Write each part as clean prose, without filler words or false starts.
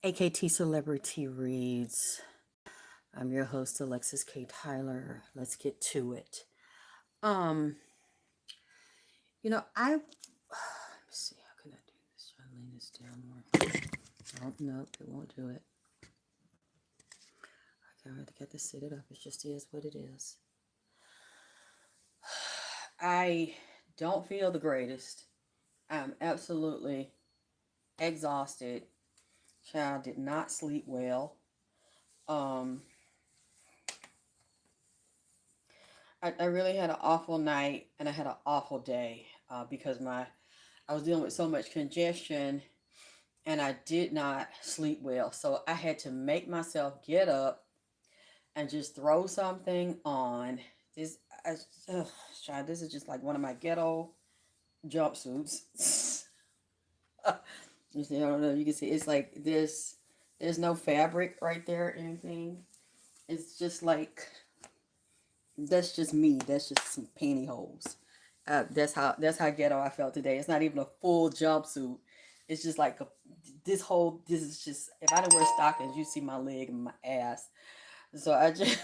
AKT Celebrity Reads. I'm your host, Alexis K. Tyler. Let's get to it. Um, let me see, how can I do this? Try to lean this down more. Oh, no, it won't do it. Okay, I have to get to set it up. It just is what it is. I don't feel the greatest. I'm absolutely exhausted. Child did not sleep well. Um, I really had an awful night and I had an awful day because I was dealing with so much congestion and I did not sleep well. So I had to make myself get up and just throw something on. This, I, ugh, Child, this is just like one of my ghetto jumpsuits. You see, I don't know. You can see it's like this. There's no fabric right there or anything. It's just like that's just me. That's just some pantyhose. That's how ghetto I felt today. It's not even a full jumpsuit. It's just like this is just if I didn't wear stockings, you see my leg and my ass. So I just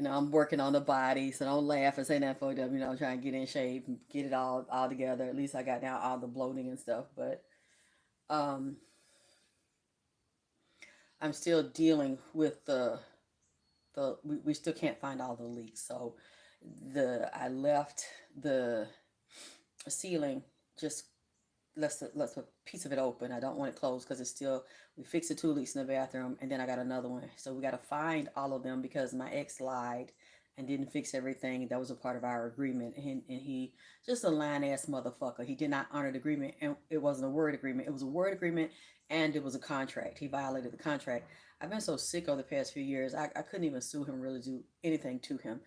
I'm working on the body, so don't laugh and say that for them. Trying to get in shape and get it all together. At least I got down all the bloating and stuff, but um, I'm still dealing with we still can't find all the leaks. So I left the ceiling just let's a piece of it open. I don't want it closed because it's still we fixed the two leaks in the bathroom and then I got another one. So we got to find all of them because my ex lied and didn't fix everything. That was a part of our agreement. And he just a lying ass motherfucker. He did not honor the agreement, and it wasn't a word agreement. It was a word agreement and it was a contract. He violated the contract. I've been so sick over the past few years. I couldn't even sue him, really do anything to him.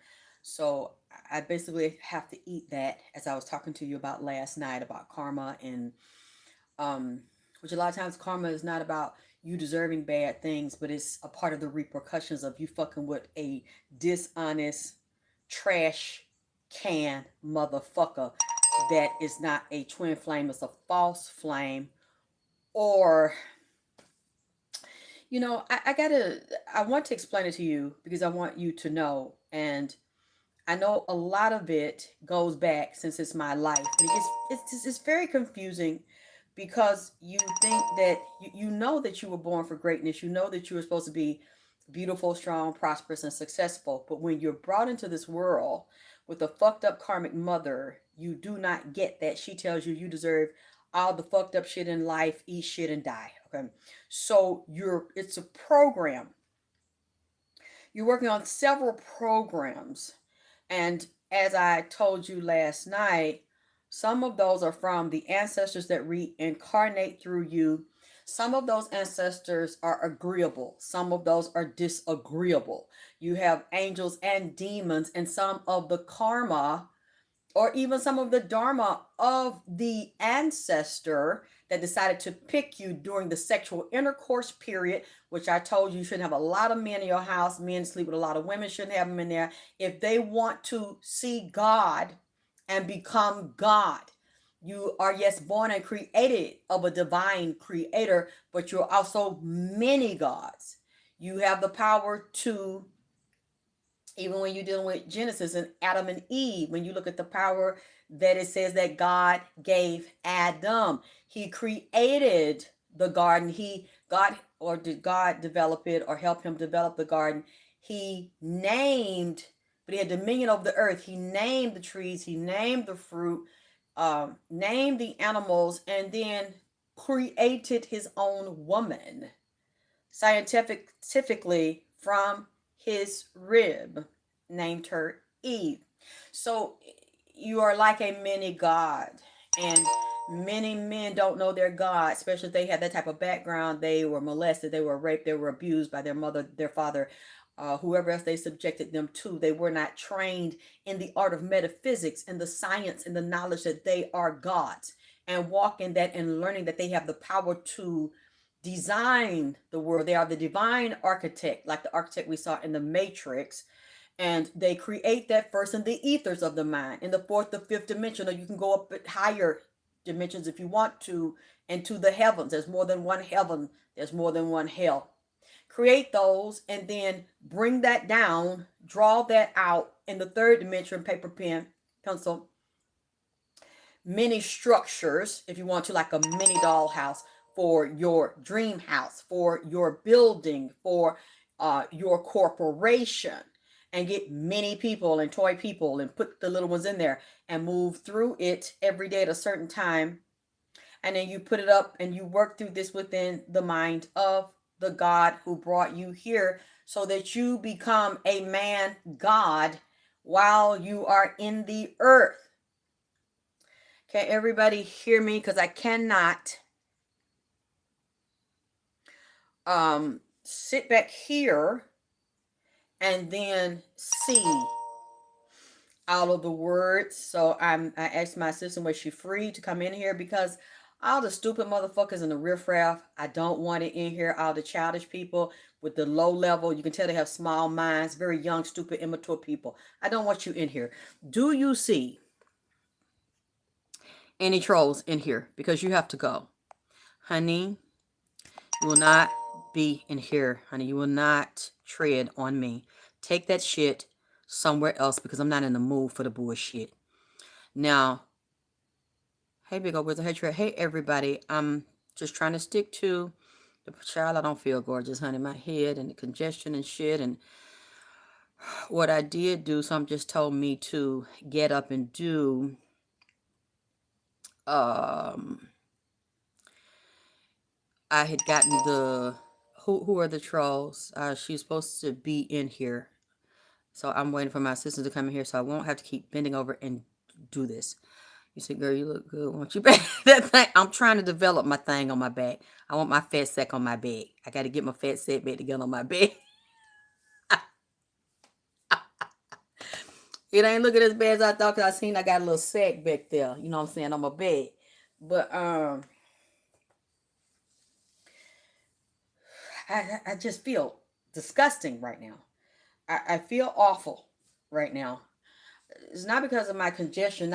So I basically have to eat that, as I was talking to you about last night about karma and which a lot of times karma is not about you deserving bad things, but it's a part of the repercussions of you fucking with a dishonest trash can motherfucker that is not a twin flame, it's a false flame. Or I want to explain it to you because I want you to know. And I know a lot of it goes back since it's my life, and it's very confusing because you think that you know that you were born for greatness. You know that you were supposed to be beautiful, strong, prosperous, and successful. But when you're brought into this world with a fucked up karmic mother, you do not get that. She tells you deserve all the fucked up shit in life, eat shit and die. Okay, so it's a program. You're working on several programs, and as I told you last night, some of those are from the ancestors that reincarnate through you. Some of those ancestors are agreeable, some of those are disagreeable. You have angels and demons, and some of the karma or even some of the dharma of the ancestor that decided to pick you during the sexual intercourse period, which I told you you shouldn't have a lot of men in your house. Men sleep with a lot of women, shouldn't have them in there. If they want to see God and become God, you are, yes, born and created of a divine creator, but you're also many gods. You have the power to, even when you're dealing with Genesis and Adam and Eve, when you look at the power that it says that God gave Adam, he created the garden. Or did God develop it or help him develop the garden? He named, but he had dominion over the earth. He named the trees, he named the fruit, named the animals, and then created his own woman scientifically from his rib, named her Eve. So you are like a mini god, and many men don't know their God, especially if they had that type of background. They were molested, they were raped, they were abused by their mother, their father, whoever else they subjected them to. They were not trained in the art of metaphysics and the science and the knowledge that they are gods, and walk in that and learning that they have the power to design the world. They are the divine architect, like the architect we saw in the Matrix. And they create that first in the ethers of the mind, in the fourth, the fifth dimension, or you can go up higher dimensions if you want to, into the heavens. There's more than one heaven, there's more than one hell. Create those and then bring that down, draw that out in the third dimension, paper, pen, pencil, mini structures, if you want to, like a mini dollhouse for your dream house, for your building, for your corporation, and get many people and toy people and put the little ones in there and move through it every day at a certain time. And then you put it up and you work through this within the mind of the God who brought you here so that you become a man God while you are in the earth. Can everybody hear me? Because I cannot sit back here and then see all of the words. So I asked my assistant, was she free to come in here? Because all the stupid motherfuckers in the riffraff, I don't want it in here. All the childish people with the low level, you can tell they have small minds, very young, stupid, immature people. I don't want you in here. Do you see any trolls in here? Because you have to go. Honey, you will not be in here, honey. You will not tread on me. Take that shit somewhere else because I'm not in the mood for the bullshit. Now, hey, big old wizard. Hey, Trey. Hey, everybody. I'm just trying to stick to the child. I don't feel gorgeous, honey. My head and the congestion and shit. And what I did do, some just told me to get up and do. I had gotten the. Who are the trolls? She's supposed to be in here. So I'm waiting for my assistant to come in here so I won't have to keep bending over and do this. You say, girl, you look good. Won't you back that thing? I'm trying to develop my thing on my back. I want my fat sack on my back. I got to get my fat sack back together on my back. It ain't looking as bad as I thought because I seen I got a little sack back there. You know what I'm saying? On my back. But I just feel disgusting right now. I feel awful right now. It's not because of my congestion,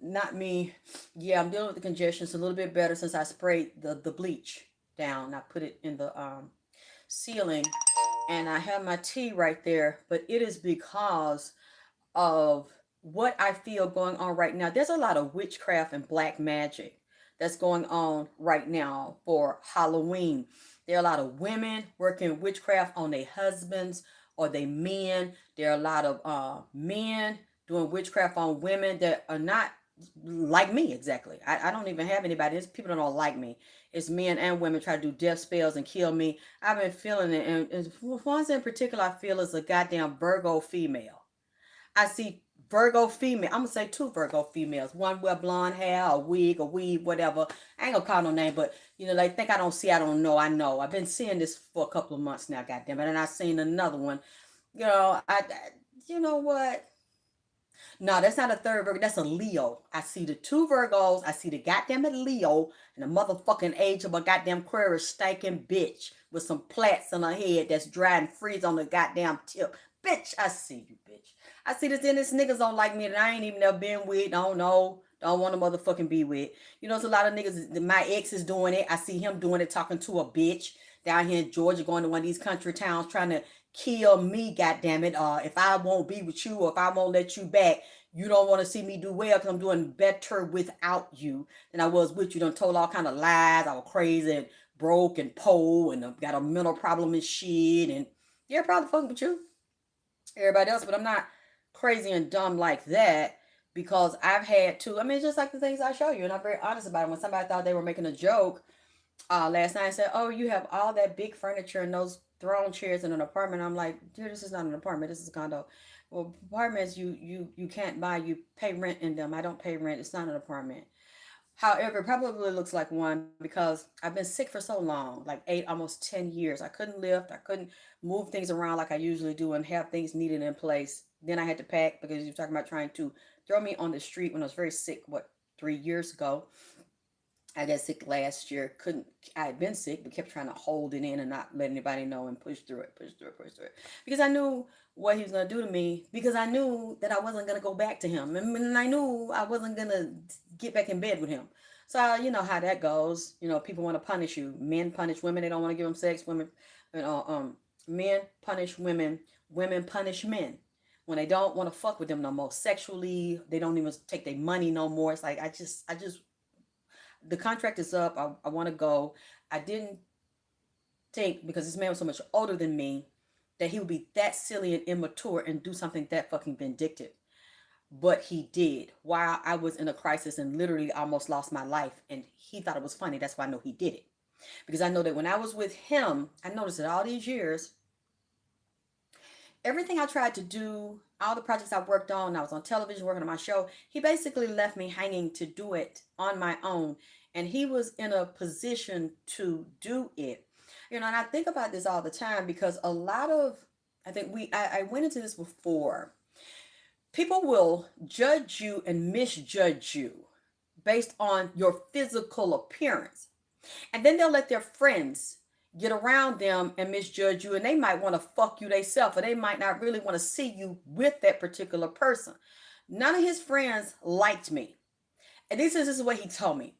not me. Yeah, I'm dealing with the congestion. It's a little bit better since I sprayed the bleach down. I put it in the ceiling, and I have my tea right there. But it is because of what I feel going on right now. There's a lot of witchcraft and black magic that's going on right now for Halloween. There are a lot of women working witchcraft on their husbands or their men. There are a lot of men doing witchcraft on women that are not like me exactly. I don't even have anybody. It's people that don't like me. It's men and women try to do death spells and kill me. I've been feeling it. And ones in particular I feel is a goddamn Virgo female. I see Virgo female. I'm gonna say two Virgo females. One wear blonde hair, a wig, a weave, whatever. I ain't gonna call no name, but you know, they think I don't see, I don't know. I know. I've been seeing this for a couple of months now, goddamn it. And I seen another one. You know, you know what? No, that's not a third Virgo. That's a Leo. I see the two Virgos. I see the goddamn Leo and the motherfucking age of a goddamn Aquarius stinking bitch with some plaits on her head that's dry and freeze on the goddamn tip. Bitch, I see you, bitch. I see this, and this niggas don't like me that I ain't even never been with. Don't know. Don't want to motherfucking be with. You know, there's a lot of niggas. My ex is doing it. I see him doing it, talking to a bitch down here in Georgia, going to one of these country towns, trying to kill me. Goddamn it! If I won't be with you, or if I won't let you back, you don't want to see me do well because I'm doing better without you than I was with you. Done told all kind of lies. I was crazy and broke and poor and got a mental problem and shit. And yeah, probably fucking with you, everybody else, but I'm not crazy and dumb like that because I've had to. I mean, it's just like the things I show you, and I'm very honest about it. When somebody thought they were making a joke last night, I said, "Oh, you have all that big furniture and those throne chairs in an apartment." I'm like, "Dude, this is not an apartment. This is a condo." Well, apartments you can't buy. You pay rent in them. I don't pay rent. It's not an apartment. However, it probably looks like one because I've been sick for so long, like 8, almost 10 years. I couldn't lift. I couldn't move things around like I usually do and have things needed in place. Then I had to pack because you're talking about trying to throw me on the street when I was very sick, 3 years ago. I got sick last year. Couldn't I had been sick, but kept trying to hold it in and not let anybody know and push through it, push through it, push through it. Because I knew what he was gonna do to me. Because I knew that I wasn't gonna go back to him, and I knew I wasn't gonna get back in bed with him. So you know how that goes. You know, people want to punish you. Men punish women. They don't want to give them sex. Women, you know, men punish women. Women punish men when they don't want to fuck with them no more sexually. They don't even take their money no more. It's like I just the contract is up. I want to go. I didn't think because this man was so much older than me that he would be that silly and immature and do something that fucking vindictive. But he did while I was in a crisis and literally almost lost my life. And he thought it was funny. That's why I know he did it. Because I know that when I was with him, I noticed that all these years, everything I tried to do, all the projects I worked on, I was on television working on my show, he basically left me hanging to do it on my own. And he was in a position to do it. You know, and I think about this all the time because a lot of, I think I went into this before. People will judge you and misjudge you based on your physical appearance. And then they'll let their friends get around them and misjudge you, and they might want to fuck you themselves, or they might not really want to see you with that particular person. None of his friends liked me. And this is what he told me.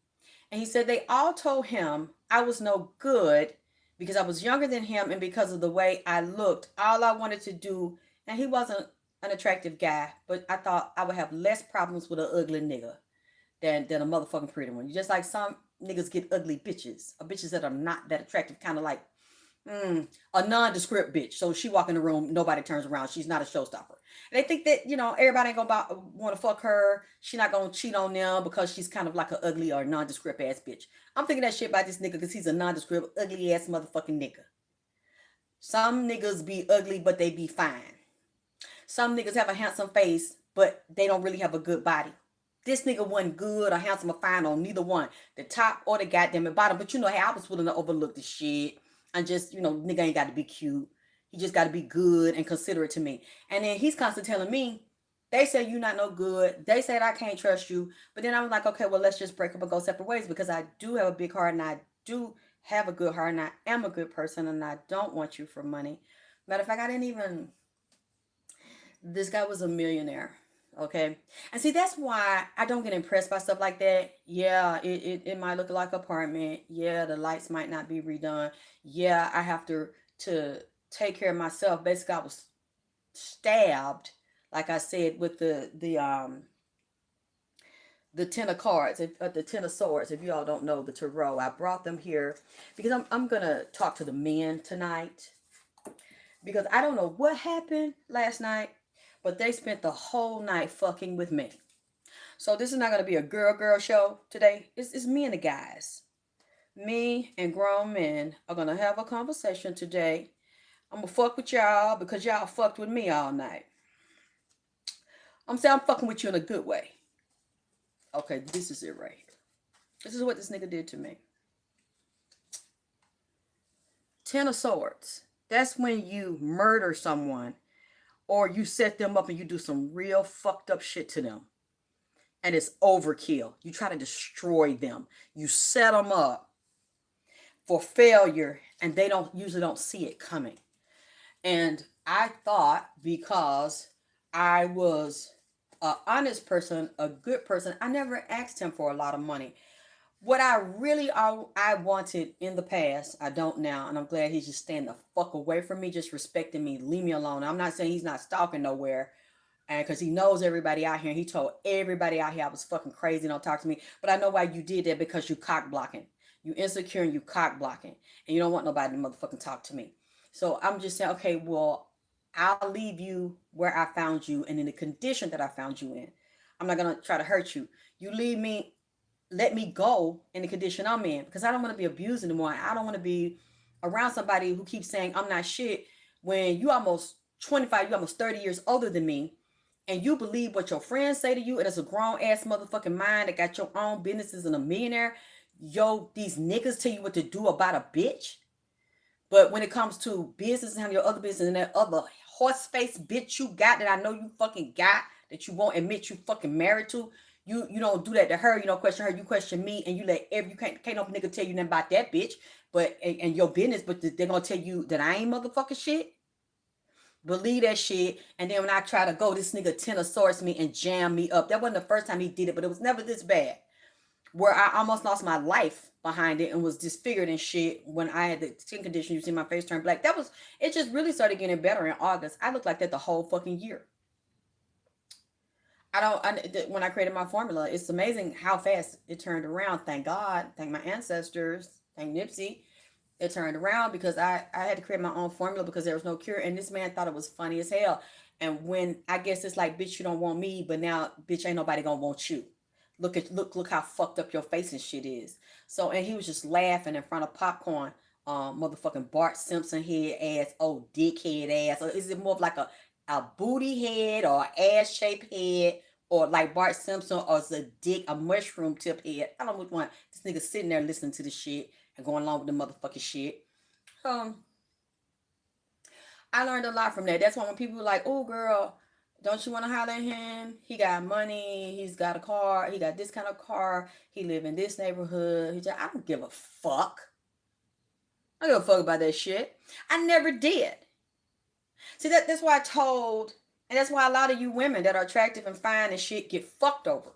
And he said they all told him I was no good because I was younger than him and because of the way I looked. All I wanted to do, and he wasn't an attractive guy, but I thought I would have less problems with an ugly nigga than a motherfucking pretty one. Just like some niggas get ugly bitches, or bitches that are not that attractive, kind of like a nondescript bitch. So she walk in the room, nobody turns around. She's not a showstopper. And they think that, you know, everybody ain't gonna want to fuck her. She not gonna cheat on them because she's kind of like an ugly or nondescript ass bitch. I'm thinking that shit about this nigga because he's a nondescript, ugly ass motherfucking nigga. Some niggas be ugly, but they be fine. Some niggas have a handsome face, but they don't really have a good body. This nigga wasn't good or handsome or fine on neither one. The top or the goddamn bottom. But you know, hey, I was willing to overlook the shit. And just, you know, nigga ain't got to be cute. He just got to be good and considerate to me. And then he's constantly telling me, they say you not no good. They said I can't trust you. But then I'm like, okay, well, let's just break up and go separate ways because I do have a big heart and I do have a good heart and I am a good person and I don't want you for money. Matter of fact, I didn't even, this guy was a millionaire. Okay. And see, that's why I don't get impressed by stuff like that. Yeah, it might look like an apartment. Yeah, the lights might not be redone. Yeah, I have to take care of myself. Basically, I was stabbed, like I said, with the ten of cards, the ten of swords. If you all don't know the tarot, I brought them here because I'm gonna talk to the men tonight because I don't know what happened last night, but they spent the whole night fucking with me. So this is not gonna be a girl show today. It's me and the guys. Me and grown men are gonna have a conversation today. I'm gonna fuck with y'all because y'all fucked with me all night. I'm saying I'm fucking with you in a good way. Okay, this is it right here. This is what this nigga did to me. Ten of Swords. That's when you murder someone or you set them up and you do some real fucked up shit to them. And it's overkill. You try to destroy them. You set them up for failure and they don't see it coming. And I thought because I was an honest person, a good person, I never asked him for a lot of money. What I wanted in the past, I don't now, and I'm glad he's just staying the fuck away from me, just respecting me, leave me alone. I'm not saying he's not stalking nowhere, and because he knows everybody out here, and he told everybody out here I was fucking crazy, don't talk to me. But I know why you did that because you cock blocking, you insecure and you cock blocking, and you don't want nobody to motherfucking talk to me. So I'm just saying, okay, well, I'll leave you where I found you and in the condition that I found you in. I'm not gonna try to hurt you. You leave me, let me go in the condition I'm in because I don't want to be abused anymore. I don't want to be around somebody who keeps saying I'm not shit when you almost 25, you almost 30 years older than me, and you believe what your friends say to you, and it's a grown ass motherfucking mind that got your own businesses and a millionaire. Yo, these niggas tell you what to do about a bitch. But when it comes to business and your other business and that other horse face bitch you got that I know you fucking got that you won't admit you fucking married to, You don't do that to her. You don't question her. You question me, and you let every you can't no nigga tell you nothing about that bitch, but and your business. But they're gonna tell you that I ain't motherfucking shit. Believe that shit. And then when I try to go, this nigga tenor me and jam me up. That wasn't the first time he did it, but it was never this bad. Where I almost lost my life behind it and was disfigured and shit when I had the skin condition. You see my face turn black. That was it. Just really started getting better in August. I looked like that the whole fucking year. When I created my formula, it's amazing how fast it turned around. Thank God. Thank my ancestors. Thank Nipsey. It turned around because I had to create my own formula because there was no cure. And this man thought it was funny as hell. And when I guess it's like, bitch, you don't want me, but now, bitch, ain't nobody gonna want you. Look how fucked up your face and shit is. So, and he was just laughing in front of popcorn. Motherfucking Bart Simpson head ass, oh dickhead ass. Or is it more of like a booty head or ass shaped head, or like Bart Simpson, or is a dick, a mushroom tip head? I don't know which one. This nigga sitting there listening to the shit and going along with the motherfucking shit. Um, I learned a lot from that. That's why when people are like, "Oh, girl, don't you want to holler at him? He got money. He's got a car. He got this kind of car. He live in this neighborhood." I don't give a fuck. I don't give a fuck about that shit. I never did. See, that's why I told, and that's why a lot of you women that are attractive and fine and shit get fucked over.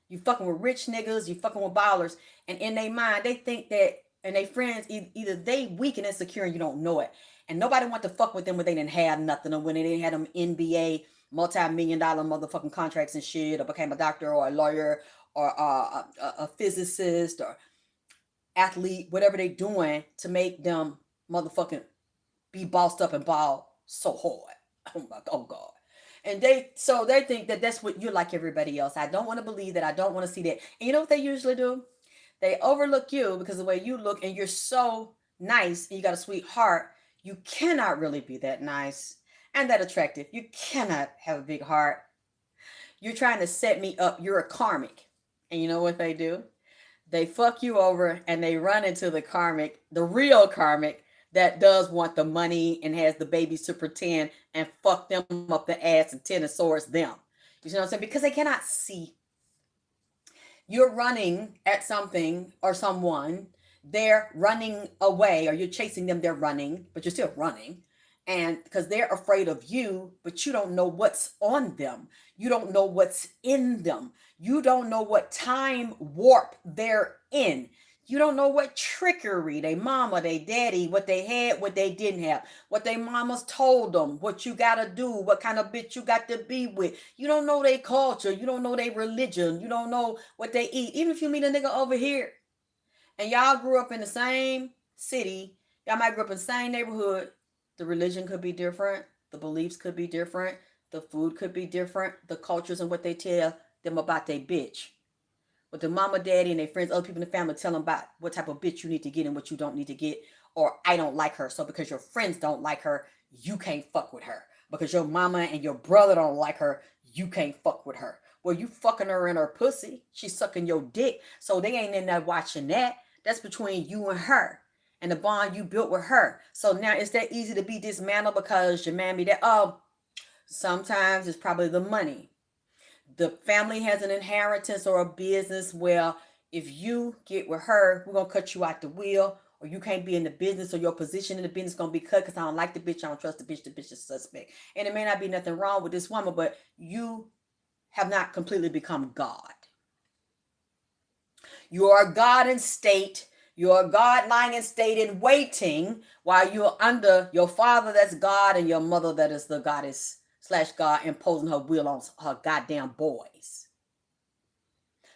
You fucking with rich niggas, you fucking with ballers, and in their mind, they think that, and they friends, either they weak and insecure and you don't know it. And nobody want to fuck with them when they didn't have nothing, or when they didn't have them NBA multi-million-dollar motherfucking contracts and shit, or became a doctor or a lawyer or a physicist or athlete, whatever they doing to make them motherfucking be bossed up and ball so hard. Oh God. And they think that that's what you're like everybody else. I don't want to believe that. I don't want to see that. And you know what they usually do? They overlook you because of the way you look, and you're so nice and you got a sweet heart. You cannot really be that nice and that attractive. You cannot have a big heart. You're trying to set me up. You're a karmic. And you know what they do? They fuck you over and they run into the karmic, the real karmic, that does want the money and has the babies to pretend and fuck them up the ass and tennosaurus them. You see what I'm saying? Because they cannot see. You're running at something or someone, they're running away, or you're chasing them, they're running, but you're still running. And because they're afraid of you, but you don't know what's on them. You don't know what's in them. You don't know what time warp they're in. You don't know what trickery they mama, they daddy, what they had, what they didn't have, what they mamas told them, what you gotta do, what kind of bitch you got to be with. You don't know their culture. You don't know their religion. You don't know what they eat. Even if you meet a nigga over here and y'all grew up in the same city, y'all might grow up in the same neighborhood, the religion could be different, the beliefs could be different, the food could be different, the cultures and what they tell them about their bitch. What the mama, daddy, and their friends, other people in the family tell them about what type of bitch you need to get and what you don't need to get. Or I don't like her, so because your friends don't like her, you can't fuck with her. Because your mama and your brother don't like her, you can't fuck with her. Well, you fucking her in her pussy. She's sucking your dick. So they ain't in there watching that. That's between you and her and the bond you built with her. So now it's that easy to be dismantled because your mammy that, oh, sometimes it's probably the money. The family has an inheritance or a business where if you get with her, we're going to cut you out the wheel, or you can't be in the business, or your position in the business is going to be cut because I don't like the bitch, I don't trust the bitch is suspect. And it may not be nothing wrong with this woman, but you have not completely become God. You are God in state. You are God lying in state in waiting while you're under your father that's God and your mother that is the goddess / God imposing her will on her goddamn boys.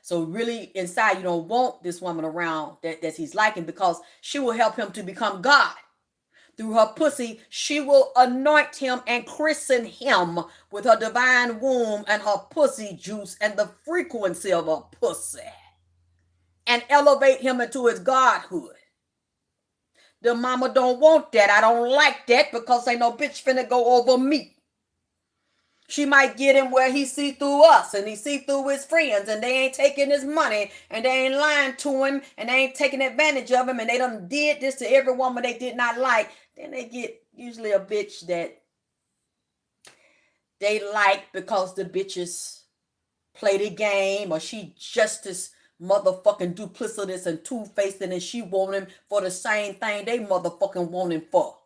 So really inside you don't want this woman around that he's liking, because she will help him to become God. Through her pussy, she will anoint him and christen him with her divine womb and her pussy juice and the frequency of her pussy, and elevate him into his godhood. The mama don't want that. I don't like that, because ain't no bitch finna go over me. She might get him where he see through us and he see through his friends, and they ain't taking his money and they ain't lying to him and they ain't taking advantage of him, and they done did this to every woman they did not like. Then they get usually a bitch that they like because the bitch is play the game, or she just as motherfucking duplicitous and two-faced, and she want him for the same thing they motherfucking want him for.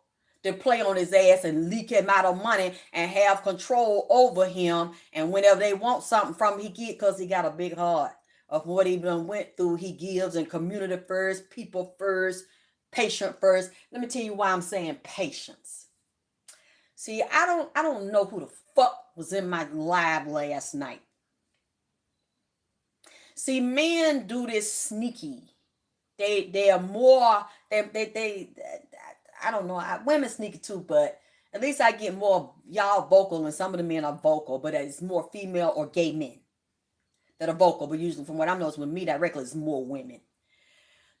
To play on his ass and leak him out of money and have control over him. And whenever they want something from him, he get, because he got a big heart of what he done went through. He gives, and community first, people first, patient first. Let me tell you why I'm saying patience. See, I don't know who the fuck was in my live last night. See, men do this sneaky. They are more they I don't know. Women sneaky too, but at least I get more y'all vocal, and some of the men are vocal, but it's more female or gay men that are vocal. But usually, from what I know, with me directly, it's more women.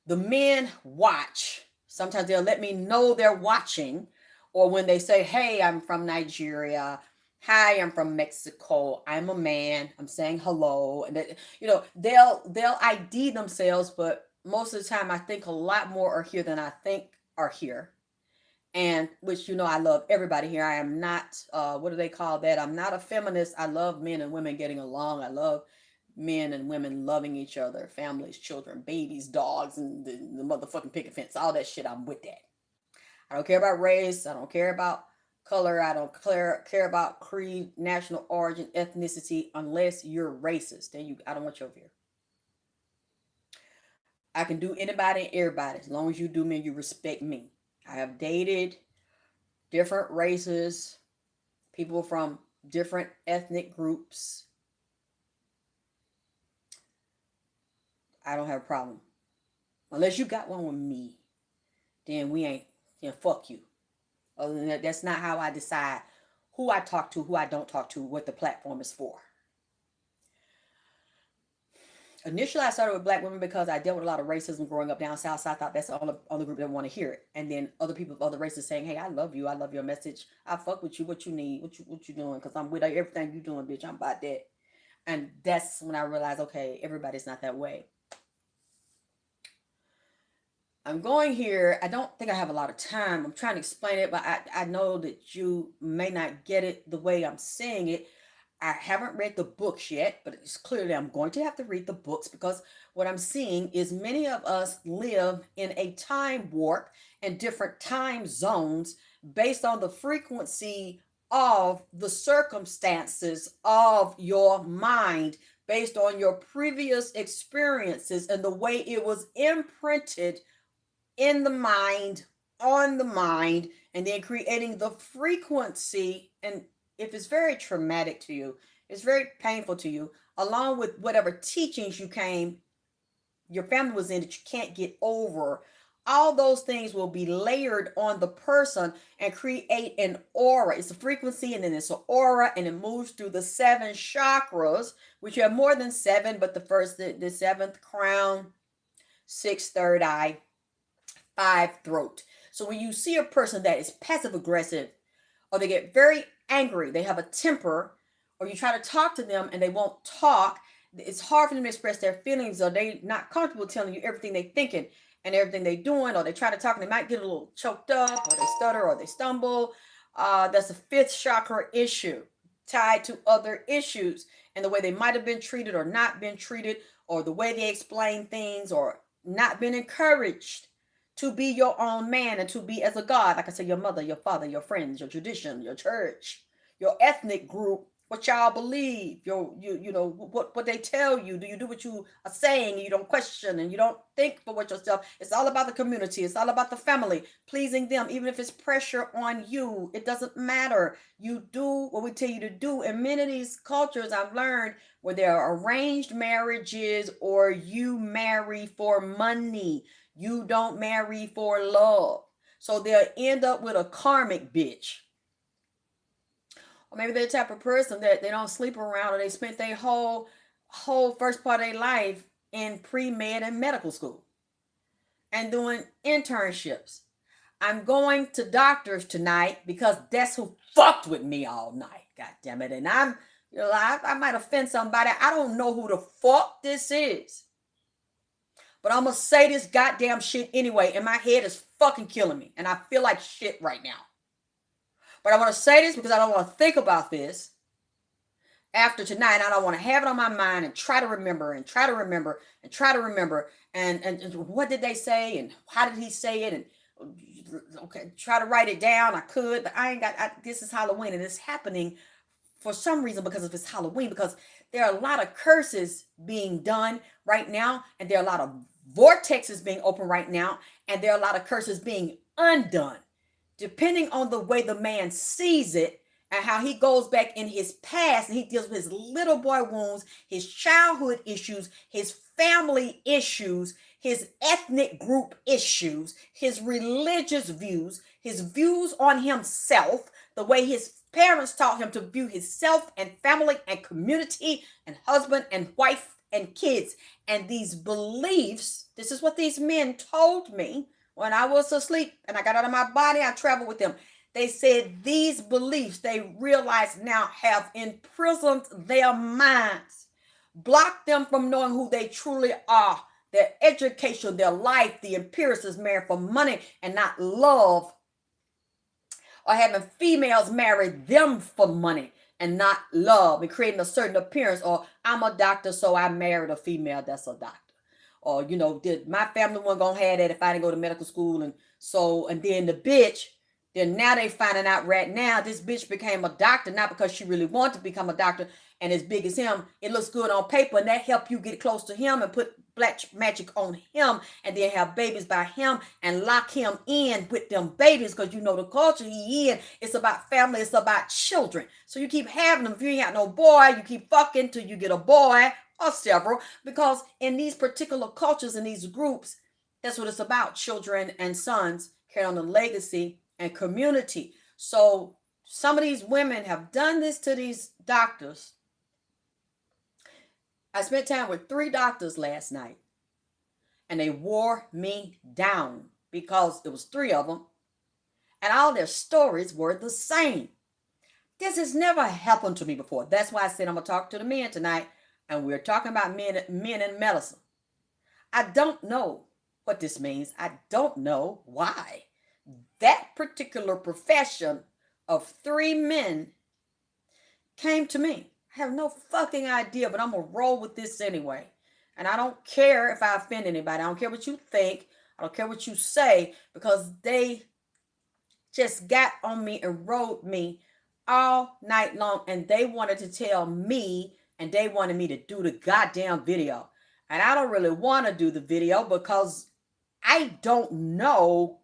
The men watch. Sometimes they'll let me know they're watching, or when they say, "Hey, I'm from Nigeria." Hi, I'm from Mexico. I'm a man. I'm saying hello, and they'll ID themselves, but most of the time, I think a lot more are here than I think are here. And which I love everybody here. I am not what do they call that? I'm not a feminist. I love men and women getting along. I love men and women loving each other, families, children, babies, dogs, and the motherfucking picket fence. All that shit, I'm with that. I don't care about race. I don't care about color. I don't care about creed, national origin, ethnicity, unless you're racist. I don't want you over here. I can do anybody and everybody as long as you do me and you respect me. I have dated different races, people from different ethnic groups. I don't have a problem. Unless you got one with me, then we ain't, fuck you. Other than that, that's not how I decide who I talk to, who I don't talk to, what the platform is for. Initially, I started with black women because I dealt with a lot of racism growing up down south. So I thought that's the only group that want to hear it. And then other people of other races saying, "Hey, I love you. I love your message. I fuck with you. What you need? What you doing? Because I'm with everything you doing, bitch. I'm about that." And that's when I realized, okay, everybody's not that way. I'm going here. I don't think I have a lot of time. I'm trying to explain it, but I know that you may not get it the way I'm saying it. I haven't read the books yet, but it's clear that I'm going to have to read the books, because what I'm seeing is many of us live in a time warp and different time zones based on the frequency of the circumstances of your mind, based on your previous experiences and the way it was imprinted in the mind, on the mind, and then creating the frequency. And if it's very traumatic to you, it's very painful to you, along with whatever teachings your family was in that you can't get over, all those things will be layered on the person and create an aura. It's a frequency, and then it's an aura, and it moves through the 7 chakras, which you have more than 7, but the 7th crown, 6th third eye, 5 throat. So when you see a person that is passive aggressive, or they get very angry, they have a temper, or you try to talk to them and they won't talk, it's hard for them to express their feelings, or they not comfortable telling you everything they thinking and everything they doing, or they try to talk and they might get a little choked up, or they stutter, or they stumble. That's a 5th chakra issue tied to other issues, and the way they might have been treated or not been treated, or the way they explain things, or not been encouraged to be your own man and to be as a god. Like I said, your mother, your father, your friends, your tradition, your church, your ethnic group, what y'all believe, what they tell you. Do you do what you are saying, and you don't question, and you don't think for what yourself? It's all about the community. It's all about the family, pleasing them, even if it's pressure on you. It doesn't matter. You do what we tell you to do. In many of these cultures, I've learned, where there are arranged marriages, or you marry for money. You don't marry for love. So they'll end up with a karmic bitch. Or maybe they're the type of person that they don't sleep around, or they spent their whole first part of their life in pre-med and medical school and doing internships. I'm going to doctors tonight because that's who fucked with me all night. God damn it. And I might offend somebody. I don't know who the fuck this is. But I'm going to say this goddamn shit anyway, and my head is fucking killing me, and I feel like shit right now. But I want to say this because I don't want to think about this. after tonight. I don't want to have it on my mind and try to remember and try to remember and try to remember. And what did they say? And how did he say it? And okay, try to write it down. I could, but I ain't got, this is Halloween and it's happening for some reason because of it's Halloween, because there are a lot of curses being done right now, and there are a lot of vortexes being open right now, and there are a lot of curses being undone, depending on the way the man sees it and how he goes back in his past and he deals with his little boy wounds, his childhood issues, his family issues, his ethnic group issues, his religious views, his views on himself, the way his parents taught him to view himself and family and community and husband and wife and kids. And these beliefs, this is what these men told me when I was asleep and I got out of my body. I traveled with them. They said these beliefs, they realize now, have imprisoned their minds, blocked them from knowing who they truly are, their education, their life. The empiricists marry for money and not love, or having females marry them for money and not love, and creating a certain appearance. Or I'm a doctor, so I married a female that's a doctor. Or, you know, did my family wasn't gonna have that if I didn't go to medical school. And so, and then the bitch, then now they finding out right now this bitch became a doctor, not because she really wanted to become a doctor and as big as him. It looks good on paper, and that help you get close to him and put black magic on him, and then have babies by him and lock him in with them babies, because you know the culture he in, it's about family, it's about children. So you keep having them. If you ain't got no boy, you keep fucking till you get a boy or several, because in these particular cultures, in these groups, that's what it's about: children and sons carry on the legacy and community. So some of these women have done this to these doctors. I spent time with 3 doctors last night, and they wore me down because it was 3 of them, and all their stories were the same. This has never happened to me before. That's why I said I'm gonna talk to the men tonight, and we're talking about men in medicine. I don't know what this means. I don't know why that particular profession of 3 men came to me. I have no fucking idea, but I'm gonna roll with this anyway. And I don't care if I offend anybody. I don't care what you think. I don't care what you say, because they just got on me and rode me all night long, and they wanted to tell me, and they wanted me to do the goddamn video. And I don't really want to do the video because I don't know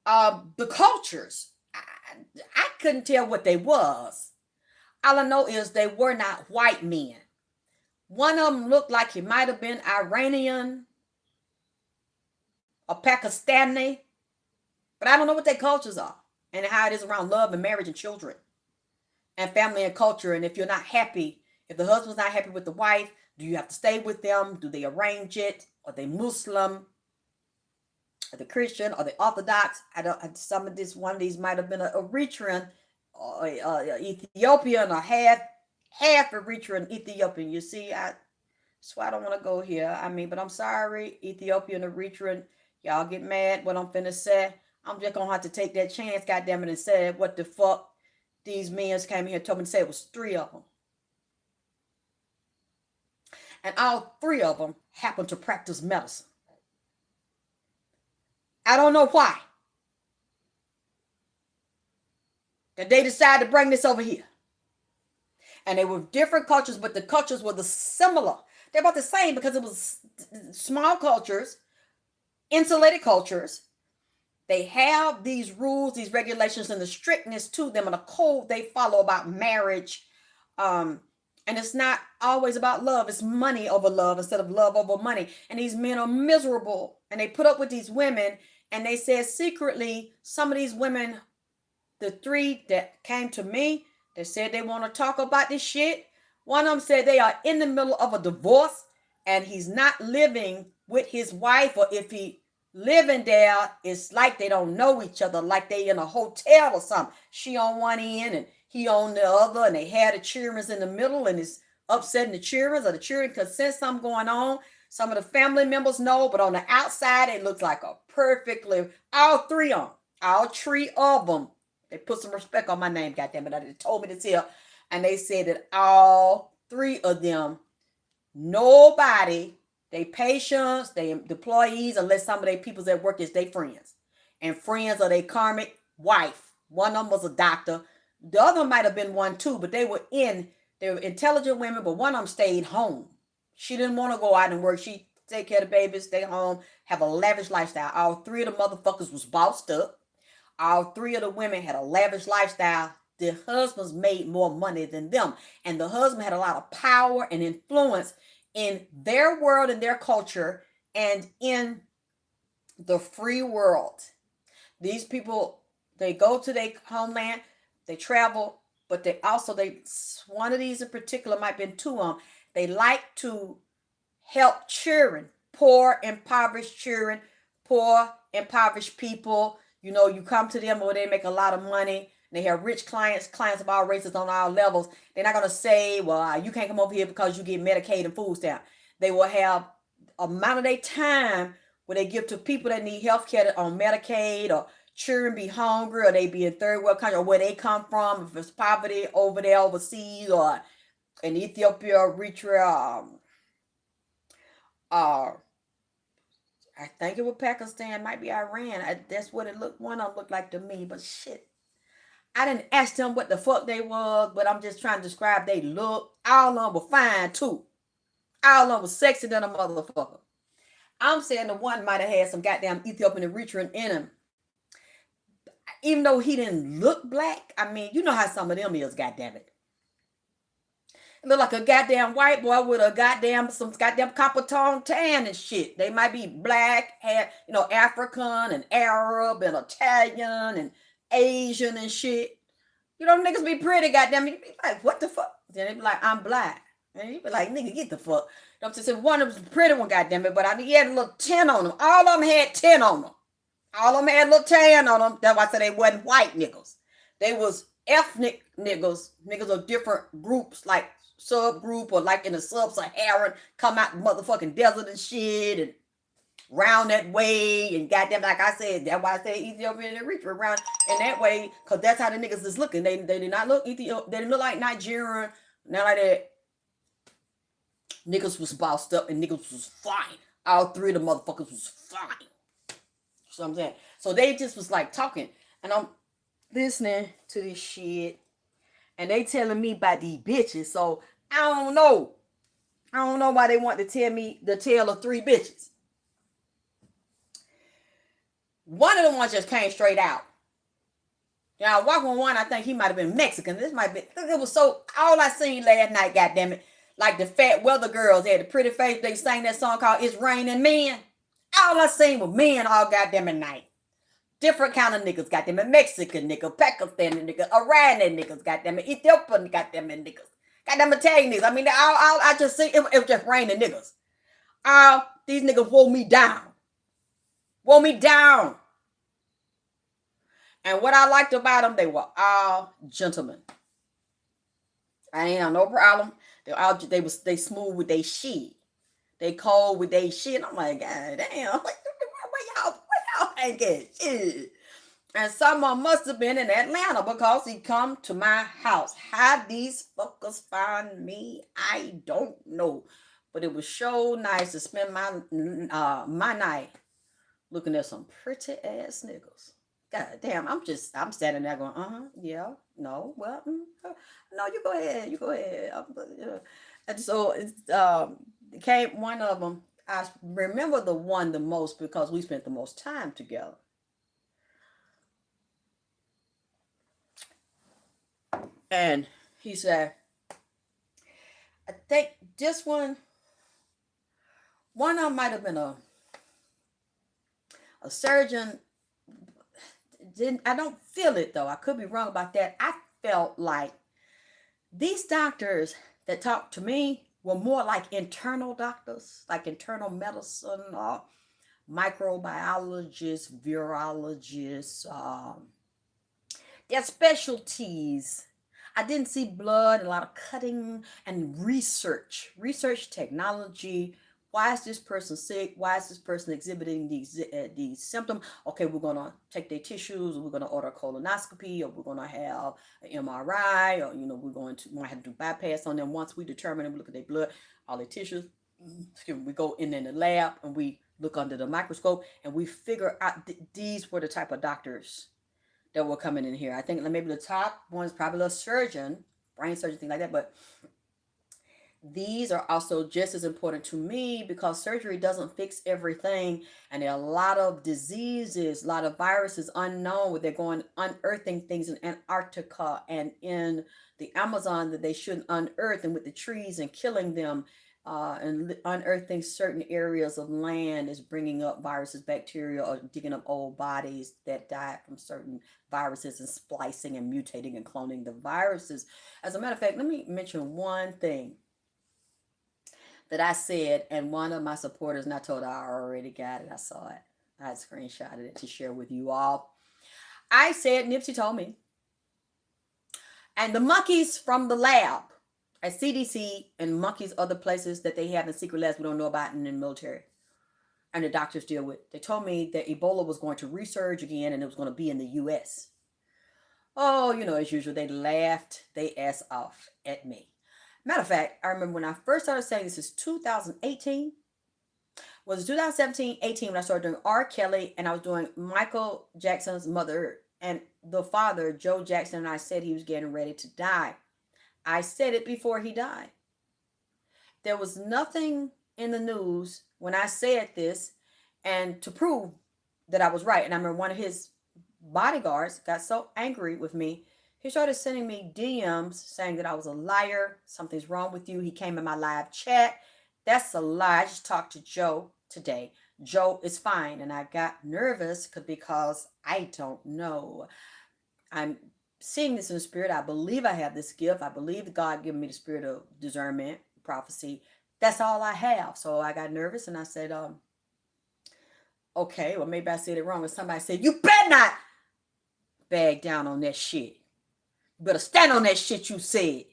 the cultures. I couldn't tell what they was. All I know is they were not white men. One of them looked like he might have been Iranian or Pakistani, but I don't know what their cultures are and how it is around love and marriage and children and family and culture. And if you're not happy, if the husband's not happy with the wife, do you have to stay with them? Do they arrange it? Are they Muslim? Are they Christian? Are they Orthodox? I don't. Some of this, one of these might have been a Eritrean, or Ethiopian, or half Eritrean, Ethiopian. You see, that's why I don't want to go here. I mean, but I'm sorry, Ethiopian, Eritrean. Y'all get mad what I'm finna say. I'm just gonna have to take that chance, goddamn it, and say what the fuck these men came here and told me to say. It was 3 of them. And all 3 of them happened to practice medicine. I don't know why that they decided to bring this over here. And they were different cultures, but the cultures were similar. They're about the same because it was small cultures, insulated cultures. They have these rules, these regulations, and the strictness to them, and a code they follow about marriage. And it's not always about love. It's money over love instead of love over money. And these men are miserable, and they put up with these women. And they said secretly, some of these women, the 3 that came to me, they said they want to talk about this shit. One of them said they are in the middle of a divorce, and he's not living with his wife, or if he living there, it's like they don't know each other, like they in a hotel or something. She on one end and he on the other, and they had the children in the middle, and it's upsetting the children, or the children could sense something going on. Some of the family members know, but on the outside, it looks like a perfectly, all 3 of them, they put some respect on my name, goddammit. They told me to tell. And they said that all three of them, nobody, they patients, they employees, unless some of their peoples at work is their friends. And friends are their karmic wife. One of them was a doctor. The other might have been one too, but they were intelligent women, but one of them stayed home. She didn't want to go out and work. She take care of the babies, stay home, have a lavish lifestyle. All three of the motherfuckers was bossed up. All three of the women had a lavish lifestyle. The husbands made more money than them. And the husband had a lot of power and influence in their world and their culture and in the free world. These people, they go to their homeland, they travel, but one of these in particular might have been two of them. They like to help children, poor, impoverished children, poor, impoverished people. You know, you come to them where they make a lot of money. They have rich clients of all races on all levels. They're not going to say, well, you can't come over here because you get Medicaid and food stamp. They will have amount of their time where they give to people that need health care on Medicaid, or children be hungry, or they be in third world country, or where they come from, if it's poverty over there overseas, or in Ethiopia, Eritrea, I think it was Pakistan, might be Iran. That's what it looked. One of them looked like to me, but shit, I didn't ask them what the fuck they was, but I'm just trying to describe they look. All of them were fine too. All of them was sexy than a motherfucker. I'm saying the one might have had some goddamn Ethiopian Eritrean in him. Even though he didn't look black, I mean, you know how some of them is, goddamn it. Look like a goddamn white boy with some goddamn copper tone tan and shit. They might be black, African and Arab and Italian and Asian and shit. You know, niggas be pretty, goddamn it. You be like, what the fuck? Then they be like, I'm black. And you be like, nigga, get the fuck. I'm just saying, one of them was a pretty one, goddamn it, but he had a little 10 on them. All of them had 10 on them. All of them had a little tan on them. That's why I said they wasn't white niggas. They was ethnic niggas of different groups, like subgroup, or like in the sub-Saharan, come out the motherfucking desert and shit, and round that way, and goddamn, like I said, that's why I say Ethiopian and Eritrea around in that way, because that's how the niggas is looking. They did not look Ethiopian, they didn't look like Nigerian, not like that. Niggas was bossed up and niggas was fine. All three of the motherfuckers was fine. So I'm saying. So they just was like talking, and I'm listening to this shit, and they telling me about these bitches. So I don't know. I don't know why they want to tell me the tale of three bitches. One of the ones just came straight out. Now, I walked on one, I think he might have been Mexican. This might be, it was so, all I seen last night, goddamn it, like the fat weather girls had the pretty face, they sang that song called It's Raining Men. All I seen was men all goddamn at night. Different kind of niggas, goddamn it, Mexican niggas, Pakistani niggas, Iranian niggas, goddamn it, Ethiopian goddamn it niggas, goddamn Italian niggas. I mean, I just see, it was just raining niggas. These niggas wore me down. Wore me down. And what I liked about them, they were all gentlemen. I ain't have no problem. They smooth with their shit. They cold with their shit. I'm like, God damn, where y'all hang at? Shit. And someone must have been in Atlanta because he come to my house. How these fuckers find me, I don't know. But it was so nice to spend my night looking at some pretty ass niggas. God damn, I'm standing there going, yeah, no, well, no, you go ahead. And so came one of them. I remember the one the most because we spent the most time together. And he said, I think this one of them might have been a surgeon. I don't feel it though. I could be wrong about that. I felt like these doctors that talked to me were more like internal doctors, like internal medicine, or microbiologists, virologists, their specialties. I didn't see blood, a lot of cutting and research technology, Why is this person sick? Why is this person exhibiting these symptoms? Okay, we're gonna take their tissues, we're gonna order a colonoscopy, or we're gonna have an MRI, or we're going to might have to do bypass on them. Once we determine and we look at their blood, all their tissues, we go in the lab and we look under the microscope and we figure out these were the type of doctors that were coming in here. I think maybe the top one is probably a surgeon, brain surgeon, thing like that, but these are also just as important to me because surgery doesn't fix everything, and there are a lot of diseases, a lot of viruses unknown where they're going unearthing things in Antarctica and in the Amazon that they shouldn't unearth, and with the trees and killing them, and unearthing certain areas of land is bringing up viruses, bacteria, or digging up old bodies that died from certain viruses and splicing and mutating and cloning the viruses. As a matter of fact, let me mention one thing that I said, and one of my supporters, and I told her I already got it. I saw it. I had screenshotted it to share with you all. I said, Nipsey told me, and the monkeys from the lab at CDC and monkeys other places that they have in secret labs we don't know about in the military and the doctors deal with, they told me that Ebola was going to resurge again and it was going to be in the U.S. Oh, as usual, they laughed their ass off at me. Matter of fact, I remember when I first started saying this is 2018. Was 2017, 18 when I started doing R. Kelly and I was doing Michael Jackson's mother and the father, Joe Jackson, and I said he was getting ready to die. I said it before he died. There was nothing in the news when I said this and to prove that I was right. And I remember one of his bodyguards got so angry with me. He started sending me DMs saying that I was a liar. Something's wrong with you. He came in my live chat. That's a lie. I just talked to Joe today. Joe is fine. And I got nervous because I don't know. I'm seeing this in the spirit. I believe I have this gift. I believe that God gave me the spirit of discernment, prophecy. That's all I have. So I got nervous and I said, okay, well, maybe I said it wrong. And somebody said, you better not bag down on that shit. You better stand on that shit you said.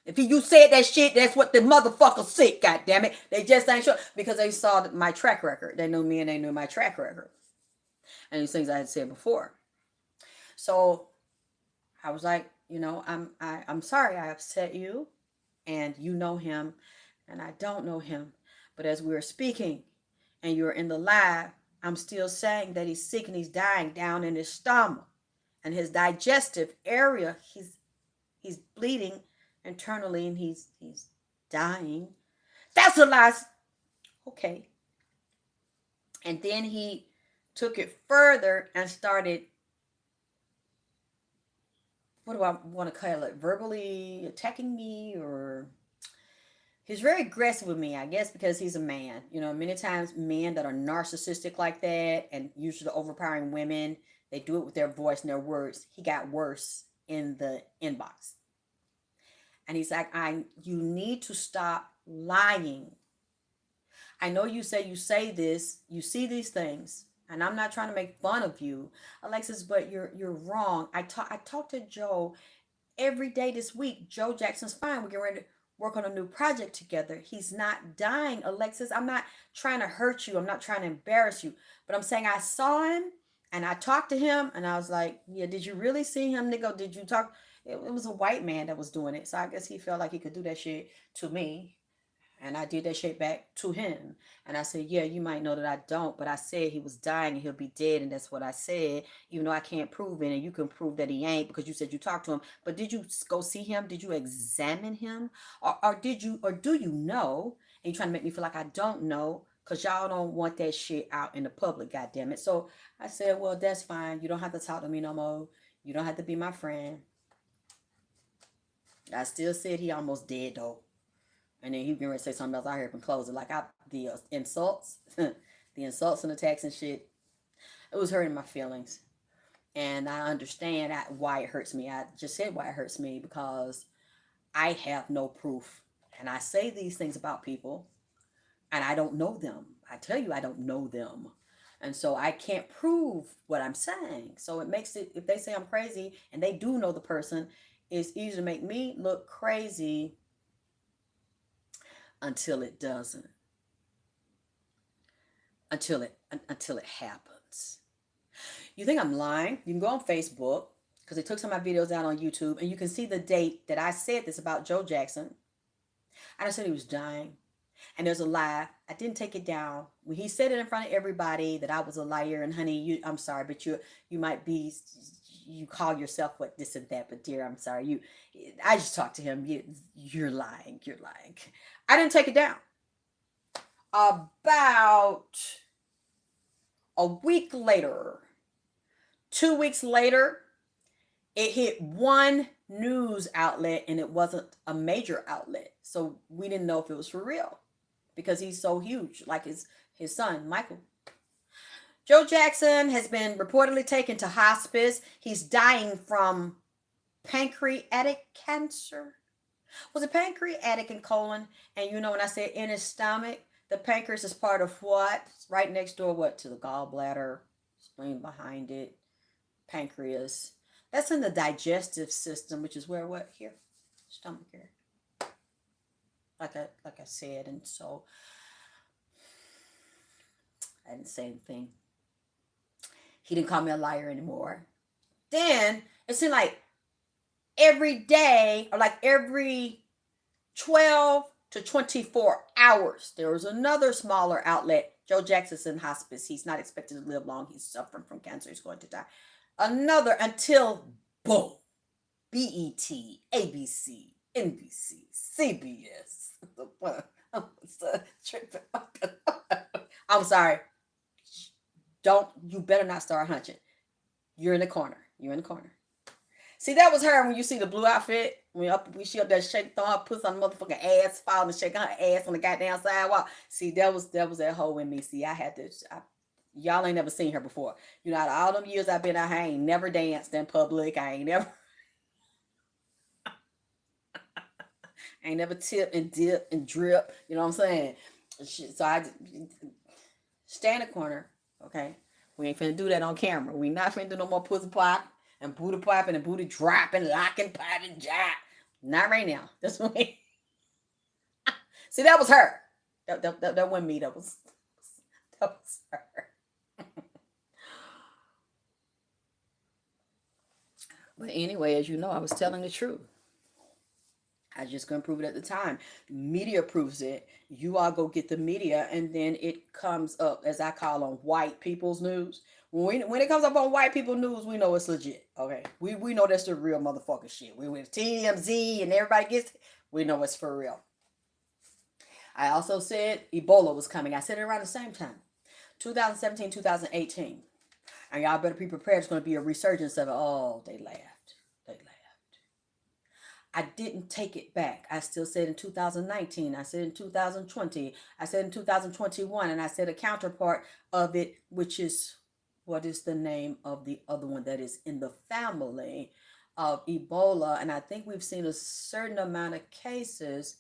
If you said that shit, that's what the motherfucker said, goddammit. They just ain't sure because they saw my track record. They knew me and they knew my track record. And these things I had said before. So I was like, I'm sorry I upset you. And you know him. And I don't know him. But as we were speaking and you're in the live, I'm still saying that he's sick and he's dying down in his stomach. And his digestive area, he's bleeding internally and he's dying. That's a lie. Okay. And then he took it further and started, what do I want to call it, verbally attacking me, or he's very aggressive with me, I guess, because he's a man. Many times men that are narcissistic like that and usually overpowering women, they do it with their voice and their words. He got worse in the inbox. And he's like, you need to stop lying. I know you say this, you see these things, and I'm not trying to make fun of you, Alexis, but you're wrong. I talk to Joe every day this week. Joe Jackson's fine. We're getting ready to work on a new project together. He's not dying, Alexis. I'm not trying to hurt you. I'm not trying to embarrass you. But I'm saying I saw him and I talked to him and I was like, yeah, did you really see him, nigga? Did you talk? It was a white man that was doing it. So I guess he felt like he could do that shit to me. And I did that shit back to him. And I said, yeah, you might know that I don't, but I said he was dying and he'll be dead. And that's what I said, even though I can't prove it. And you can prove that he ain't because you said you talked to him. But did you go see him? Did you examine him? Or do you know? And you're trying to make me feel like I don't know because y'all don't want that shit out in the public, goddammit. So I said, well, that's fine. You don't have to talk to me no more. You don't have to be my friend. I still said he almost dead though. And then he was going to say something else. I heard him close it. Like the insults, the insults and attacks and shit. It was hurting my feelings. And I understand why it hurts me. I just said why it hurts me because I have no proof. And I say these things about people and I don't know them. I tell you, I don't know them. And so I can't prove what I'm saying. So it makes it, if they say I'm crazy and they do know the person, it's easy to make me look crazy until it doesn't. until it happens. You think I'm lying? You can go on Facebook because they took some of my videos out on YouTube, and you can see the date that I said this about Joe Jackson. I said he was dying. And there's a lie. I didn't take it down. When he said it in front of everybody that I was a liar, and honey, I'm sorry, but you might be, you call yourself what this and that, but dear, I'm sorry. I just talked to him. You're lying. You're lying. I didn't take it down. About a week later, 2 weeks later, it hit one news outlet, and it wasn't a major outlet. So we didn't know if it was for real because he's so huge, like his son, Michael. Joe Jackson has been reportedly taken to hospice. He's dying from pancreatic cancer. Was it pancreatic and colon? And you know, when I say in his stomach, the pancreas is part of what? It's right next door, what? To the gallbladder, spleen behind it, pancreas. That's in the digestive system, which is where what? Here. Stomach here. Like I said, and so I didn't say anything. He didn't call me a liar anymore. Then it seemed like every day, or like every 12 to 24 hours, there was another smaller outlet. Joe Jackson's in hospice. He's not expected to live long. He's suffering from cancer. He's going to die. Another, until boom, BET, ABC, NBC, CBS. I'm sorry. You better not start hunching. You're in the corner. You're in the corner. See, that was her when you see the blue outfit. When she up there shaking, throwing her puss on the motherfucking ass, falling and shaking her ass on the goddamn sidewalk. See, that was that hoe in me. See, I had to. Y'all ain't never seen her before. You know, out of all them years I've been out, I ain't never danced in public. I ain't never tip and dip and drip. You know what I'm saying? So I stay in the corner. Okay, we ain't finna do that on camera. We not finna do no more pussy pop and booty popping and booty dropping, locking, popping, jack. Not right now. That's what we. See, that was her. That wasn't me. That was her. But anyway, as you know, I was telling the truth. I just couldn't prove it at the time. Media proves it. You all go get the media, and then it comes up, as I call on white people's news. When it comes up on white people news, we know it's legit. Okay, we know that's the real motherfucking shit. We with TMZ and everybody gets. We know it's for real. I also said Ebola was coming. I said it around the same time, 2017, 2018. And y'all better be prepared. It's going to be a resurgence of it. Oh, they laughed. They laughed. I didn't take it back. I still said in 2019. I said in 2020. I said in 2021. And I said a counterpart of it, which is, what is the name of the other one that is in the family of Ebola? And I think we've seen a certain amount of cases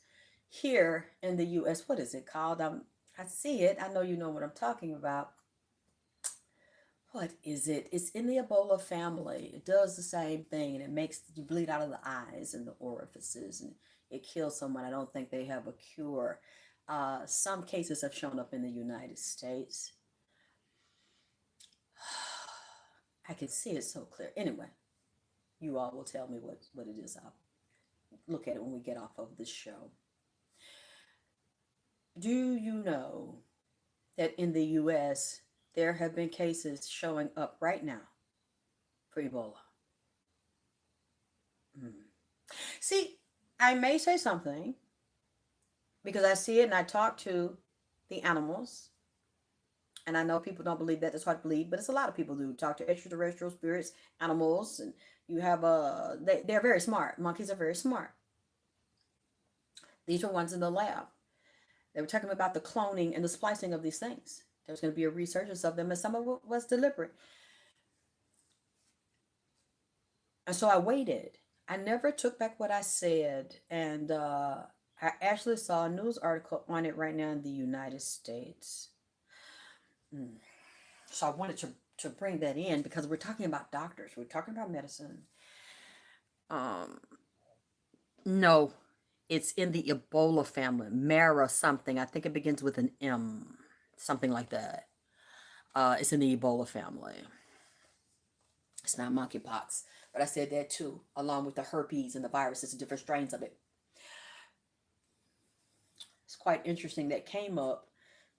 here in the U.S. What is it called? I see it. I know you know what I'm talking about. What is it? It's in the Ebola family. It does the same thing, and it makes you bleed out of the eyes and the orifices, and it kills someone. I don't think they have a cure. Some cases have shown up in the United States. I can see it so clear. Anyway, you all will tell me what it is. I'll look at it when we get off of this show. Do you know that in the U.S., there have been cases showing up right now for Ebola? See, I may say something because I see it and I talk to the animals. And I know people don't believe that. It's hard to believe, but it's a lot of people do talk to extraterrestrial spirits, animals, and you have they're very smart. Monkeys are very smart. These are ones in the lab. They were talking about the cloning and the splicing of these things. There was going to be a resurgence of them, and some of it was deliberate. And so I waited. I never took back what I said, and I actually saw a news article on it right now in the United States. So I wanted to bring that in because we're talking about doctors. We're talking about medicine. No, it's in the Ebola family. Mara something. I think it begins with an M. Something like that. It's in the Ebola family. It's not monkeypox, but I said that too, along with the herpes and the viruses, the different strains of it. It's quite interesting that came up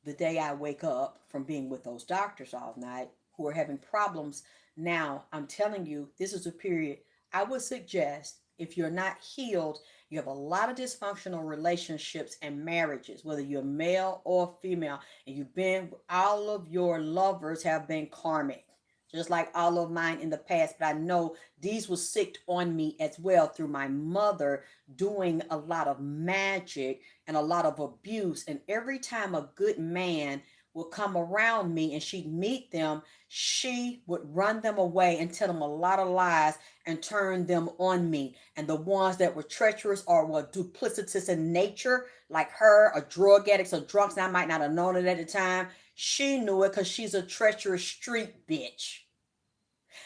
the day I wake up from being with those doctors all night who are having problems. Now, I'm telling you, this is a period I would suggest if you're not healed, you have a lot of dysfunctional relationships and marriages, whether you're male or female, and you've been, all of your lovers have been karmic, just like all of mine in the past. But I know these were sicked on me as well through my mother doing a lot of magic and a lot of abuse. And every time a good man would come around me and she'd meet them, she would run them away and tell them a lot of lies and turn them on me. And the ones that were treacherous or were duplicitous in nature, like her, or drug addicts or drunks, and I might not have known it at the time, she knew it because she's a treacherous street bitch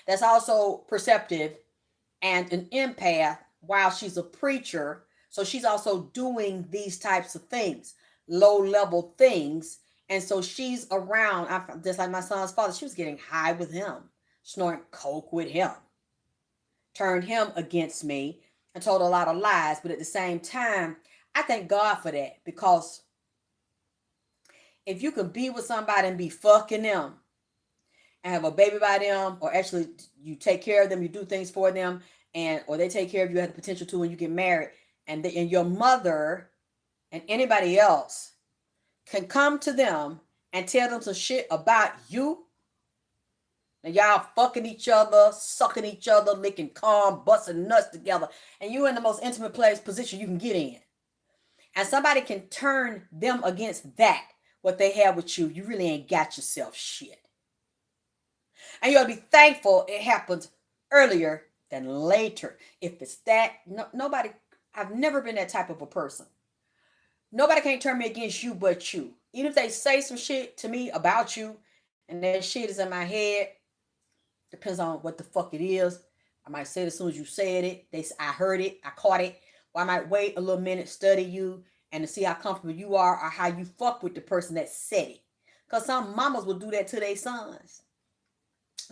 that's also perceptive and an empath while she's a preacher. So she's also doing these types of things, low level things. And so she's around, just like my son's father, she was getting high with him, snorting coke with him, turned him against me and told a lot of lies. But at the same time, I thank God for that, because if you can be with somebody and be fucking them and have a baby by them, or actually you take care of them, you do things for them, and or they take care of you, have the potential to when you get married, and your mother and anybody else can come to them and tell them some shit about you, and y'all fucking each other, sucking each other, licking cum, busting nuts together, and you in the most intimate place position you can get in, and somebody can turn them against that, what they have with you, you really ain't got yourself shit. And you ought to be thankful it happened earlier than later. If it's that, nobody, I've never been that type of a person. Nobody can't turn me against you but you. Even if they say some shit to me about you and that shit is in my head, depends on what the fuck it is. I might say it as soon as you said it. I heard it, I caught it. Or I might wait a little minute, study you, and to see how comfortable you are or how you fuck with the person that said it. Because some mamas will do that to their sons,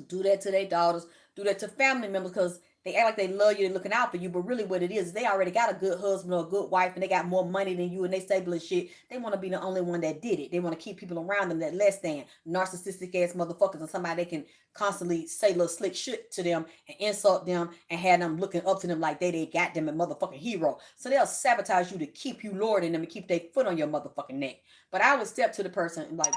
do that to their daughters, do that to family members, because they act like they love you, they're looking out for you, but really what it is, they already got a good husband or a good wife, and they got more money than you, and they stable as shit. They want to be the only one that did it. They want to keep people around them that less than narcissistic ass motherfuckers, and somebody they can constantly say little slick shit to them and insult them and have them looking up to them like they got them a motherfucking hero. So they'll sabotage you to keep you lower than them and keep their foot on your motherfucking neck. But I would step to the person and like,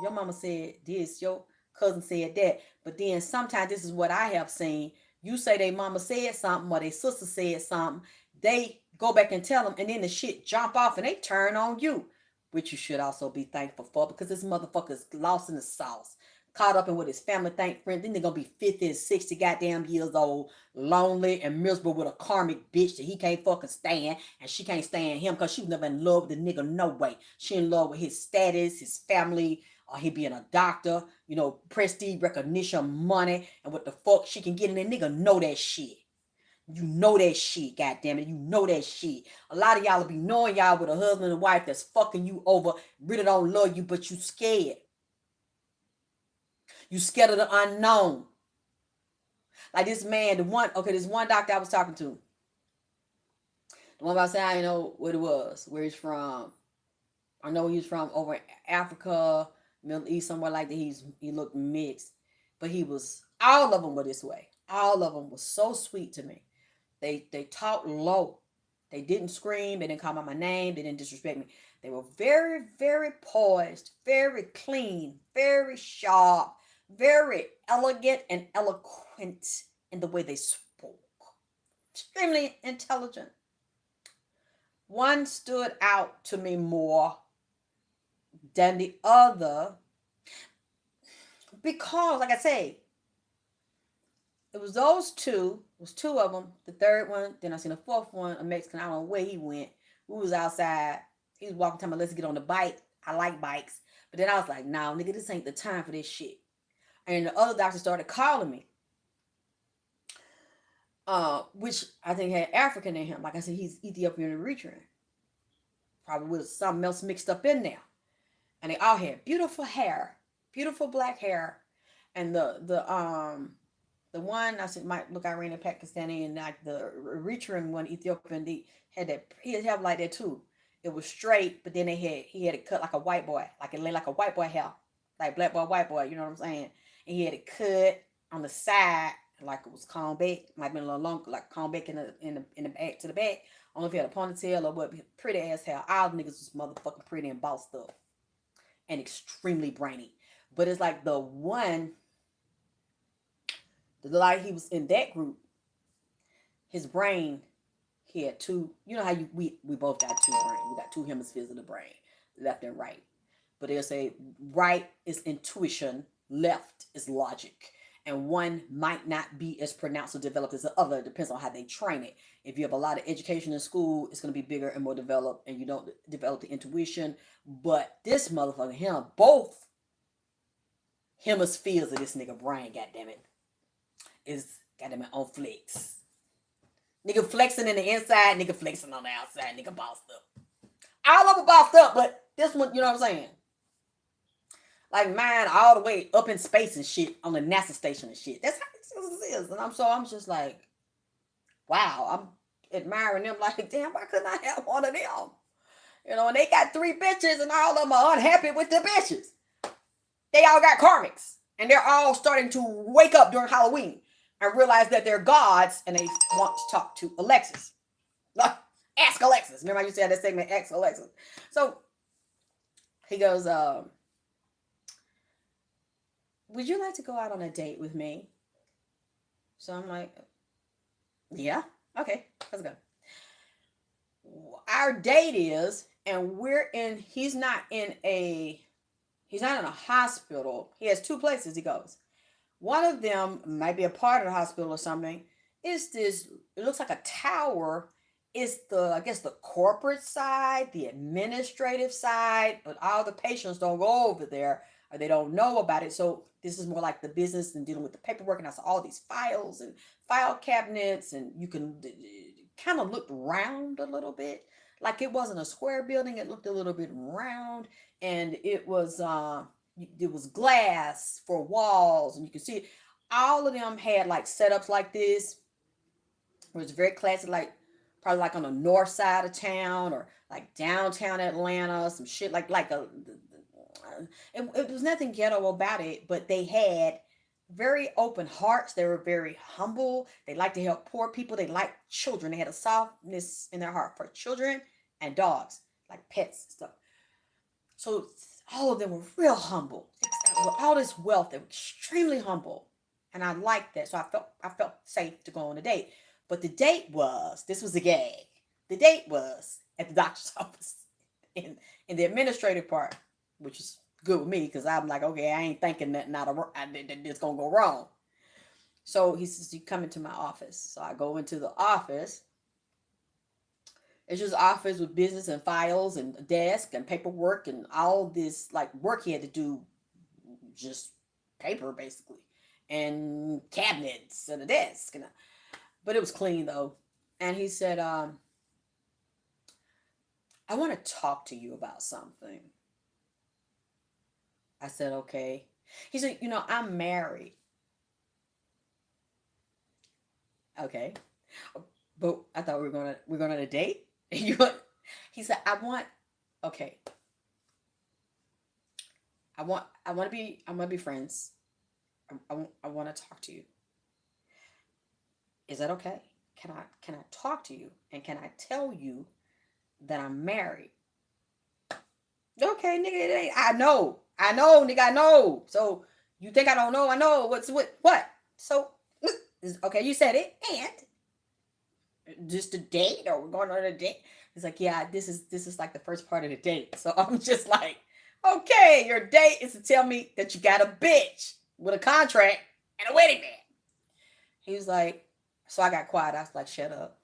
your mama said this, your cousin said that. But then sometimes this is what I have seen. You say they mama said something or their sister said something. They go back and tell them, and then the shit jump off and they turn on you, which you should also be thankful for, because this motherfucker's lost in the sauce, caught up in what his family think, friends. Then they're gonna be 50 and 60 goddamn years old, lonely and miserable with a karmic bitch that he can't fucking stand, and she can't stand him because she was never in love with the nigga no way. She in love with his status, his family, or he being a doctor, prestige, recognition, money, and what the fuck she can get in. That nigga know that shit. You know that shit, goddammit. You know that shit. A lot of y'all will be knowing y'all with a husband and wife that's fucking you over, really don't love you, but you scared. You scared of the unknown. Like this man, this one doctor I was talking to. The one about saying I didn't know what it was, where he's from. I know he's from over in Africa, Middle East, somewhere like that. He looked mixed, but all of them were this way. All of them were so sweet to me. They talked low. They didn't scream. They didn't call out my name. They didn't disrespect me. They were very, very poised, very clean, very sharp, very elegant and eloquent in the way they spoke. Extremely intelligent. One stood out to me more than the other because, like I say, it was those two. It was two of them. The third one, then I seen a fourth one, a Mexican. I don't know where he went. We was outside. He was walking, telling me, let's get on the bike. I like bikes. But then I was like, nah, nigga, this ain't the time for this shit. And the other doctor started calling me. Which I think had African in him. Like I said, he's Ethiopian and Eritrean. Probably with something else mixed up in there. And they all had beautiful hair. beautiful black hair, and the one I said might look Iranian, Pakistani, and like the Eritrean one, Ethiopian, they had that. He had like that too. It was straight, but then he had it cut like a white boy, like it lay like a white boy hair, like black boy, white boy. You know what I'm saying? And he had it cut on the side, like it was combed back. Might have been a little long, like combed back in the back to the back. I don't know if he had a ponytail or what. Pretty ass hair. All the niggas was motherfucking pretty and bossed up and extremely brainy. But it's like the one, like he was in that group, his brain, he had two. You know how we both got two brains. We got two hemispheres of the brain, left and right. But they'll say right is intuition, left is logic. And one might not be as pronounced or developed as the other. It depends on how they train it. If you have a lot of education in school, it's going to be bigger and more developed, and you don't develop the intuition. But this motherfucker, him, both hemispheres of this nigga brain, goddammit, is goddamn it on flex. Nigga flexing in the inside, nigga flexing on the outside, nigga bossed up. All of them bossed up, but this one, you know what I'm saying? Like mine all the way up in space and shit on the NASA station and shit. That's how this is. And I'm just like, wow, I'm admiring them like, damn, why couldn't I have one of them? You know, and they got 3 bitches and all of them are unhappy with the bitches. They all got karmics. And they're all starting to wake up during Halloween and realize that they're gods and they want to talk to Alexis. Ask Alexis. Remember I used to have that segment, Ask Alexis. So he goes, would you like to go out on a date with me? So I'm like, yeah, okay, let's go. Our date is, and he's not in a hospital. He has 2 places he goes. One of them might be a part of the hospital or something. It's this, it looks like a tower. It's I guess the corporate side, the administrative side, but all the patients don't go over there or they don't know about it. So this is more like the business and dealing with the paperwork. And I saw all these files and file cabinets, and you can kind of look round a little bit. Like it wasn't a square building. It looked a little bit round, and it was glass for walls, and you can see it. All of them had like setups like this. It was very classic, like probably like on the north side of town or like downtown Atlanta, some shit like it was nothing ghetto about it, but they had very open hearts. They were very humble. They liked to help poor people. They liked children. They had a softness in their heart for children and dogs, like pets and stuff. So all of them were real humble. With all this wealth, they were extremely humble. And I liked that. So I felt safe to go on a date. But the date was, this was a gag. The date was at the doctor's office in the administrative part, which is good with me because I'm like, okay, I ain't thinking that it's going to go wrong. So he says, you come into my office. So I go into the office. It's just an office with business and files and a desk and paperwork and all this like work he had to do, just paper basically, and cabinets and a desk. But it was clean though. And he said, I want to talk to you about something. I said, okay. He said, I'm married. Okay. But I thought we're going on a date. He said, okay. I want to be friends. I want to talk to you. Is that okay? Can I talk to you? And can I tell you that I'm married? Okay, nigga, it ain't. I know, nigga, I know. So you think I don't know? I know. What? So, okay, you said it. And just a date, or we're going on a date? It's like, yeah, this is like the first part of the date. So I'm just like, okay, your date is to tell me that you got a bitch with a contract and a wedding band. He was like, so I got quiet. I was like, shut up.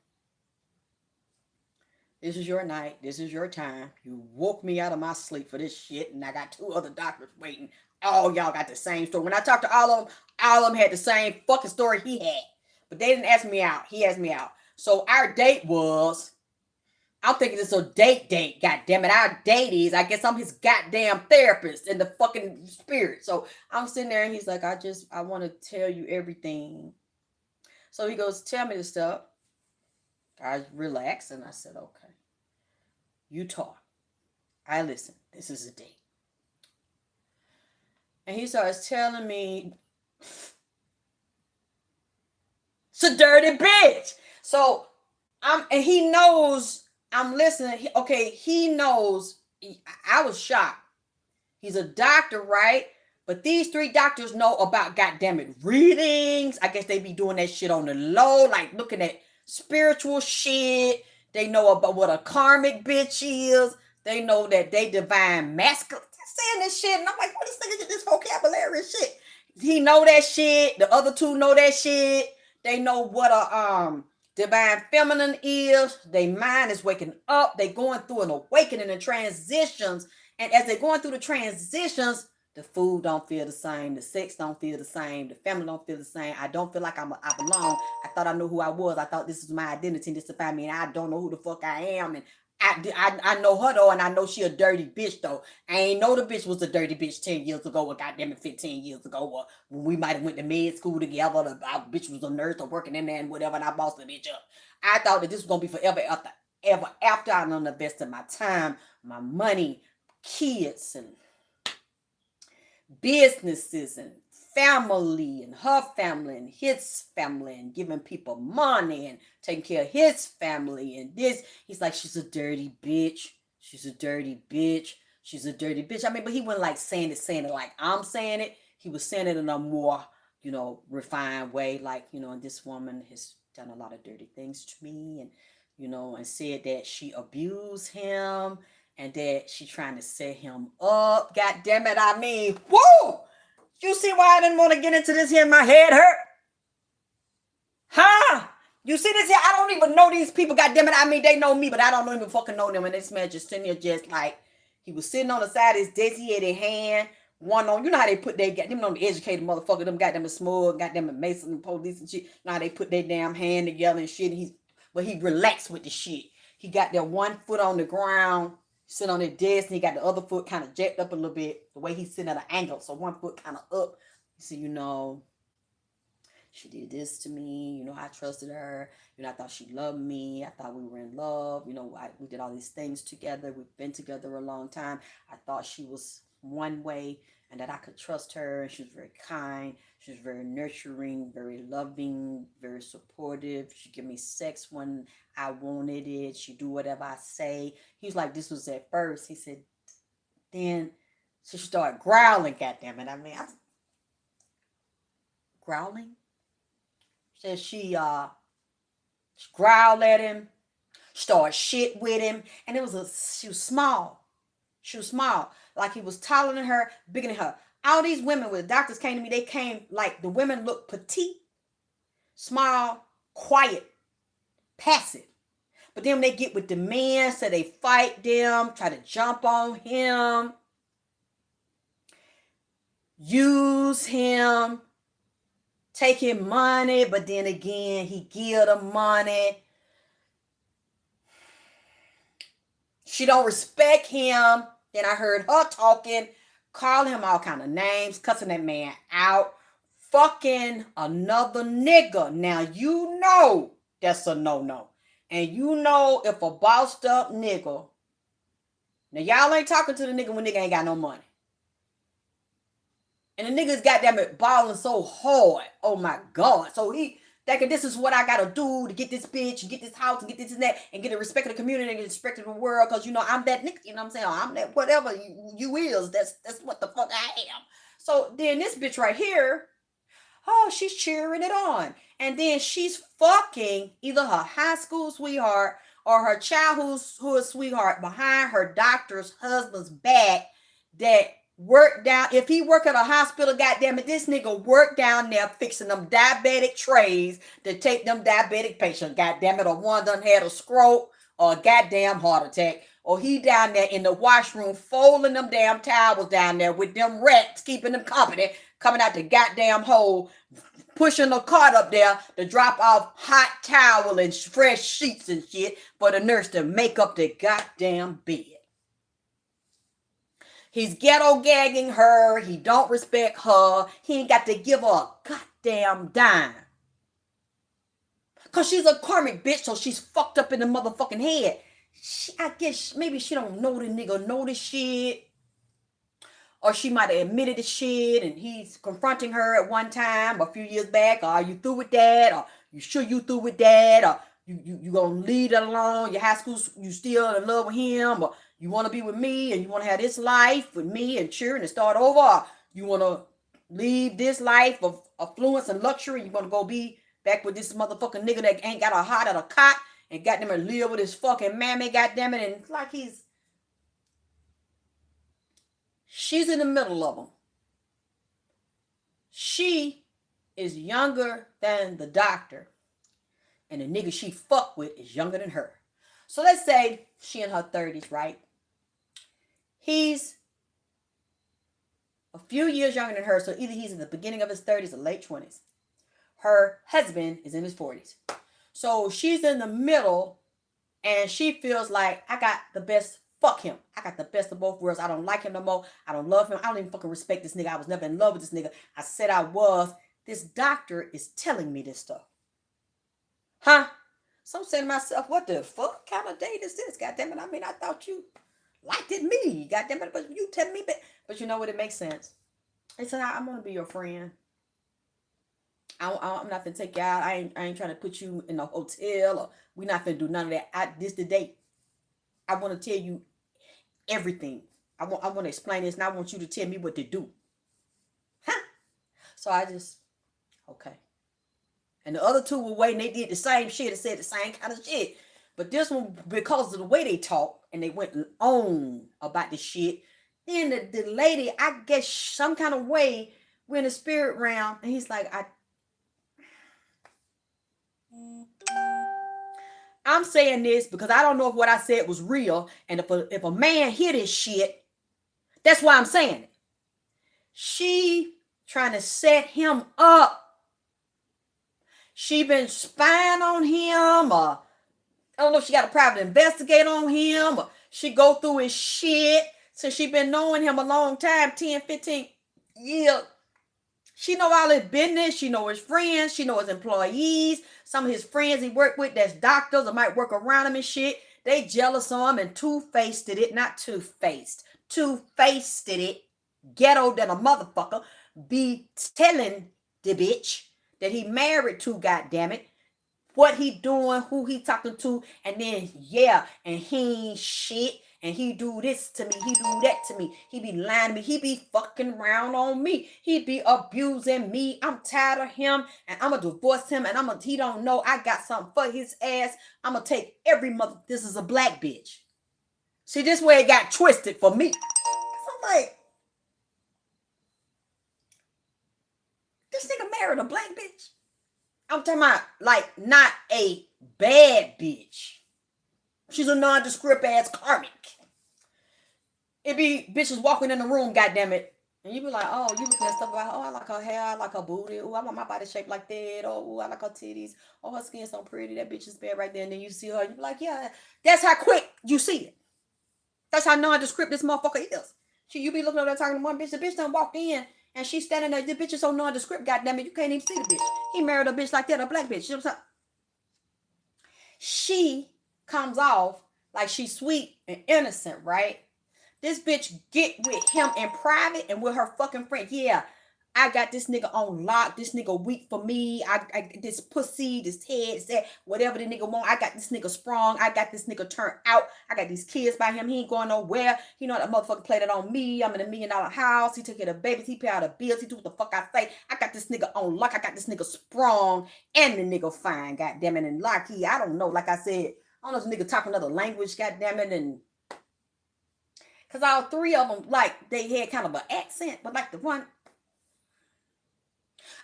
This is your night. This is your time. You woke me out of my sleep for this shit, and I got 2 other doctors waiting. All y'all got the same story. When I talked to all of them had the same fucking story he had. But they didn't ask me out. He asked me out. So our date was I'm thinking it's a date. God damn it, our date is. I guess I'm his goddamn therapist in the fucking spirit. So I'm sitting there and he's like, I want to tell you everything. So he goes, tell me the stuff. I relaxed and I said, okay, you talk. I listen. This is a date. And he starts telling me, it's a dirty bitch. So and he knows I'm listening. He knows. I was shocked. He's a doctor, right? But these three doctors know about goddamn it readings. I guess they be doing that shit on the low, like looking at spiritual shit. They know about what a karmic bitch is. They know that they divine masculine. Saying this shit, and I'm like, what is this vocabulary shit? He know that shit. The other two know that shit. They know what a divine feminine is. Their mind is waking up. They going through an awakening and transitions. And as they're going through the transitions, the food don't feel the same. The sex don't feel the same. The family don't feel the same. I don't feel like I belong. I thought I knew who I was. I thought this is my identity and this define me. And I don't know who the fuck I am. And I know her though, and I know she a dirty bitch though. I ain't know the bitch was a dirty bitch 10 years ago, or goddamn it 15 years ago, or when we might have went to med school together. Our bitch was a nurse or working in there and whatever, and I bossed the bitch up. I thought that this was gonna be forever after I done invested my time, my money, kids, and businesses, and family, and her family, and his family, and giving people money, and taking care of his family, and this. He's like, she's a dirty bitch. She's a dirty bitch. She's a dirty bitch. I mean, but he wasn't like saying it like I'm saying it. He was saying it in a more, refined way. Like, and this woman has done a lot of dirty things to me, and, and said that she abused him, and that she trying to set him up. God damn it, I mean, whoa! You see why I didn't want to get into this here? My head hurt. Huh? You see this here? I don't even know these people. God damn it, I mean, they know me, but I don't even fucking know them. And this man just sitting here just like, he was sitting on the side of his desk. He had a hand, one on, you know how they put their, them on the educated motherfucker, them got them smug, got them Mason and police and shit. You know how they put their damn hand together and shit. And he relaxed with the shit. He got that one foot on the ground, sitting on the desk, and he got the other foot kind of jacked up a little bit, the way he's sitting at an angle, so one foot kind of up. He said, she did this to me, I trusted her, I thought she loved me, I thought we were in love, we did all these things together, we've been together a long time, I thought she was one way, and that I could trust her, and she was very kind, she was very nurturing, very loving, very supportive, she gave me sex when I wanted it, she do whatever I say. He was like, this was at first. He said, then she started growling, goddammit. I mean, growling? Said she growled at him, started shit with him, and she was small. She was small. Like he was taller than her, bigger than her. All these women, when the doctors came to me, they came like the women looked petite, small, quiet, passive. But then they get with the men, so they fight them, try to jump on him, use him, take him money, but then again, he give them money. She don't respect him. Then I heard her talking, calling him all kind of names, cussing that man out, fucking another nigga. Now, that's a no-no. And if a bossed up nigga, now y'all ain't talking to the nigga when nigga ain't got no money. And the nigga's goddamn it balling so hard. Oh my God. So this is what I gotta do to get this bitch, and get this house, and get this and that, and get the respect of the community, and get the respect of the world, because I'm that nigga, you know what I'm saying? I'm that whatever you is. That's what the fuck I am. So then this bitch right here, she's cheering it on. And then she's fucking either her high school sweetheart or her childhood sweetheart behind her doctor's husband's back that worked down. If he work at a hospital, goddamn it, this nigga worked down there fixing them diabetic trays to take them diabetic patients, goddamn it, or one done had a stroke or a goddamn heart attack or he down there in the washroom folding them damn towels down there with them rats, keeping them company, coming out the goddamn hole, pushing a cart up there to drop off hot towel and fresh sheets and shit for the nurse to make up the goddamn bed. He's ghetto gagging her. He don't respect her. He ain't got to give her a goddamn dime. Because she's a karmic bitch, so she's fucked up in the motherfucking head. I guess maybe she don't know the nigga know this shit. Or she might have admitted the shit and he's confronting her at one time a few years back. Or are you through with that? Or you sure you through with that? Or you gonna leave it alone? Your high school, you still in love with him? Or you want to be with me and you want to have this life with me and cheering and start over? Or you want to leave this life of affluence and luxury and you want to go be back with this motherfucking nigga that ain't got a heart at a cot and got them to live with his fucking mammy, goddamn it, and like she's in the middle of them. She is younger than the doctor, and the nigga she fuck with is younger than her. So let's say she in her 30s, right? He's a few years younger than her, so either he's in the beginning of his 30s or late 20s. Her husband is in his 40s. So she's in the middle and she feels like I got the best, fuck him. I got the best of both worlds. I don't like him no more. I don't love him. I don't even fucking respect this nigga. I was never in love with this nigga. I said I was. This doctor is telling me this stuff. Huh? So I'm saying to myself, what the fuck kind of date is this? God damn it. I mean, I thought you liked it me. God damn it. But you tell me, but you know what? It makes sense. It's like, I'm going to be your friend. I'm not gonna take you out. I ain't trying to put you in a hotel or we're not gonna do none of that. This the date. I want to tell you everything. I want to explain this and I want you to tell me what to do. Huh? So I just, okay. And the other two were waiting. They did the same shit and said the same kind of shit. But this one, because of the way they talk and they went on about the shit, then the lady, I guess some kind of way, we're in the spirit realm and he's like, I'm saying this because I don't know if what I said was real. And if a man hear this shit, that's why I'm saying it. She trying to set him up. She been spying on him. Or I don't know if she got a private investigator on him. Or she go through his shit. Since she been knowing him a long time, 10, 15 years. She know all his business. She know his friends. She know his employees. Some of his friends he work with that's doctors or might work around him and shit. They jealous of him and two-faced it. Not two-faced. Two-faced it. Ghetto than a motherfucker. Be telling the bitch that he married to, goddammit. What he doing, who he talking to. And then, yeah, and he ain't shit. And he do this to me. He do that to me. He be lying to me. He be fucking around on me. He be abusing me. I'm tired of him. And I'm going to divorce him. And he don't know I got something for his ass. I'm going to take every mother. This is a black bitch. See, this way it got twisted for me. I'm like, this nigga married a black bitch. I'm talking about, like, not a bad bitch. She's a nondescript ass karmic. It be bitches walking in the room, goddammit. And you be like, oh, you looking at stuff like, oh, I like her hair, I like her booty, oh, I want my body shaped like that, oh, I like her titties, oh, her skin's so pretty, that bitch is bad right there. And then you see her, you be like, yeah, that's how quick you see it. That's how nondescript this motherfucker is. You be looking at her talking to one bitch, the bitch done walked in, and she's standing there, the bitch is so nondescript, goddammit, you can't even see the bitch. He married a bitch like that, a black bitch. You know what I'm saying? She comes off like she's sweet and innocent, right? This bitch get with him in private and with her fucking friend. Yeah, I got this nigga on lock. This nigga weak for me. I this pussy, this head, that whatever the nigga want. I got this nigga sprung. I got this nigga turned out. I got these kids by him. He ain't going nowhere. He know that motherfucker played it on me. I'm in $1 million house. He took care of the babies. He pay all the bills. He do what the fuck I say. I got this nigga on lock. I got this nigga sprung and the nigga fine. Goddamn it. And like I don't know. Like I said, I don't know if this nigga talk another language. Goddamn it. And because all three of them, like, they had kind of an accent, but like the one,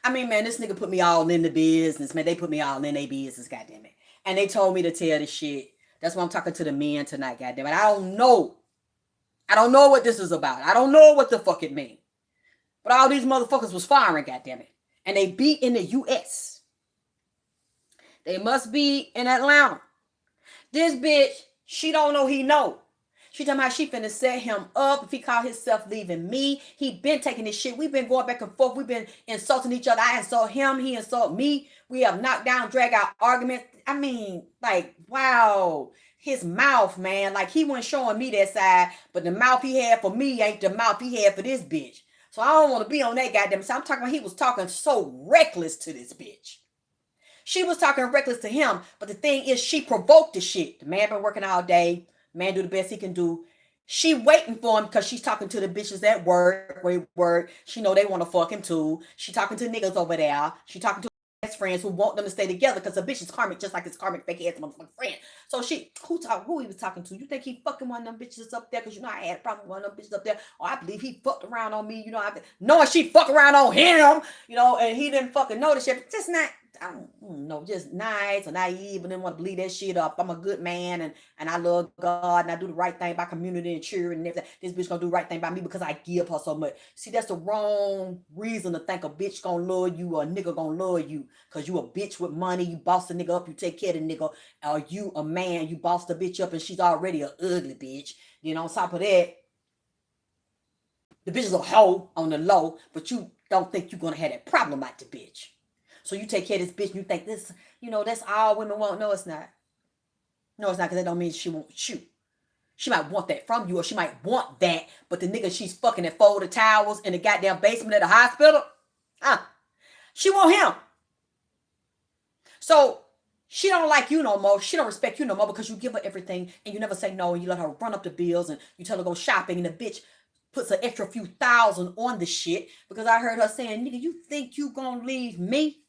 I mean, man, this nigga put me all in the business, man. They put me all in their business, goddamn it. And they told me to tell this shit. That's why I'm talking to the men tonight, goddamn it. I don't know. I don't know what this is about. I don't know what the fuck it means. But all these motherfuckers was firing, goddamn it. And they be in the US. They must be in Atlanta. This bitch, she don't know he know. She talking about she finna set him up. If he call himself leaving me, he been taking this shit. We've been going back and forth. We've been insulting each other. I insult him. He insult me. We have knocked down, drag out arguments. I mean, like, wow. His mouth, man. Like, he wasn't showing me that side, but the mouth he had for me ain't the mouth he had for this bitch. So I don't want to be on that goddamn side. I'm talking about he was talking so reckless to this bitch. She was talking reckless to him, but the thing is, she provoked the shit. The man been working all day. Man do the best he can do. She waiting for him because she's talking to the bitches at work, where he work. She know they want to fuck him too. She talking to niggas over there. She talking to best friends who want them to stay together because the bitch is karmic, just like his karmic fake ass motherfucking friend. So who he was talking to? You think he fucking one of them bitches up there? Because you know I had a problem with one of them bitches up there. Or I believe he fucked around on me. You know, knowing she fucked around on him. You know, and he didn't fucking know the shit. Just not. I don't know, just nice or naive and didn't want to believe that shit up. I'm a good man and I love God and I do the right thing by community and cheering and everything. This bitch gonna do the right thing by me because I give her so much. See, that's the wrong reason to think a bitch gonna love you or a nigga gonna love you. Cause you a bitch with money, you boss the nigga up, you take care of the nigga. Or you a man, you boss the bitch up and she's already an ugly bitch. You know, on top of that, the bitch is a hoe on the low, but you don't think you're gonna have that problem out the bitch. So you take care of this bitch and you think this, you know, that's all women want. No, it's not. No, it's not, because that don't mean she won't shoot. She might want that from you, or she might want that, but the nigga she's fucking that folded towels in the goddamn basement of the hospital, she want him. So she don't like you no more. She don't respect you no more because you give her everything and you never say no, and you let her run up the bills and you tell her to go shopping, and the bitch puts an extra few thousand on the shit because I heard her saying, nigga, you think you gonna leave me?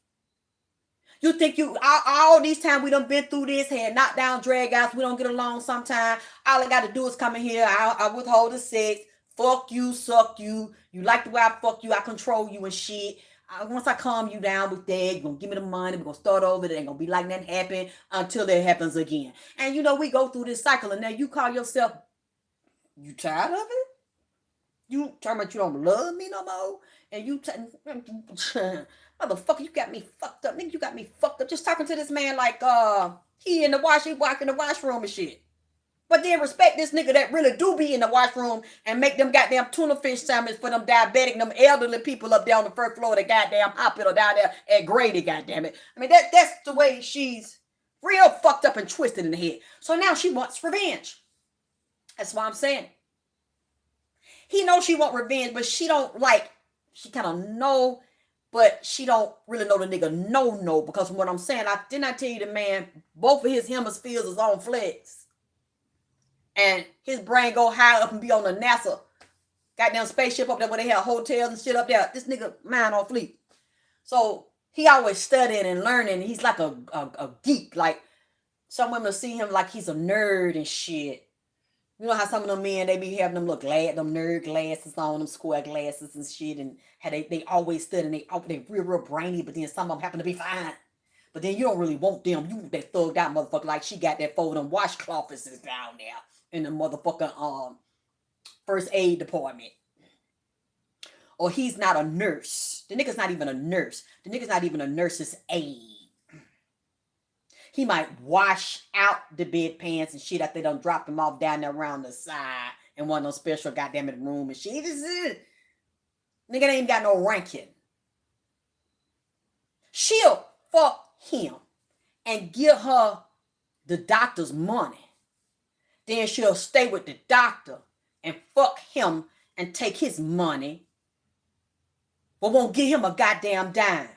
You think all these times we done been through this, had knocked down, drag outs, we don't get along sometime. All I got to do is come in here, I withhold the sex, fuck you, suck you. You like the way I fuck you, I control you and shit. Once I calm you down with that, you're going to give me the money, we're going to start over, it ain't going to be like that happen until that happens again. And you know, we go through this cycle, and now you call yourself, you tired of it? You talking about you don't love me no more? And you motherfucker, you got me fucked up. Nigga, you got me fucked up. Just talking to this man like he in the walking the washroom and shit. But then respect this nigga that really do be in the washroom and make them goddamn tuna fish sandwiches for them diabetic, them elderly people up there on the first floor of the goddamn hospital down there at Grady, goddamn it. I mean, that's the way she's real fucked up and twisted in the head. So now she wants revenge. That's why I'm saying. He knows she want revenge, but she don't like, she kind of know, but she don't really know the nigga no, because from what I'm saying, didn't I tell you the man, both of his hemispheres is on flex. And his brain go high up and be on the NASA goddamn spaceship up there where they have hotels and shit up there. This nigga mind on fleek. So he always studying and learning. He's like a geek. Like some women see him like he's a nerd and shit. You know how some of them men, they be having them look them nerd glasses on, them square glasses and shit, and how they always study, and they real brainy, but then some of them happen to be fine. But then you don't really want them. You want that thugged out motherfucker like she got that fold them washcloths down there in the motherfucking first aid department. Or he's not a nurse. The nigga's not even a nurse. The nigga's not even a nurse's aide. He might wash out the bed pants and shit after they done dropped them off down there around the side in one of those special goddamn it room and shit. Nigga ain't even got no ranking. She'll fuck him and give her the doctor's money. Then she'll stay with the doctor and fuck him and take his money, but won't give him a goddamn dime.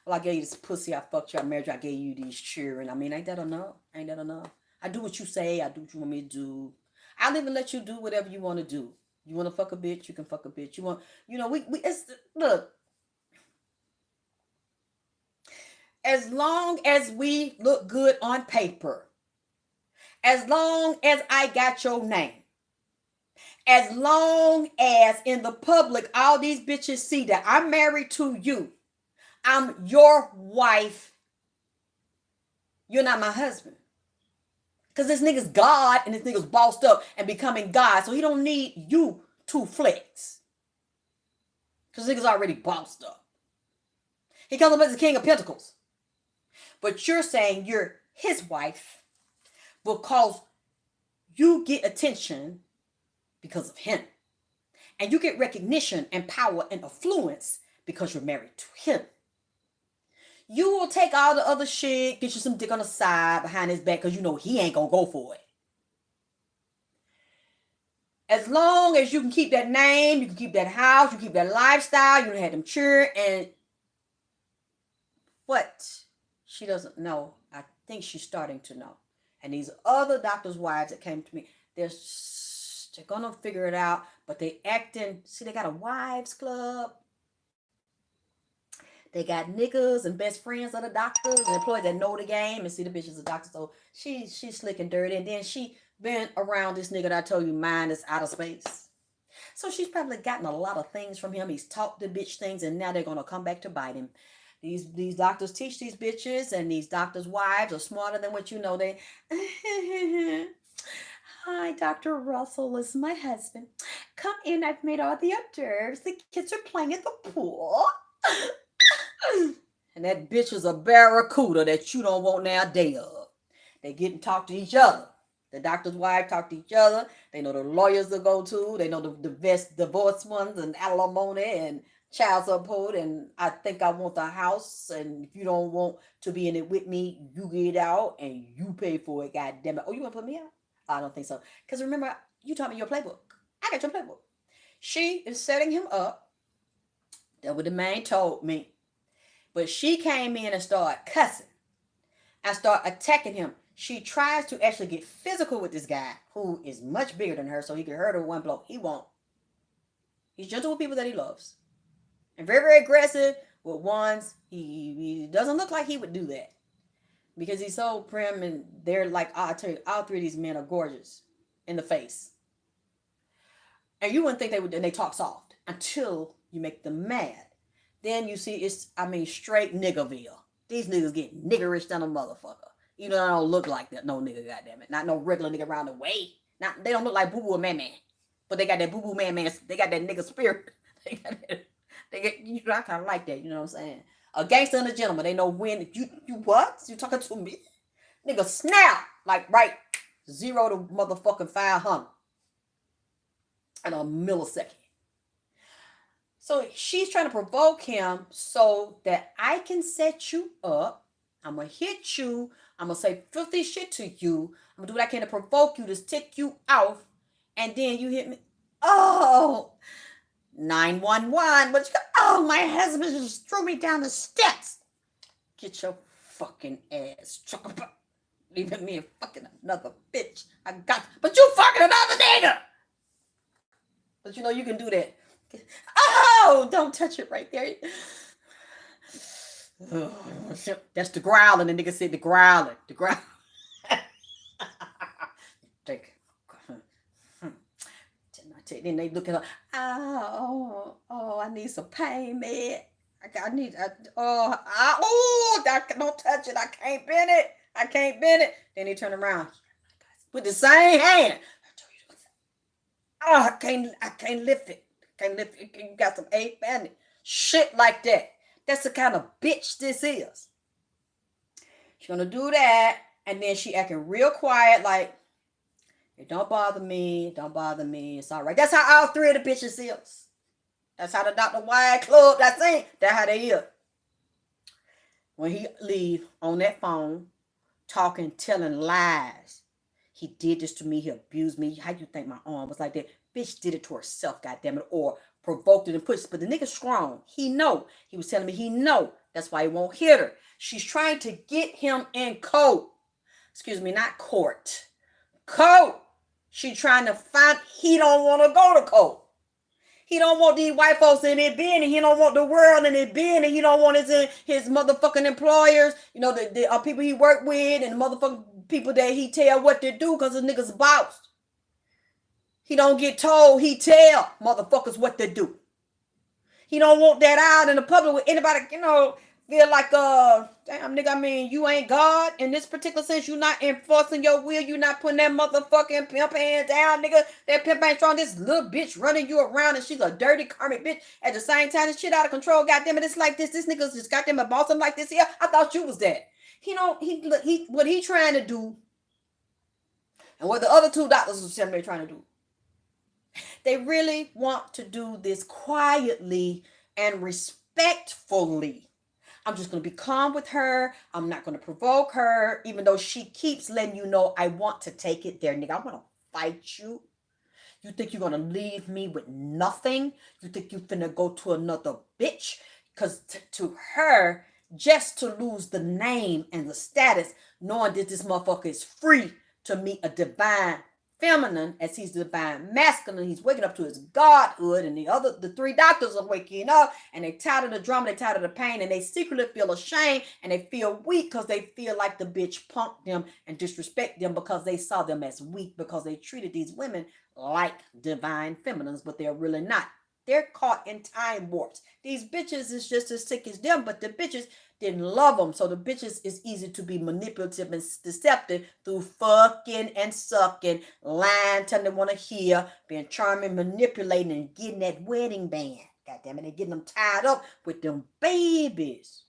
Well, I gave you this pussy, I fucked you, I married you, I gave you these children. I mean, ain't that enough? Ain't that enough? I do what you say, I do what you want me to do. I'll even let you do whatever you want to do. You want to fuck a bitch, you can fuck a bitch. You want, you know, look. As long as we look good on paper, as long as I got your name, as long as in the public, all these bitches see that I'm married to you, I'm your wife, you're not my husband. Because this nigga's God and this nigga's bossed up and becoming God. So he don't need you to flex. Because nigga's already bossed up. He comes up as the King of Pentacles. But you're saying you're his wife because you get attention because of him. And you get recognition and power and affluence because you're married to him. You will take all the other shit, get you some dick on the side behind his back because you know he ain't going to go for it. As long as you can keep that name, you can keep that house, you keep that lifestyle, you had them children, and what she doesn't know, I think she's starting to know. And these other doctors' wives that came to me, they're gonna figure it out, but they acting, see, they got a wives club. They got niggas and best friends of the doctors and employees that know the game and see the bitch is a doctor. So she's slick and dirty. And then she been around this nigga that I told you mine is out of space. So she's probably gotten a lot of things from him. He's taught the bitch things and now they're gonna come back to bite him. These doctors teach these bitches, and these doctors' wives are smarter than what you know. They hi, Dr. Russell is my husband. Come in, I've made all the hors d'oeuvres. The kids are playing at the pool. And that bitch is a barracuda that you don't want now day of. They get and talk to each other. The doctor's wife talk to each other. They know the lawyers to go to. They know the best divorce ones and alimony and child support. And I think I want the house. And if you don't want to be in it with me, you get out and you pay for it. God damn it. Oh, you want to put me out? I don't think so. Because remember, you taught me your playbook. I got your playbook. She is setting him up. That's what the man told me. But she came in and started cussing. I started attacking him. She tries to actually get physical with this guy who is much bigger than her so he can hurt her one blow. He won't. He's gentle with people that he loves. And very, very aggressive with ones. He doesn't look like he would do that. Because he's so prim and they're like, I'll tell you, all three of these men are gorgeous in the face. And you wouldn't think they would, and they talk soft until you make them mad. Then you see straight niggerville. These niggas get niggerish than a motherfucker. You know, I don't look like that. No nigga, goddammit. Not no regular nigga around the way. They don't look like Boo Boo and Man Man. But they got that Boo Boo Man Man. They got that nigga spirit. They get, you know, I kind of like that. You know what I'm saying? A gangster and a gentleman. They know when. You what? You talking to me? Nigga snap. Like right 0 to motherfucking 500. In a millisecond. So she's trying to provoke him so that I can set you up. I'm going to hit you. I'm going to say filthy shit to you. I'm going to do what I can to provoke you, to tick you off. And then you hit me. Oh, 911. But my husband just threw me down the steps. Get your fucking ass. Leaving me and fucking another bitch. But you fucking another nigga. But you know you can do that. Oh, don't touch it right there. Oh, that's the growling. The nigga said the growling. The growling. Then they look at her. Oh, I need some pain med. Don't touch it. I can't bend it. Then they turn around with the same hand. I can't lift it. You got some ache bandit. Shit like that. That's the kind of bitch this is. She's gonna do that, and then she acting real quiet, like, it don't bother me. It's all right. That's how all three of the bitches is. That's how the Dr. Wyatt Club, that's how they is. When he leave on that phone, talking, telling lies. He did this to me. He abused me. How you think my arm was like that? Bitch did it to herself, goddammit, or provoked it and pushed. But the nigga strong. He know. He was telling me he know. That's why he won't hit her. She's trying to get him in court. Excuse me, not court. Court. She trying to find. He don't want to go to court. He don't want these white folks in it being, and he don't want the world in it being, and he don't want his motherfucking employers, you know, the people he work with, and the motherfucking people that he tell what to do, because the nigga's boss. He don't get told, he tell motherfuckers what to do. He don't want that out in the public with anybody, you know, feel like damn nigga, I mean, you ain't God in this particular sense. You not enforcing your will. You not putting that motherfucking pimp hand down, nigga. That pimp ain't strong. This little bitch running you around, and she's a dirty karmic bitch. At the same time, this shit out of control. Goddamn it, it's like this. This nigga's just goddamn it bossing like this here. I thought you was that. He what he trying to do, and what the other two doctors are simply trying to do. They really want to do this quietly and respectfully. I'm just going to be calm with her. I'm not going to provoke her, even though she keeps letting you know I want to take it there, nigga. I want to fight you. You think you're going to leave me with nothing? You think you finna go to another bitch? Because to her, just to lose the name and the status, knowing that this motherfucker is free to meet a divine feminine as he's divine masculine, he's waking up to his godhood, and the three doctors are waking up, and they tired of the drama, they tired of the pain, and they secretly feel ashamed, and they feel weak because they feel like the bitch punked them and disrespect them because they saw them as weak, because they treated these women like divine feminines, but they're really not. They're caught in time warps. These bitches is just as sick as them, but the bitches didn't love them. So the bitches is easy to be manipulative and deceptive through fucking and sucking, lying, telling they want to hear, being charming, manipulating, and getting that wedding band. God damn it, they getting them tied up with them babies.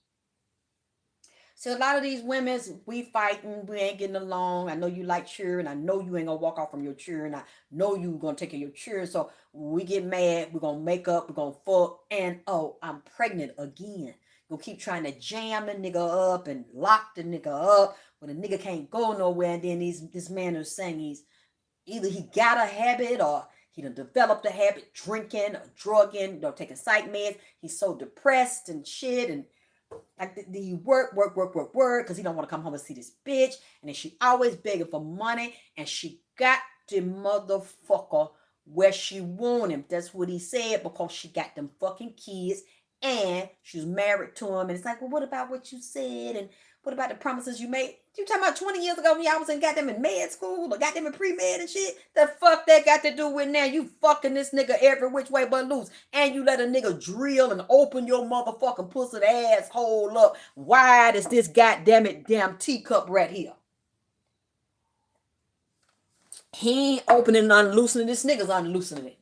So a lot of these women, we fighting, we ain't getting along. I know you like children. I know you ain't gonna walk off from your children. I know you gonna take care of your children. So we get mad, we're gonna make up, we're gonna fuck, and oh, I'm pregnant again. Gonna keep trying to jam the nigga up and lock the nigga up when the nigga can't go nowhere. And then this man is saying he's either he got a habit or he done developed a habit, drinking or drugging, taking psych meds. He's so depressed and shit, and like the work, because he don't want to come home and see this bitch. And then she always begging for money, and she got the motherfucker where she want him. That's what he said, because she got them fucking kids, and she's married to him. And it's like, well, what about what you said? And what about the promises you made? You talking about 20 years ago when y'all was in goddamn in med school or goddamn in pre-med and shit? The fuck that got to do with now? You fucking this nigga every which way but loose. And you let a nigga drill and open your motherfucking pussy asshole up wide as this goddamn it damn teacup right here. He ain't opening and unloosening. This nigga's unloosening it.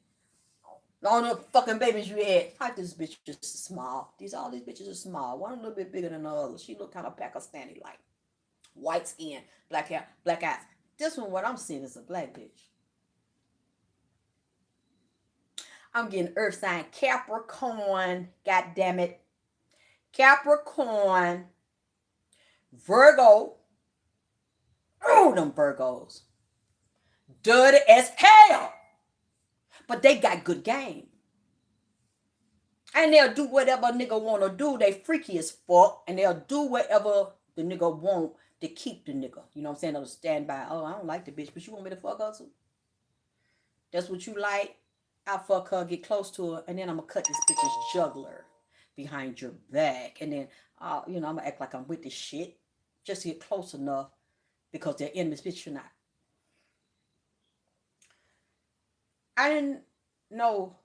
All the fucking babies you had. How this bitch is small. All these bitches are small. One a little bit bigger than the other. She look kind of Pakistani like. White skin, black hair, black eyes. This one, what I'm seeing is a black bitch. I'm getting earth sign Capricorn. God damn it. Capricorn. Virgo. Oh, them Virgos. Dirty as hell. But they got good game. And they'll do whatever a nigga want to do. They freaky as fuck. And they'll do whatever the nigga want to keep the nigga. You know what I'm saying? They'll stand by. Oh, I don't like the bitch, but you want me to fuck her too? That's what you like? I'll fuck her, get close to her, and then I'm going to cut this bitch's jugular behind your back. And then, I'm going to act like I'm with this shit just to get close enough because they're enemies, bitch, you're not. I didn't know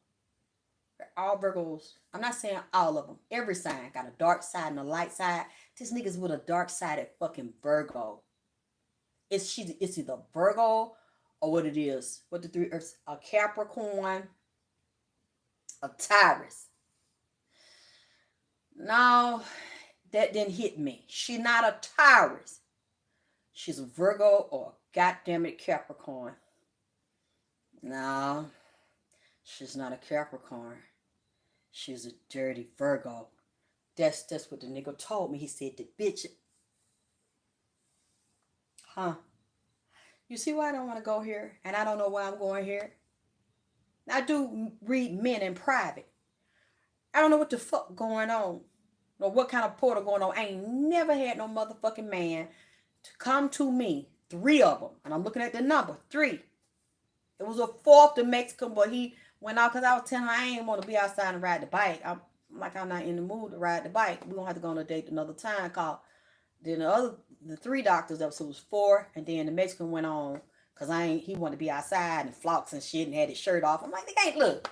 all Virgos. I'm not saying all of them. Every sign got a dark side and a light side. This nigga's with a dark sided fucking Virgo. It's either Virgo or what it is. What the three earths? A Capricorn, a Taurus. No, that didn't hit me. She's not a Taurus. She's a Virgo or a goddamn it Capricorn. No, she's not a Capricorn. She's a dirty Virgo. That's what the nigga told me. He said the bitch. Huh. You see why I don't want to go here? And I don't know why I'm going here. I do read men in private. I don't know what the fuck going on. Or what kind of portal going on. I ain't never had no motherfucking man to come to me. 3 of them. And I'm looking at the number. 3. It was a 4th, the Mexican, but he went out because I was telling her I ain't want to be outside and ride the bike. I'm not in the mood to ride the bike. We're going to have to go on a date another time. Then the 3 doctors up, so it was 4, and then the Mexican went on because he wanted to be outside and flocks and shit and had his shirt off. I'm like, nigga, look,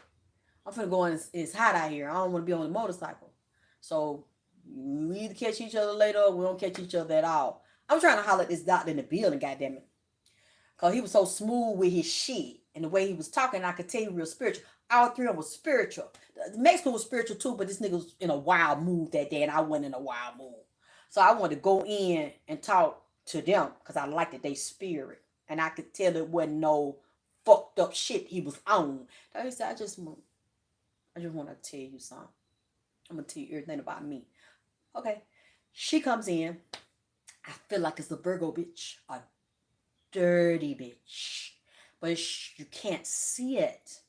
I'm finna go in, it's hot out here. I don't want to be on the motorcycle. So We either catch each other later or we don't catch each other at all. I'm trying to holler at this doctor in the building, goddammit. Because he was so smooth with his shit. And the way he was talking, I could tell he was real spiritual. All three of them was spiritual. The Mexican was spiritual too, but this nigga was in a wild mood that day, and I wasn't in a wild mood. So I wanted to go in and talk to them because I liked it, they spirit. And I could tell it wasn't no fucked up shit he was on. So he said, I just want to tell you something. I'm going to tell you everything about me. Okay. She comes in. I feel like it's a Virgo bitch. A dirty bitch. But you can't see it.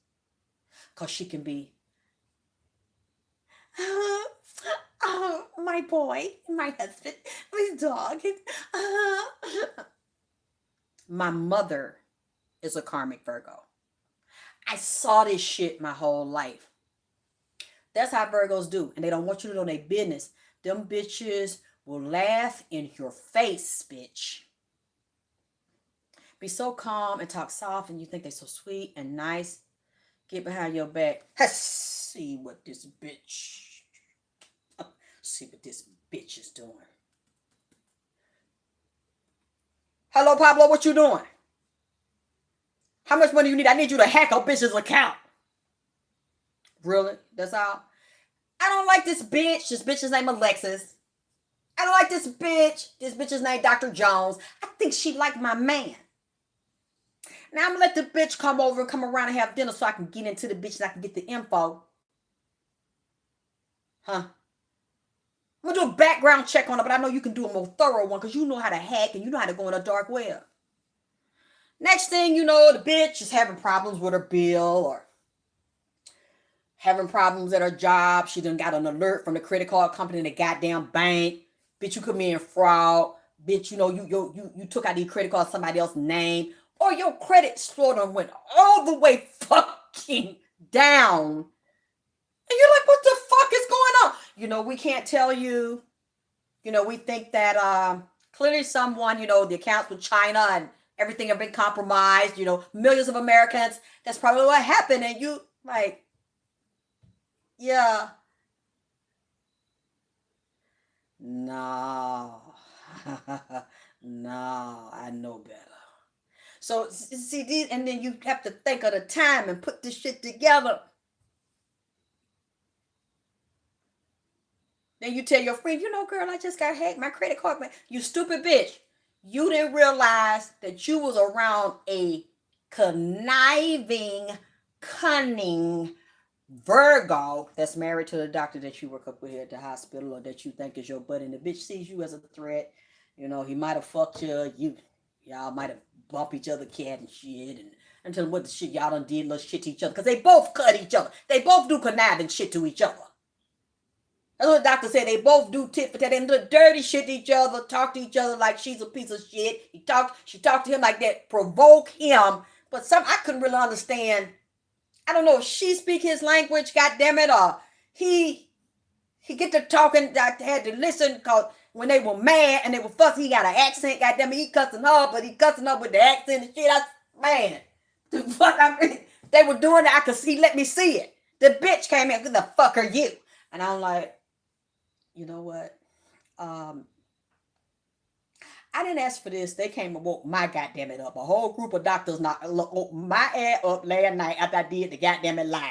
Because she can be, my boy, my husband, my dog. My mother is a karmic Virgo. I saw this shit my whole life. That's how Virgos do. And they don't want you to know their business. Them bitches will laugh in your face, bitch. Be so calm and talk soft and you think they're so sweet and nice. Get behind your back. See what this bitch is doing. Hello, Pablo, what you doing? How much money you need? I need you to hack a bitch's account. Really? That's all? I don't like this bitch. This bitch's name Alexis. I don't like this bitch. This bitch's name Dr. Jones. I think she like my man. Now I'm gonna let the bitch come over and come around and have dinner so I can get into the bitch and I can get the info. Huh? I'm gonna do a background check on her, but I know you can do a more thorough one because you know how to hack and you know how to go in a dark web. Next thing you know, the bitch is having problems with her bill or having problems at her job. She done got an alert from the credit card company in the goddamn bank. Bitch, you committing fraud. Bitch, you know, you took out these credit cards somebody else's name. Or your credit score done went all the way fucking down. And you're like, what the fuck is going on? You know, we can't tell you. You know, we think that clearly someone, you know, the accounts with China and everything have been compromised. You know, millions of Americans. That's probably what happened. And you like, yeah. No. No, I know better. So, see, and then you have to think of the time and put this shit together. Then you tell your friend, you know, girl, I just got hacked. My credit card, man. You stupid bitch. You didn't realize that you was around a conniving, cunning Virgo that's married to the doctor that you work up with here at the hospital or that you think is your buddy. And the bitch sees you as a threat. You know, he might have fucked you. Y'all might have bumped each other cat and shit and tell them what the shit y'all done did little shit to each other. Because they both cut each other. They both do conniving shit to each other. That's what the doctor said. They both do tit for tat. They do dirty shit to each other, talk to each other like she's a piece of shit. She talked to him like that, provoke him. But I couldn't really understand. I don't know if she speak his language, goddammit, or he get to talking. I had to listen because when they were mad and they were fussing, he got an accent, goddammit. He cussing her, but he cussing her with the accent and shit. Man, the fuck, I mean, they were doing it. I could see, let me see it. The bitch came in, who the fuck are you? And I'm like, you know what? I didn't ask for this. They came and woke my goddamn it up. A whole group of doctors woke my ass up last night after I did the goddamn it live.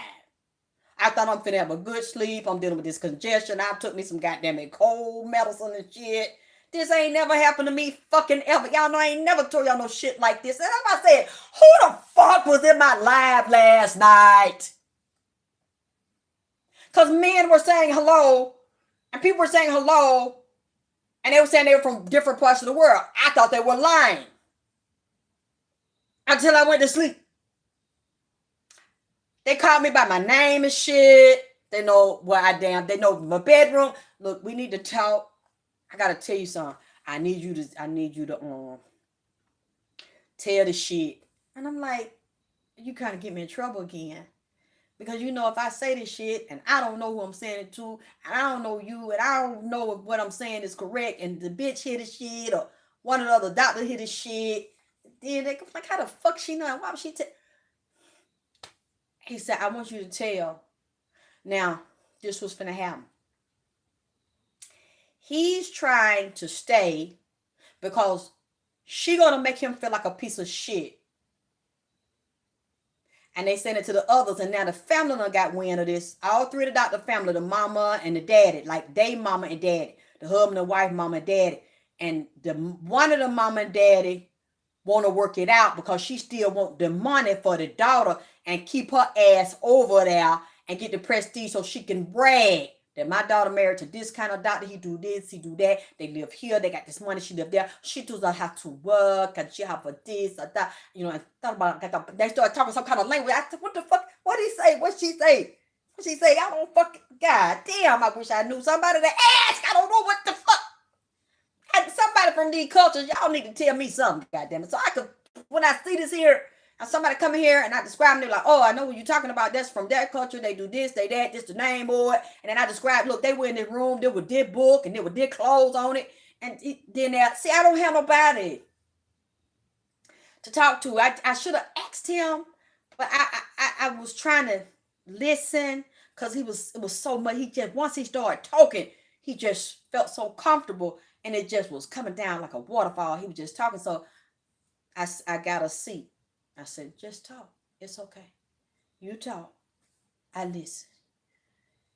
I thought I'm finna have a good sleep. I'm dealing with this congestion. I took me some goddamn it cold medicine and shit. This ain't never happened to me fucking ever. Y'all know I ain't never told y'all no shit like this. And I said, who the fuck was in my live last night? Because men were saying hello. And people were saying hello. And they were saying they were from different parts of the world. I thought they were lying. Until I went to sleep. They called me by my name and shit. They know where they know my bedroom. Look, we need to talk. I gotta tell you something. I need you to tell the shit. And I'm like, you kind of get me in trouble again. Because you know, if I say this shit and I don't know who I'm saying it to, and I don't know you, and I don't know if what I'm saying is correct, and the bitch hit his shit, or one of the other doctor hit his shit, then they go like, how the fuck she know? Why would she tell? He said, I want you to tell. Now, this was finna happen. He's trying to stay because she gonna make him feel like a piece of shit. And they send it to the others, and now the family done got wind of this. All three of the doctor family, the mama and the daddy, like they mama and daddy, the husband and wife, mama and daddy. And the one of the mama and daddy want to work it out because she still want the money for the daughter and keep her ass over there and get the prestige so she can brag that my daughter married to this kind of doctor. He do this, he do that. They live here. They got this money. She live there. She doesn't have to work and she have for this or that. You know, and thought about it. They started talking some kind of language. I said, what the fuck? What he say? What she say? What she say? I don't fucking, god damn, I wish I knew somebody to ask. I don't know what the fuck. And somebody from these cultures, y'all need to tell me something, goddamn it. So I could, when I see this here, and somebody come in here and I describe them, they're like, oh, I know what you're talking about. That's from that culture. They do this, they that, this the name of it. And then I describe, look, they were in this room, there was this book, and there were this clothes on it. And then see, I don't have nobody to talk to. I should have asked him, but I was trying to listen because it was so much. He just, once he started talking, he just felt so comfortable. And it just was coming down like a waterfall. He was just talking. So I got a seat. I said, just talk. It's okay. You talk. I listen.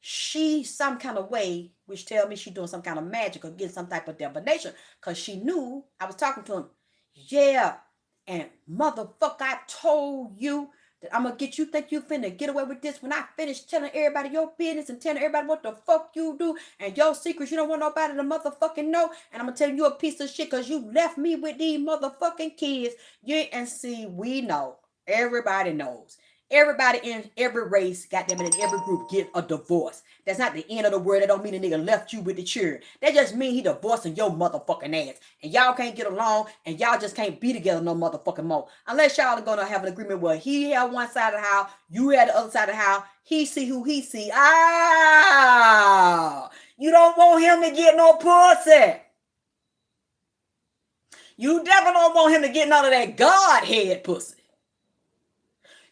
She, some kind of way, which tell me she doing some kind of magic or getting some type of divination. Because she knew I was talking to him. Yeah. And motherfucker, I told you that I'm going to get you, think you finna get away with this when I finish telling everybody your business and telling everybody what the fuck you do and your secrets you don't want nobody to motherfucking know. And I'm going to tell you a piece of shit because you left me with these motherfucking kids. Yeah, and see, we know. Everybody knows. Everybody in every race, goddamn it, in every group get a divorce. That's not the end of the world. That don't mean a nigga left you with the children. That just mean he divorcing your motherfucking ass. And y'all can't get along and y'all just can't be together no motherfucking more. Unless y'all are gonna have an agreement where he had one side of the house, you had the other side of the house, he see who he see. Ah, you don't want him to get no pussy. You definitely don't want him to get none of that Godhead pussy.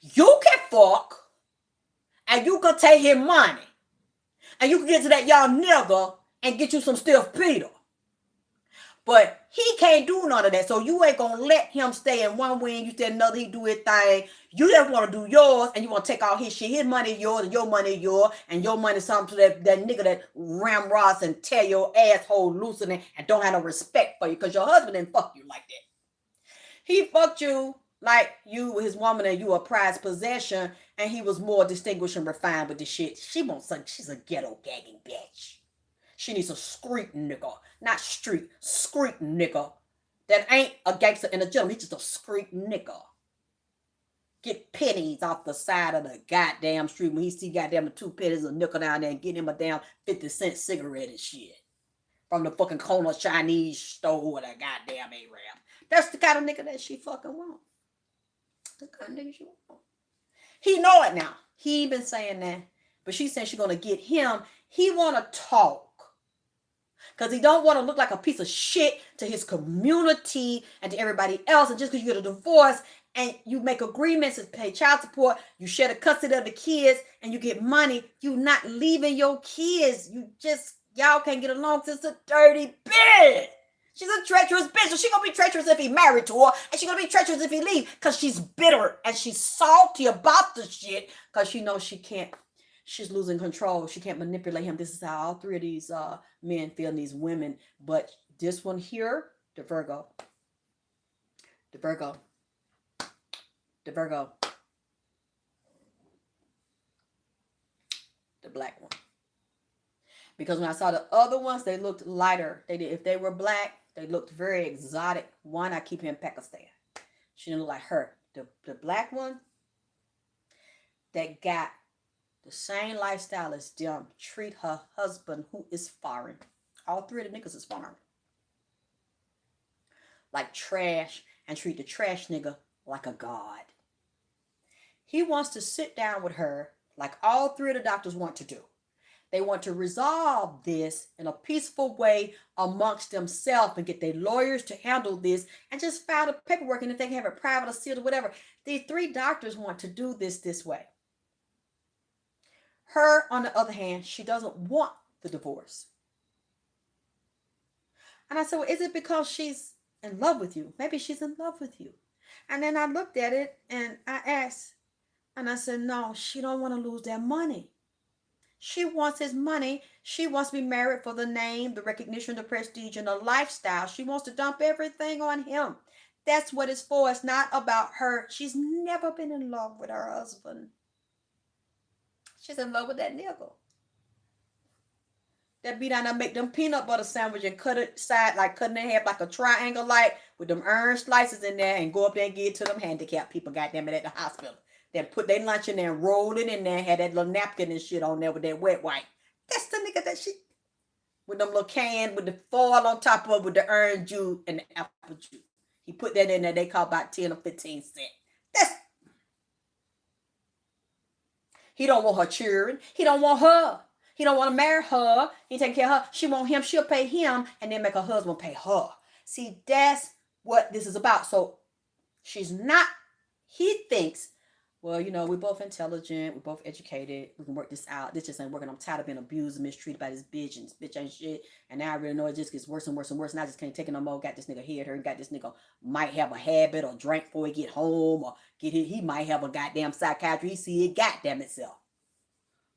You can fuck and you can take his money and you can get to that young nigga and get you some stiff Peter. But he can't do none of that. So you ain't gonna let him stay in one wing. You said another, he do his thing. You just want to do yours and you want to take all his shit. His money is yours and your money is yours. And your money is something to that nigga that ramrods and tear your asshole loose and don't have no respect for you. Because your husband didn't fuck you like that. He fucked you like you, his woman, and you a prized possession, and he was more distinguished and refined with the shit. She wants some, she's a ghetto gagging bitch. She needs a street nigga, not street, street nigga. That ain't a gangster and a gentleman, he's just a street nigga. Get pennies off the side of the goddamn street when he see goddamn the 2 pennies a nickel down there and get him a damn 50-cent cigarette and shit. From the fucking corner Chinese store with a goddamn A-Rap. That's the kind of nigga that she fucking want. The kind of nigga she want. He know it now. He been saying that. But she said she's going to get him. He want to talk. Because he don't want to look like a piece of shit to his community and to everybody else. And just because you get a divorce and you make agreements to pay child support, you share the custody of the kids and you get money, you not leaving your kids. You just, y'all can't get along because it's a dirty bitch. She's a treacherous bitch. So she's going to be treacherous if he married to her. And she's going to be treacherous if he leave. Because she's bitter and she's salty about the shit. Because she knows she can't. She's losing control. She can't manipulate him. This is how all three of these men feel, these women. But this one here, the Virgo. The Virgo. The Virgo. The black one. Because when I saw the other ones, they looked lighter. They did. If they were black, they looked very exotic. One, I keep her in Pakistan. She didn't look like her. The black one that got the same lifestyle as them, treat her husband who is foreign. All three of the niggas is foreign. Like trash, and treat the trash nigga like a god. He wants to sit down with her like all three of the doctors want to do. They want to resolve this in a peaceful way amongst themselves and get their lawyers to handle this and just file the paperwork. And if they can have it private or sealed or whatever, these three doctors want to do this way. Her, on the other hand, she doesn't want the divorce. And I said, well, is it because she's in love with you? Maybe she's in love with you. And then I looked at it and I asked, and I said, no, she don't want to lose that money. She wants his money. She wants to be married for the name, the recognition, the prestige, and the lifestyle. She wants to dump everything on him. That's what it's for. It's not about her. She's never been in love with her husband. She's in love with that nigga. That be down there make them peanut butter sandwich and cut it side like cutting it in half like a triangle like with them orange slices in there and go up there and give it to them handicapped people goddamn it at the hospital. They put their lunch in there and roll it in there and had that little napkin and shit on there with that wet wipe. That's the nigga that shit. With them little can with the foil on top of it with the orange juice and the apple juice. He put that in there, they call about 10 or 15 cents. That's he don't want her children. He don't want her. He don't want to marry her. He take care of her. She want him. She'll pay him and then make her husband pay her. See, that's what this is about. So she's not, he thinks, well, you know, we're both intelligent. We're both educated. We can work this out. This just ain't working. I'm tired of being abused and mistreated by this bitch. And this bitch ain't shit. And now I really know it just gets worse and worse and worse. And I just can't take it no more. Got this nigga head her. Got this nigga might have a habit or drink before he get home. Or get hit. He might have a goddamn psychiatry. He see it goddamn itself.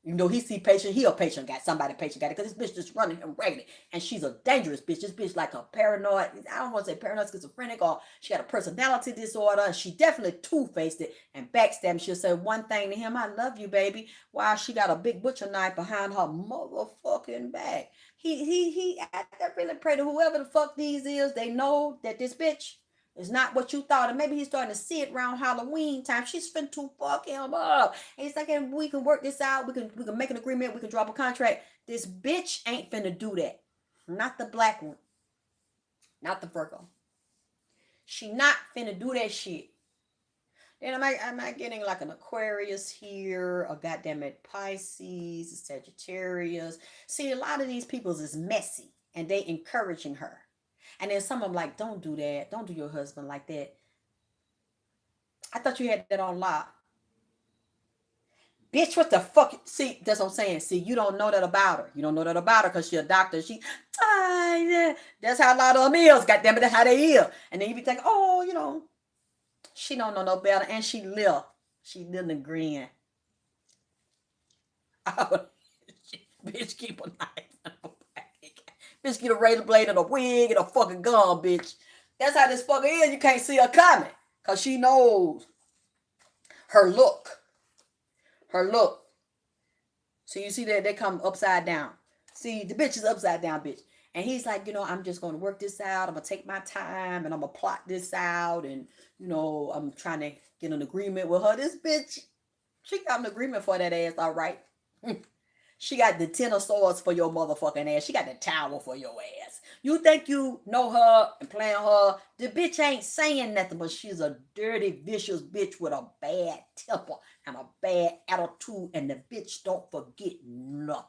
You know, he see patient, he a patient got somebody patient got it because this bitch just running him ragged. And she's a dangerous bitch. This bitch like a paranoid, I don't want to say paranoid schizophrenic or she got a personality disorder. And she definitely two-faced it and backstabbed. She'll say one thing to him, I love you, baby. While she got a big butcher knife behind her motherfucking back. I really pray to whoever the fuck these is, they know that this bitch it's not what you thought. And maybe he's starting to see it around Halloween time. She's finna to fuck him up. And he's like, and we can work this out. We can make an agreement. We can drop a contract. This bitch ain't finna do that. Not the black one. Not the Virgo. She not finna do that shit. Then am I getting like an Aquarius here? A goddamn it Pisces, a Sagittarius. See, a lot of these people is messy. And they encouraging her. And then some of them like, don't do that. Don't do your husband like that. I thought you had that on lock. Bitch, what the fuck? See, that's what I'm saying. See, you don't know that about her. You don't know that about her because she's a doctor. Yeah. That's how a lot of them is. Goddamn it, that's how they is. And then you be thinking, oh, you know, she don't know no better. And she live. She live and grin. Bitch, keep a knife. Bitch, get a razor blade and a wig and a fucking gun, bitch. That's how this fucker is. You can't see her coming. Because she knows her look. Her look. So you see that they come upside down. See, the bitch is upside down, bitch. And he's like, you know, I'm just going to work this out. I'm going to take my time and I'm going to plot this out. And, you know, I'm trying to get an agreement with her. This bitch, she got an agreement for that ass, all right. She got the 10 of swords for your motherfucking ass. She got the tower for your ass. You think you know her and playing her. The bitch ain't saying nothing, but she's a dirty, vicious bitch with a bad temper and a bad attitude. And the bitch don't forget nothing.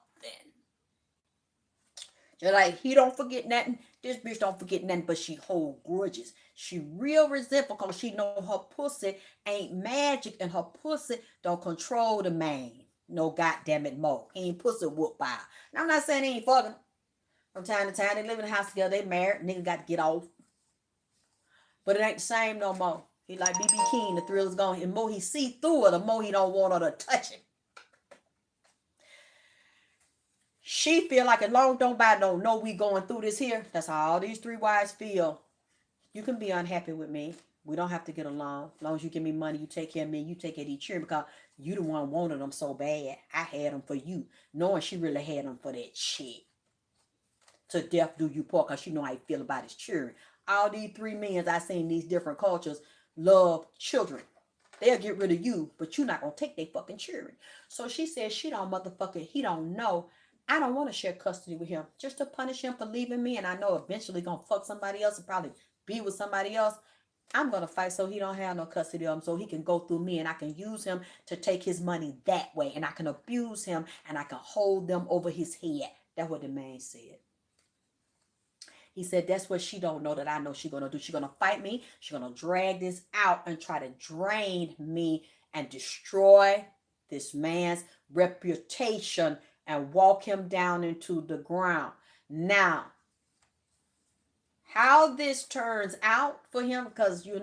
Just like he don't forget nothing, this bitch don't forget nothing, but she hold grudges. She real resentful because she know her pussy ain't magic and her pussy don't control the man. No goddamn it more. He ain't pussy whoop by. Now I'm not saying he ain't fucking. From time to time, they live in the house together, they married, nigga got to get off. But it ain't the same no more. He like BB King, the thrill is gone. The more he see through her, the more he don't want her to touch him. She feel like as long as nobody don't know we going through this here, that's how all these three wives feel. You can be unhappy with me. We don't have to get along. As long as you give me money, you take care of me, you take care of each children because you the one wanted them so bad. I had them for you. Knowing she really had them for that shit. To death do you part because you know how you feel about his children. All these three men I seen in these different cultures love children. They'll get rid of you, but you're not going to take their fucking children. So she said she don't motherfucking, he don't know. I don't want to share custody with him. Just to punish him for leaving me and I know eventually going to fuck somebody else and probably be with somebody else. I'm going to fight so he don't have no custody of him so he can go through me and I can use him to take his money that way and I can abuse him and I can hold them over his head. That's what the man said. He said, that's what she don't know that I know she's going to do. She's going to fight me. She's going to drag this out and try to drain me and destroy this man's reputation and walk him down into the ground. Now, how this turns out for him, because you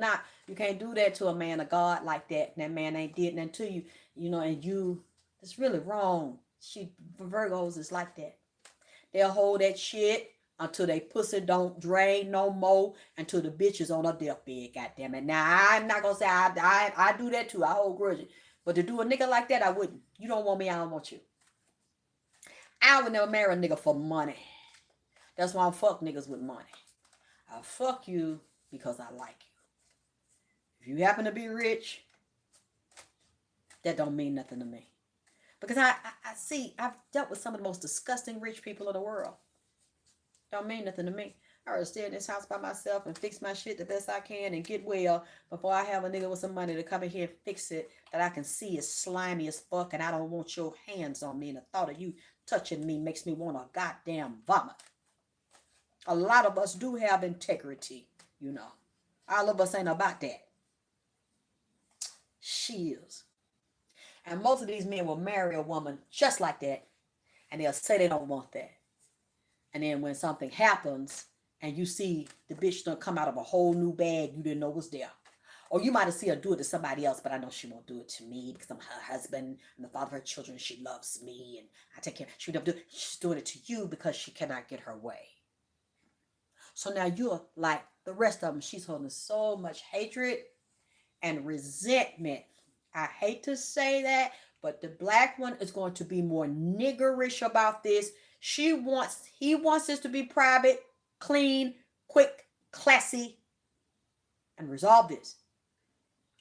can't do that to a man of God like that. And that man ain't did nothing to you, and it's really wrong. For Virgos, it's like that. They'll hold that shit until they pussy don't drain no more, until the bitch is on her deathbed, goddamn it. Now, I'm not gonna say I do that too. I hold grudges. But to do a nigga like that, I wouldn't. You don't want me, I don't want you. I would never marry a nigga for money. That's why I fuck niggas with money. I fuck you because I like you. If you happen to be rich, that don't mean nothing to me. Because I see, I've dealt with some of the most disgusting rich people in the world. Don't mean nothing to me. I rather stay in this house by myself and fix my shit the best I can and get well before I have a nigga with some money to come in here and fix it that I can see is slimy as fuck, and I don't want your hands on me, and the thought of you touching me makes me want a goddamn vomit. A lot of us do have integrity, All of us ain't about that. She is. And most of these men will marry a woman just like that, and they'll say they don't want that. And then when something happens, and you see the bitch done come out of a whole new bag you didn't know was there. Or you might have seen her do it to somebody else, but I know she won't do it to me because I'm her husband and the father of her children. She loves me and I take care. She would do it. She's doing it to you because she cannot get her way. So now you're like the rest of them. She's holding so much hatred and resentment. I hate to say that, but the black one is going to be more niggerish about this. He wants this to be private, clean, quick, classy, and resolve this.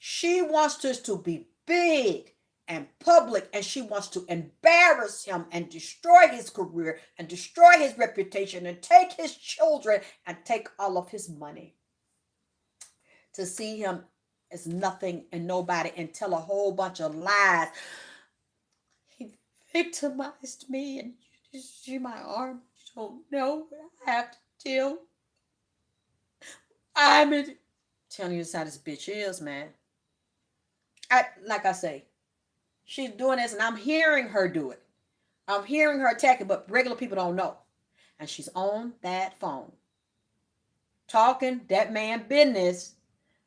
She wants this to be big and public, and she wants to embarrass him and destroy his career and destroy his reputation and take his children and take all of his money. To see him as nothing and nobody and tell a whole bunch of lies. He victimized me, and you see my arm. You don't know what I have to do. I'm telling you how this bitch is, man. Like I say, she's doing this, and I'm hearing her do it. I'm hearing her attack it, but regular people don't know. And she's on that phone, talking that man business,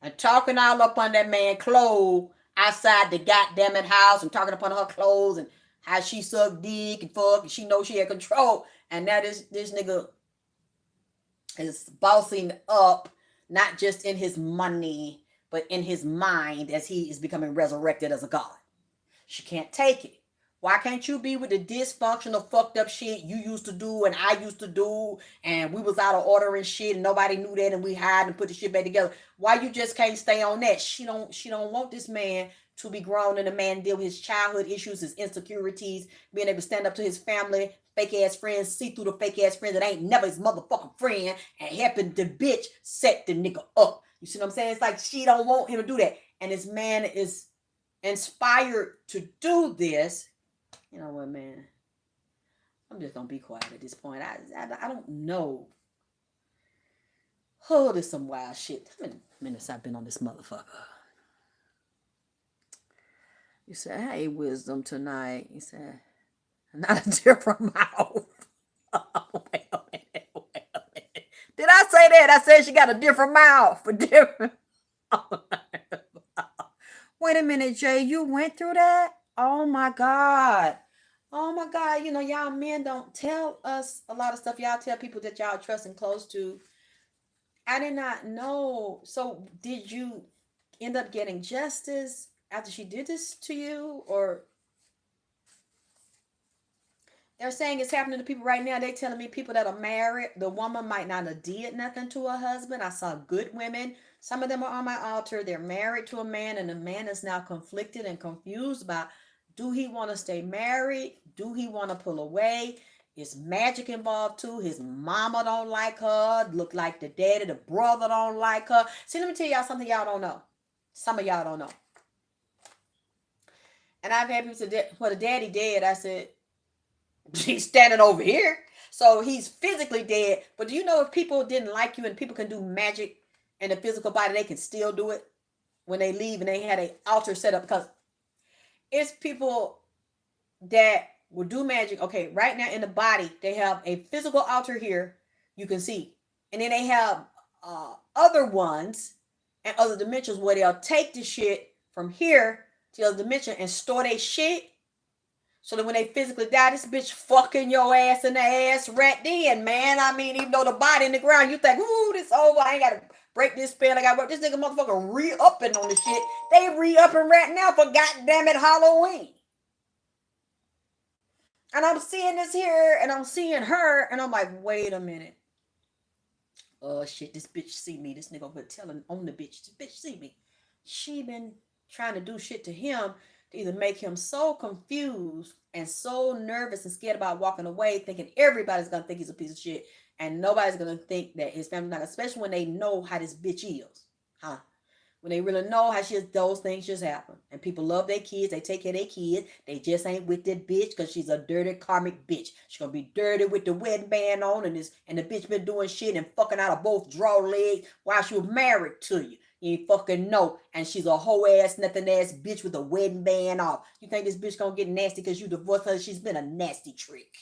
and talking all up on that man clothes outside the goddamn house, and talking up on her clothes and how she suck dick and fuck, and she knows she had control. And that is this nigga is bossing up, not just in his money, but in his mind as he is becoming resurrected as a god. She can't take it. Why can't you be with the dysfunctional, fucked up shit you used to do and I used to do, and we was out of order and shit and nobody knew that and we hide and put the shit back together? Why you just can't stay on that? She don't want this man to be grown and a man deal with his childhood issues, his insecurities, being able to stand up to his family, fake ass friends, see through the fake ass friends that ain't never his motherfucking friend, and helping the bitch set the nigga up. You see what I'm saying? It's like she don't want him to do that. And this man is inspired to do this. You know what, man? I'm just gonna be quiet at this point. I don't know. Oh, there's some wild shit. How many minutes I've been on this motherfucker? You said, hey, wisdom tonight. You said, not a different mouth. Wait a minute. Did I say that? I said she got a different mouth. For different. Wait a minute, Jay. You went through that? Oh my God. Oh my God. Y'all men don't tell us a lot of stuff. Y'all tell people that y'all trust and close to. I did not know. So did you end up getting justice after she did this to you? Or they're saying it's happening to people right now. They're telling me people that are married, the woman might not have did nothing to her husband. I saw good women. Some of them are on my altar. They're married to a man, and the man is now conflicted and confused about, do he want to stay married? Do he want to pull away? Is magic involved too? His mama don't like her. Look like the daddy, the brother don't like her. See, let me tell y'all something y'all don't know. Some of y'all don't know. And I've had people say, well, the daddy dead. I said, he's standing over here. So he's physically dead. But do you know if people didn't like you and people can do magic in the physical body, they can still do it when they leave and they had an altar set up? Because it's people that will do magic. Okay, right now in the body, they have a physical altar here, you can see. And then they have other ones and other dimensions where they'll take the shit from here to the other dimension and store their shit. So that when they physically die, this bitch fucking your ass in the ass right then, man. I mean, even though the body in the ground, you think, ooh, this over. I ain't got to break this spell. I got to work. This nigga motherfucker re-upping on the shit. They re-upping right now for goddamn it Halloween. And I'm seeing this here, and I'm seeing her, and I'm like, wait a minute. Oh, shit, this bitch see me. This nigga been telling on the bitch. This bitch see me. She been trying to do shit to him to either make him so confused and so nervous and scared about walking away, thinking everybody's gonna think he's a piece of shit, and nobody's gonna think that his family's not, especially when they know how this bitch is, huh? When they really know how those things just happen. And people love their kids. They take care of their kids. They just ain't with that bitch because she's a dirty karmic bitch. She's going to be dirty with the wedding band on and the bitch been doing shit and fucking out of both draw legs while she was married to you. You ain't fucking know. And she's a hoe ass, nothing ass bitch with a wedding band off. You think this bitch going to get nasty because you divorced her? She's been a nasty trick.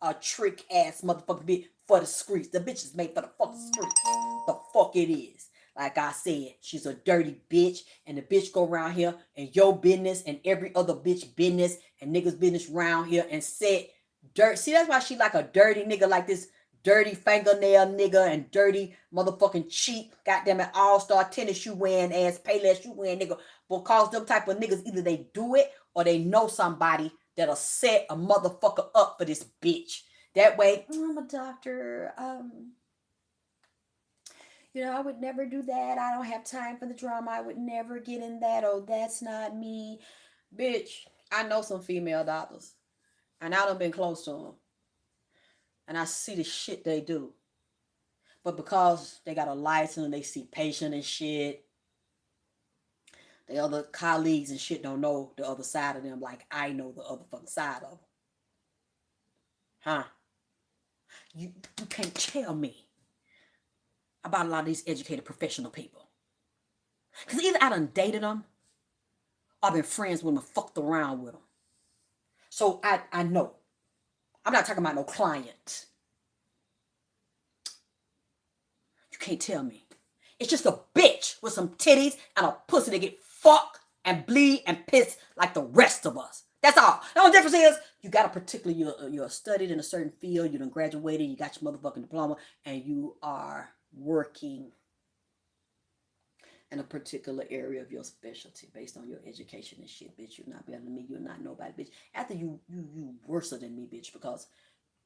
A trick ass motherfucker bitch for the streets. The bitch is made for the fucking streets. The fuck it is. Like I said, she's a dirty bitch, and the bitch go around here and your business and every other bitch business and niggas business around here and set dirt. See, that's why she like a dirty nigga, like this dirty fingernail nigga and dirty motherfucking cheap, goddamn it, all-star tennis shoe wearing ass, payless shoe wearing nigga. Because them type of niggas, either they do it or they know somebody that'll set a motherfucker up for this bitch. That way, I'm a doctor, I would never do that. I don't have time for the drama. I would never get in that. Oh, that's not me. Bitch, I know some female doctors. And I done been close to them. And I see the shit they do. But because they got a license and they see patient and shit, the other colleagues and shit don't know the other side of them like I know the other fucking side of them. Huh? You can't tell me about a lot of these educated professional people. Because either I done dated them or I've been friends with them and fucked around with them. So I know. I'm not talking about no client. You can't tell me. It's just a bitch with some titties and a pussy that get fucked and bleed and piss like the rest of us. That's all. The only difference is you got a particular, you're studied in a certain field, you done graduated, you got your motherfucking diploma, and you are working in a particular area of your specialty based on your education and shit, bitch. You're not better than me. You're not nobody, bitch. After you worse than me, bitch, because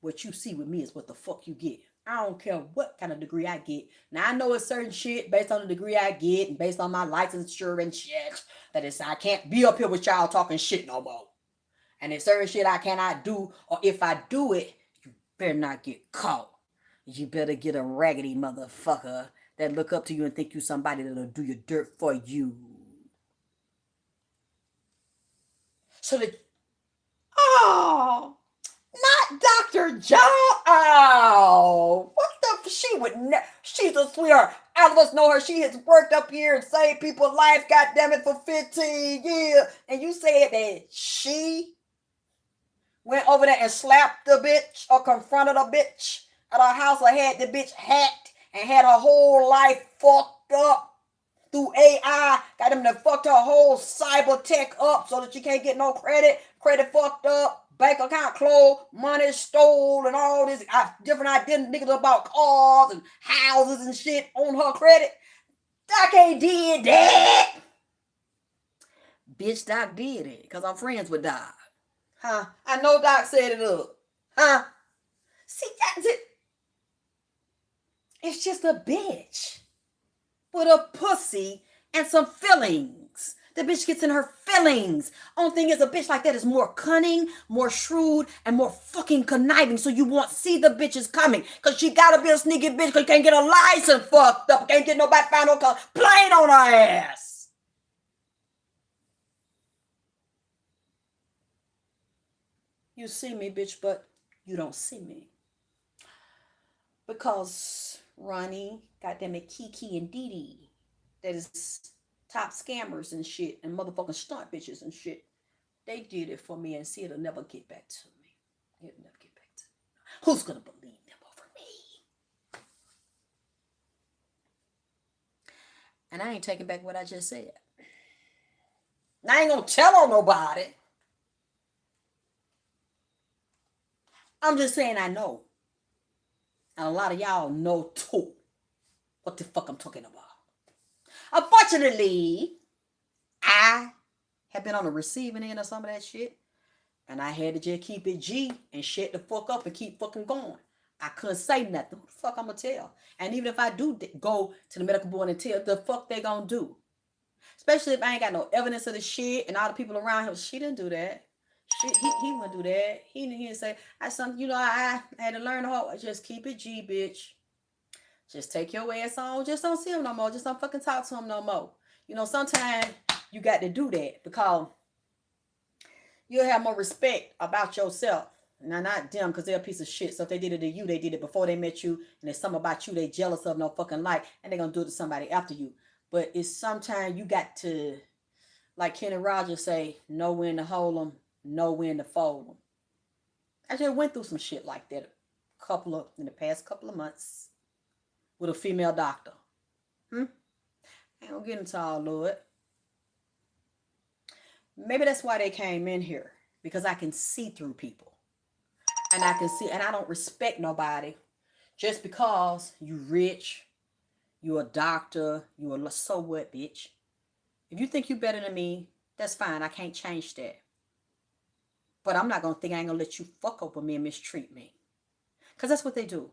what you see with me is what the fuck you get. I don't care what kind of degree I get. Now I know it's certain shit based on the degree I get and based on my licensure and shit that is I can't be up here with y'all talking shit no more. And if certain shit I cannot do, or if I do it, you better not get caught. You better get a raggedy motherfucker that look up to you and think you somebody that'll do your dirt for you. So that, oh, not Dr. Joe. Oh, what the, she would never, she's a sweetheart. All of us know her. She has worked up here and saved people's lives, goddammit, for 15 years. And you said that she went over there and slapped the bitch or confronted a bitch at her house or had the bitch hacked and had her whole life fucked up through AI. Got them to fucked her whole cyber tech up so that she can't get no credit. Credit fucked up. Bank account closed. Money stole and all this different identity niggas about cars and houses and shit on her credit. Doc ain't did that. Bitch, Doc did it because I'm friends with Doc. Huh? I know Doc set it up. Huh? See, that's it. It's just a bitch with a pussy and some feelings. The bitch gets in her feelings. Only thing is, a bitch like that is more cunning, more shrewd, and more fucking conniving. So you won't see the bitches coming. Because she gotta be a sneaky bitch because you can't get a license fucked up. Can't get nobody find no complaint on her ass. You see me, bitch, but you don't see me. Because Ronnie, goddammit, Kiki and Dee Dee, that is top scammers and shit and motherfucking stunt bitches and shit, they did it for me and see it'll never get back to me. It'll never get back to me. Who's gonna believe them over me? And I ain't taking back what I just said. And I ain't gonna tell on nobody. I'm just saying I know. And a lot of y'all know too what the fuck I'm talking about. Unfortunately, I have been on the receiving end of some of that shit. And I had to just keep it G and shut the fuck up and keep fucking going. I couldn't say nothing. Who the fuck I'm gonna tell? And even if I do go to the medical board and tell, the fuck they gonna do? Especially if I ain't got no evidence of the shit and all the people around him. She didn't do that. He wouldn't do that. He didn't say, I had to learn the whole. Just keep it G, bitch. Just take your ass on. Just don't see him no more. Just don't fucking talk to him no more. Sometimes you got to do that because you'll have more respect about yourself. Now, not them, because they're a piece of shit. So if they did it to you, they did it before they met you. And there's something about you they jealous of, no fucking like. And they're going to do it to somebody after you. But it's sometimes you got to, like Kenny Rogers say, know when to hold them, know when to fold them. I just went through some shit like that in the past couple of months with a female doctor. I ain't gonna get into all of it. Maybe that's why they came in here. Because I can see through people. And I don't respect nobody just because you rich, you a doctor, so what, bitch? If you think you better than me, that's fine. I can't change that. But I'm not going to think I ain't going to let you fuck over me and mistreat me. Because that's what they do.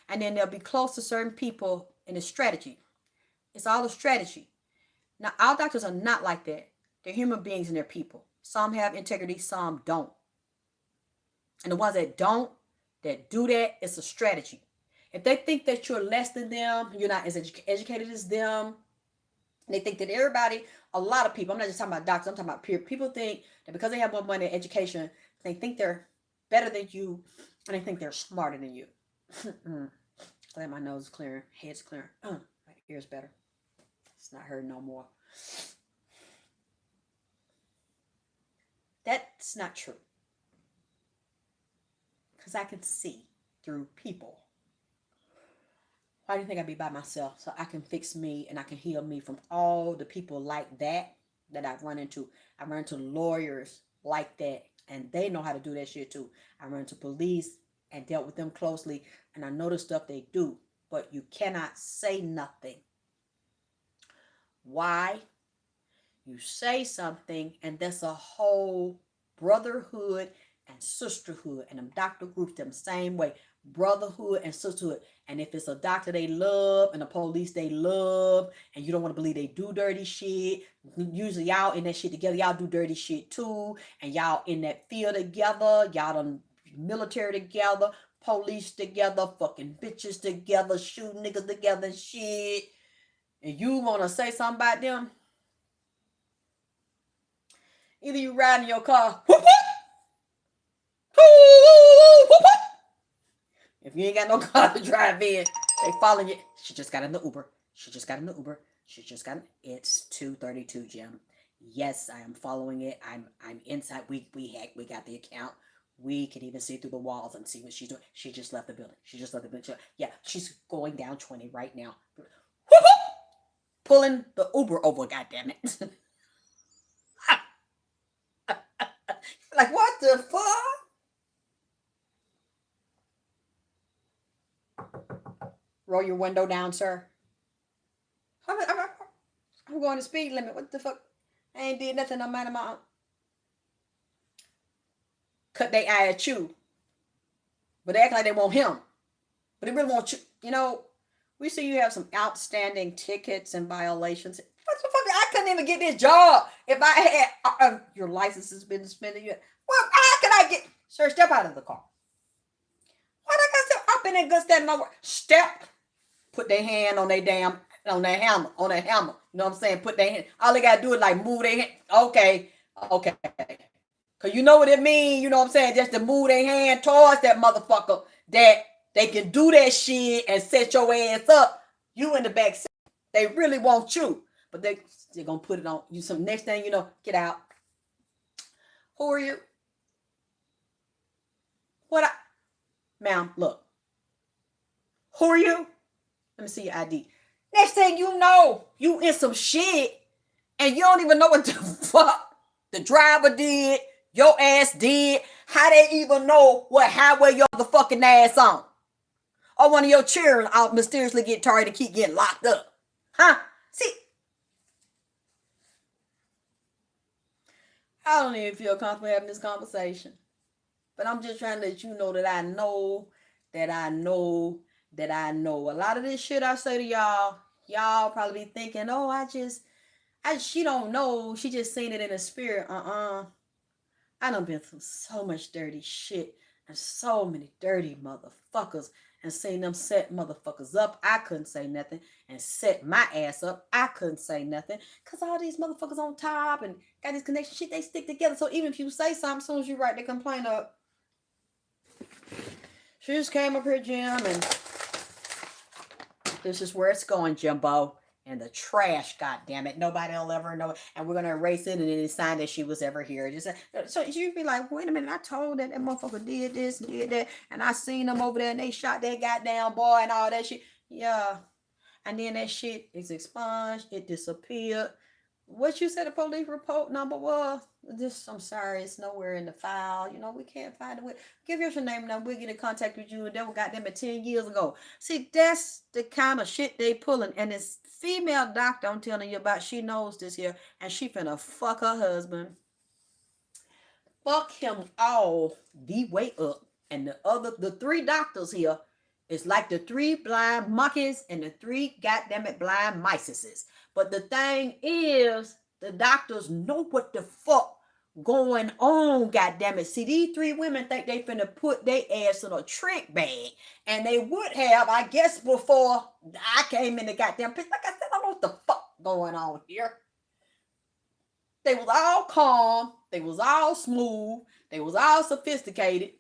And then they'll be close to certain people in a strategy. It's all a strategy. Now, our doctors are not like that. They're human beings and they're people. Some have integrity, some don't. And the ones that don't, that do that, it's a strategy. If they think that you're less than them, you're not as educated as them, and they think that a lot of people, I'm not just talking about doctors, I'm talking about peer, people think that because they have more money and education, they think they're better than you, and they think they're smarter than you. Glad my nose is clear, head's clear. My ear's better. It's not hurting no more. That's not true. Because I can see through people. Why do you think I'd be by myself? So I can fix me and I can heal me from all the people like that I've run into. I run into lawyers like that and they know how to do that shit too. I run into police and dealt with them closely and I know the stuff they do. But you cannot say nothing. Why? You say something and that's a whole brotherhood and sisterhood, and them doctor groups them same way, brotherhood and sisterhood. And if it's a doctor they love and the police they love, and you don't want to believe they do dirty shit, usually y'all in that shit together, y'all do dirty shit too, and y'all in that field together, y'all done military together, police together, fucking bitches together, shooting niggas together and shit, and you want to say something about them, either you ride in your car, whoop, whoop, if you ain't got no car to drive in, they following you. She just got in the Uber. It's 2:32, Jim. Yes, I am following it. I'm inside. We got the account. We can even see through the walls and see what she's doing. She just left the building. Yeah, she's going down 20 right now. Pulling the Uber over, goddammit. Like, what the fuck? Roll your window down, sir. I'm going to speed limit. What the fuck? I ain't did nothing. I'm minding my own. Cut their eye at you. But they act like they want him. But they really want you. We see you have some outstanding tickets and violations. What the fuck? I couldn't even get this job if I had your license has been suspended. Well, how can I get? Sir, step out of the car. Why I got step up in that good standing over? Step. Put their hand on their hammer. You know what I'm saying? Put their hand. All they gotta do is like move their hand. Okay. Cause you know what it means, you know what I'm saying? Just to move their hand towards that motherfucker that they can do that shit and set your ass up. You in the back seat. They really want you. But they're gonna put it on you. Some next thing you know, get out. Who are you? Ma'am, look. Who are you? Let me see your ID. Next thing you know, you in some shit and you don't even know what the fuck the driver did, your ass did, how they even know what highway your motherfucking ass on. Or one of your children out mysteriously get targeted and keep getting locked up. Huh? See, I don't even feel comfortable having this conversation. But I'm just trying to let you know that I know, that I know, that I know. A lot of this shit I say to y'all, y'all probably be thinking, oh, she don't know. She just seen it in the spirit. I done been through so much dirty shit and so many dirty motherfuckers and seen them set motherfuckers up. I couldn't say nothing and set my ass up. I couldn't say nothing because all these motherfuckers on top and got this connection shit, they stick together. So even if you say something, as soon as you write the complaint up, she just came up here, Jim, and this is where it's going, Jimbo. And the trash, goddammit. Nobody will ever know. And we're gonna erase it and then sign that she was ever here. Just so you'd be like, wait a minute, I told that motherfucker did this, did that, and I seen them over there and they shot that goddamn boy and all that shit. Yeah. And then that shit is expunged, it disappeared. What you said the police report number was? This, I'm sorry, it's nowhere in the file. You know, we can't find it. Give us your name and we'll get in contact with you. And then we got them at 10 years ago. See, that's the kind of shit they pulling. And this female doctor I'm telling you about, she knows this here. And she finna fuck her husband. Fuck him all the way up. And the three doctors here is like the three blind monkeys and the three goddamn it blind miceses. But the thing is, the doctors know what the fuck going on, goddamn it. See, these three women think they finna put their ass in a trick bag. And they would have, I guess, before I came in the goddamn pitch. Like I said, I don't know what the fuck going on here. They was all calm. They was all smooth. They was all sophisticated.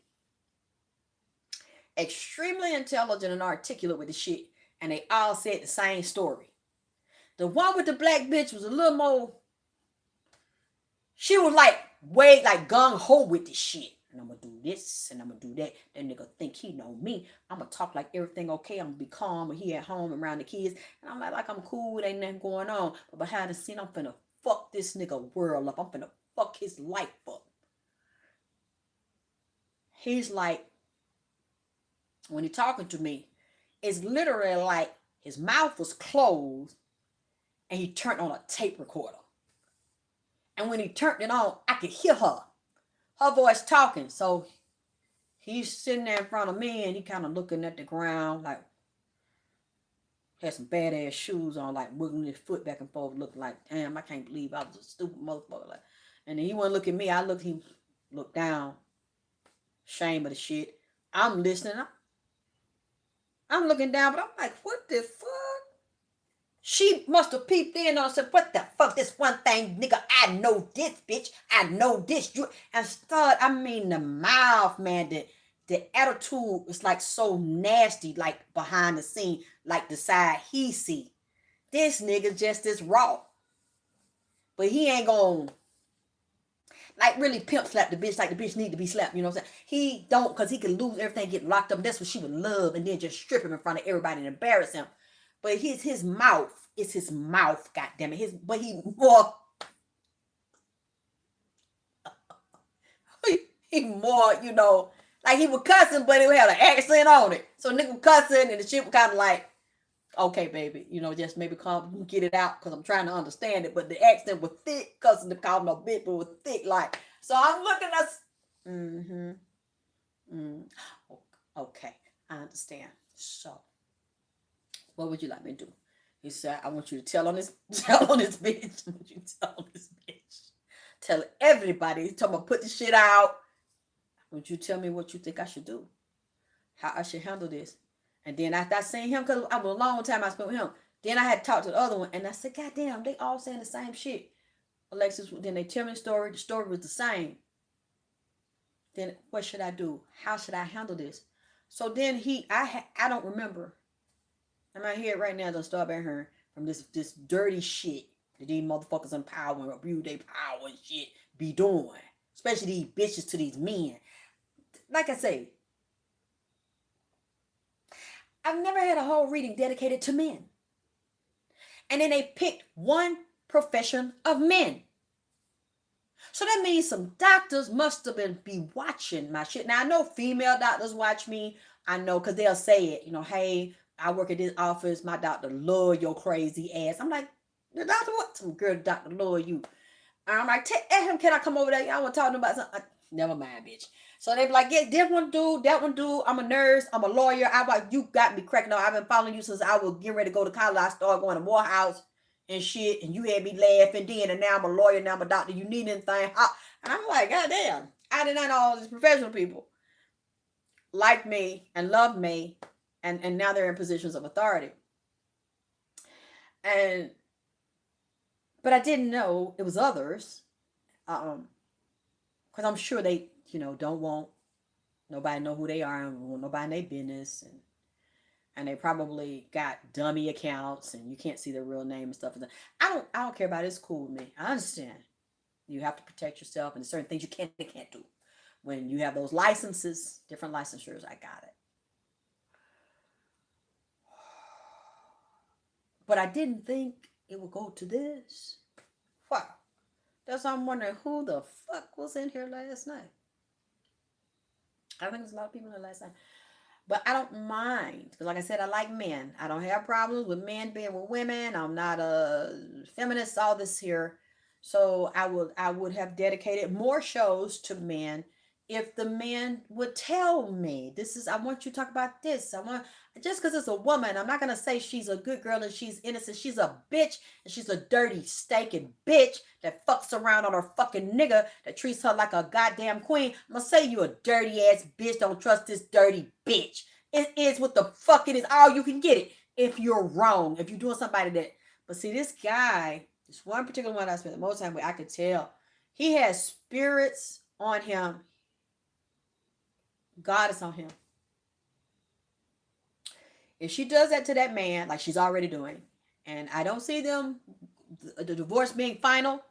Extremely intelligent and articulate with the shit. And they all said the same story. The one with the black bitch was a little more. She was like way like gung ho with this shit. And I'm gonna do this and I'm gonna do that. That nigga think he know me. I'm gonna talk like everything okay. I'm gonna be calm when he at home around the kids. And I'm like I'm cool. Ain't nothing going on. But behind the scene, I'm finna fuck this nigga world up. I'm finna fuck his life up. He's like, when he talking to me, it's literally like his mouth was closed and he turned on a tape recorder. And when he turned it on, I could hear her voice talking. So he's sitting there in front of me and he kind of looking at the ground, like had some badass shoes on, like wiggling his foot back and forth, looking like, damn, I can't believe I was a stupid motherfucker. Like, and then he wouldn't look at me. He looked down, shame of the shit. I'm listening. I'm looking down, but I'm like, what the fuck? She must have peeped in and said, what the fuck, this one thing, nigga, I know this, bitch. I know this. You and start, I mean, the mouth, man, the attitude is like so nasty, like behind the scene, like the side he see. This nigga just as raw. But he ain't gonna, like, really pimp slap the bitch like the bitch need to be slapped, you know what I'm saying? He don't, because he can lose everything, get locked up. That's what she would love, and then just strip him in front of everybody and embarrass him. But his mouth. It's his mouth, goddammit. But he more, he more, you know, like he was cussing, but it had an accent on it. So nigga was cussing, and the shit was kind of like, okay, baby, you know, just maybe come get it out because I'm trying to understand it. But the accent was thick, cussing the call no bitch, but was thick, like. So I'm looking at, okay, I understand. So, what would you like me to do? He said, I want you to tell on this bitch. I want you to tell on this bitch. Tell everybody. He's talking about put the shit out. I want you to tell me what you think I should do. How I should handle this. And then after I seen him, because I was a long time I spent with him, then I had to talk to the other one. And I said, God damn, they all saying the same shit. Alexis, then they tell me the story. The story was the same. Then what should I do? How should I handle this? So then I don't remember. In my head right now, don't start back here from this dirty shit that these motherfuckers in power and abuse their power and shit be doing. Especially these bitches to these men. Like I say, I've never had a whole reading dedicated to men. And then they picked one profession of men. So that means some doctors must have been be watching my shit. Now I know female doctors watch me. I know because they'll say it, hey, I work at this office. My doctor love your crazy ass. I'm like, the doctor what? Some girl doctor love you. And I'm like, ask him, can I come over there? I want to talk to him about something. Never mind, bitch. So they be like, yeah, this one dude, that one dude. I'm a nurse. I'm a lawyer. I'm like, you got me cracking up. I've been following you since I was getting ready to go to college. I started going to Morehouse and shit, and you had me laughing then, and now I'm a lawyer, now I'm a doctor. You need anything? And I'm like, God damn, I did not know all these professional people like me and love me, and now they're in positions of authority. And but I didn't know it was others, because I'm sure they, don't want nobody know who they are and want nobody in their business, and they probably got dummy accounts and you can't see their real name and stuff. I don't care about it. It's cool with me. I understand. You have to protect yourself, and there's certain things you can't do. When you have those licenses, different licensures, I got it. But I didn't think it would go to this. Wow. That's why I'm wondering who the fuck was in here last night. I think there's a lot of people in here last night. But I don't mind. Because like I said, I like men. I don't have problems with men being with women. I'm not a feminist, all this here. So I would have dedicated more shows to men if the men would tell me, I want you to talk about this. Just because it's a woman, I'm not going to say she's a good girl and she's innocent. She's a bitch, and she's a dirty, stinking bitch that fucks around on her fucking nigga that treats her like a goddamn queen. I'm going to say you a dirty ass bitch. Don't trust this dirty bitch. It is what the fuck it is. All you can get it if you're wrong. If you're doing somebody that. But see, this guy, this one particular one I spent the most time with, I could tell he has spirits on him. God is on him. If she does that to that man, like she's already doing, and I don't see the divorce being final,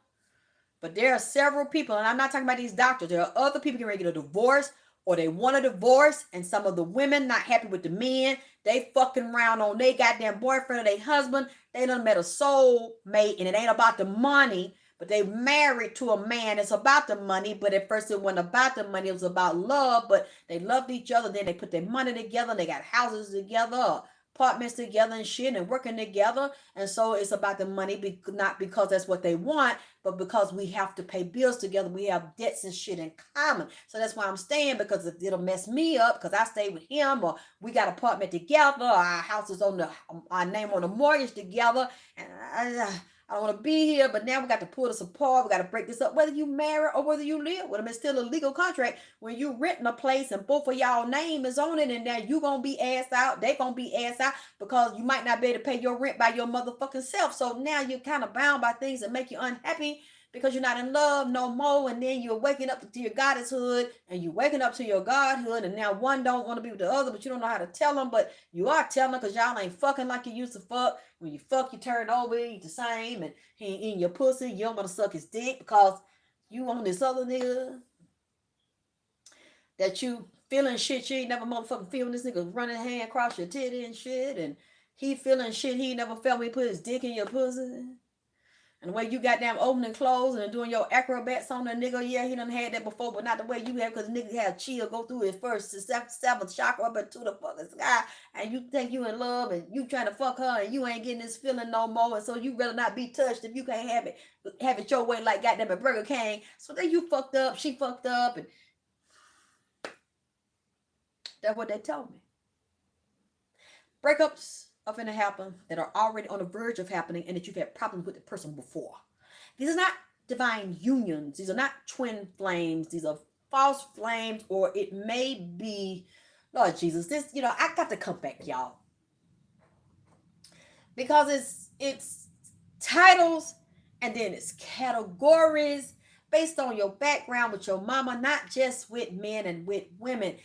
but there are several people, and I'm not talking about these doctors. There are other people getting ready to get a divorce, or they want a divorce, and some of the women not happy with the men. They fucking around on their goddamn boyfriend or their husband. They done met a soul mate, and it ain't about the money. But they married to a man. It's about the money, but at first it wasn't about the money. It was about love, but they loved each other. Then they put their money together. And they got houses together, apartments together and shit, and working together. And so it's about the money, not because that's what they want, but because we have to pay bills together. We have debts and shit in common. So that's why I'm staying, because it'll mess me up because I stay with him, or we got an apartment together, or our house is on our name on the mortgage together. And I don't want to be here, but now we got to pull this apart. We got to break this up. Whether you marry or whether you live with them, it's still a legal contract. When you renting a place and both of y'all name is on it, and now you going to be ass out, they going to be ass out, because you might not be able to pay your rent by your motherfucking self. So now you're kind of bound by things that make you unhappy, because you're not in love no more. And then you're waking up to your goddesshood, and you're waking up to your godhood, and now one don't want to be with the other, but you don't know how to tell them. But you are telling them, because y'all ain't fucking like you used to fuck. When you fuck, you turn over, you the same, and he ain't in your pussy. You don't want to suck his dick because you on this other nigga that you feeling shit you ain't never motherfucking feeling. This nigga running hand across your titty and shit, and he feeling shit he never felt when he put his dick in your pussy. And the way you got damn opening clothes and doing your acrobats on the nigga, yeah, he done had that before, but not the way you have, because nigga had chill go through his first seventh chakra up into the fucking sky, and you think you in love, and you trying to fuck her, and you ain't getting this feeling no more, and so you rather not be touched if you can't have it your way like goddamn at Burger King. So then you fucked up, she fucked up, and that's what they told me. Breakups are going to happen that are already on the verge of happening, and that you've had problems with the person before. These are not divine unions. These are not twin flames. These are false flames, or it may be, Lord Jesus, this, I got to come back, y'all. Because it's titles, and then it's categories based on your background with your mama, not just with men and with women.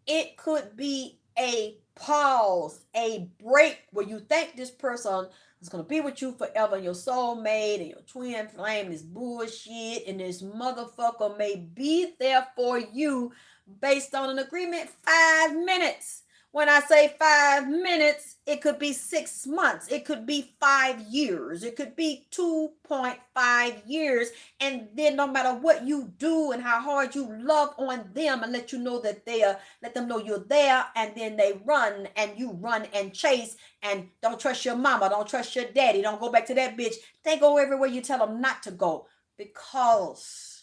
It could be a pause, a break, where you think this person is going to be with you forever, and your soulmate and your twin flame is bullshit, and this motherfucker may be there for you based on an agreement 5 minutes. When I say 5 minutes, it could be 6 months. It could be 5 years. It could be 2.5 years. And then no matter what you do and how hard you love on them and let you know that they are, let them know you're there, and then they run and you run and chase and don't trust your mama, don't trust your daddy, don't go back to that bitch. They go everywhere you tell them not to go because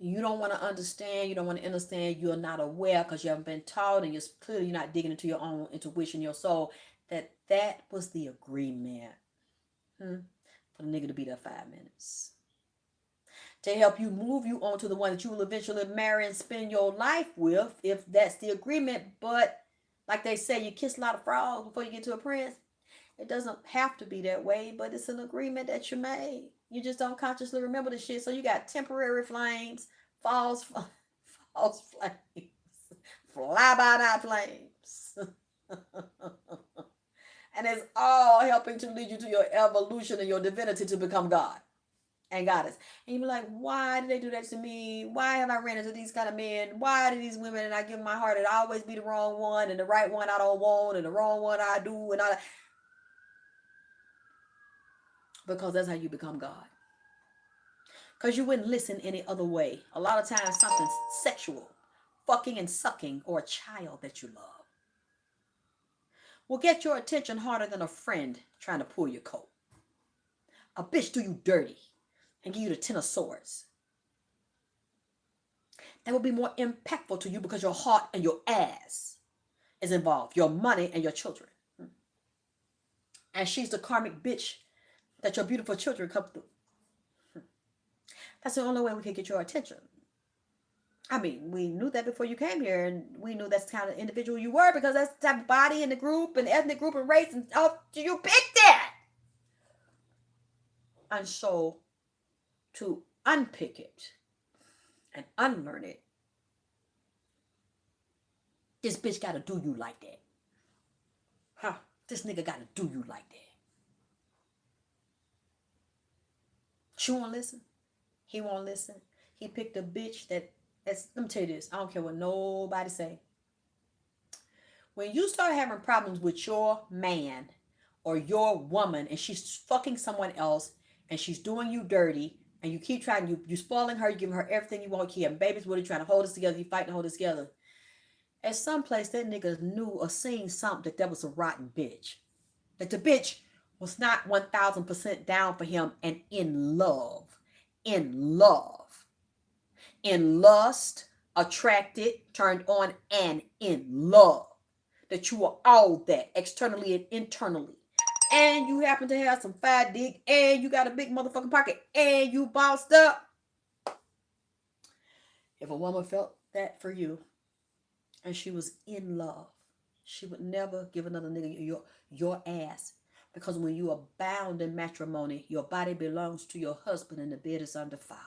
you don't want to understand, you don't want to understand, you're not aware because you haven't been taught, and you're clearly not digging into your own intuition, your soul, that that was the agreement for the nigga to be there 5 minutes. To help you move you on to the one that you will eventually marry and spend your life with, if that's the agreement. But like they say, you kiss a lot of frogs before you get to a prince. It doesn't have to be that way, but it's an agreement that you made. You just don't consciously remember the shit. So you got temporary flames, false, false flames, fly by night flames. And it's all helping to lead you to your evolution and your divinity to become God and goddess. And you be like, why did they do that to me? Why have I ran into these kind of men? Why do these women, and I give my heart, it always be the wrong one, and the right one I don't want, and the wrong one I do, and all that? Because that's how you become God. Because you wouldn't listen any other way. A lot of times something sexual, fucking and sucking, or a child that you love will get your attention harder than a friend trying to pull your coat. A bitch do you dirty and give you the 10 of swords. That will be more impactful to you because your heart and your ass is involved. Your money and your children. And she's the karmic bitch that your beautiful children come through. That's the only way we can get your attention. I mean, we knew that before you came here, and we knew that's the kind of individual you were because that's the type of body in the group and ethnic group and race, and oh, you picked that. And so to unpick it and unlearn it, this bitch gotta do you like that. Huh? This nigga gotta do you like that. She won't listen. He won't listen. He picked a bitch that's, let me tell you this, I don't care what nobody say. When you start having problems with your man or your woman and she's fucking someone else and she's doing you dirty and you keep trying, you spoiling her, you giving her everything you want, you having babies with her, trying to hold us together, you fighting to hold us together. At some place that nigga knew or seen something that was a rotten bitch. That the bitch was not 1000% down for him and in love. In love. In lust, attracted, turned on, and in love. That you are all that, externally and internally. And you happen to have some fat dick, and you got a big motherfucking pocket, and you bossed up. If a woman felt that for you, and she was in love, she would never give another nigga your ass. Because when you are bound in matrimony, your body belongs to your husband and the bed is undefiled.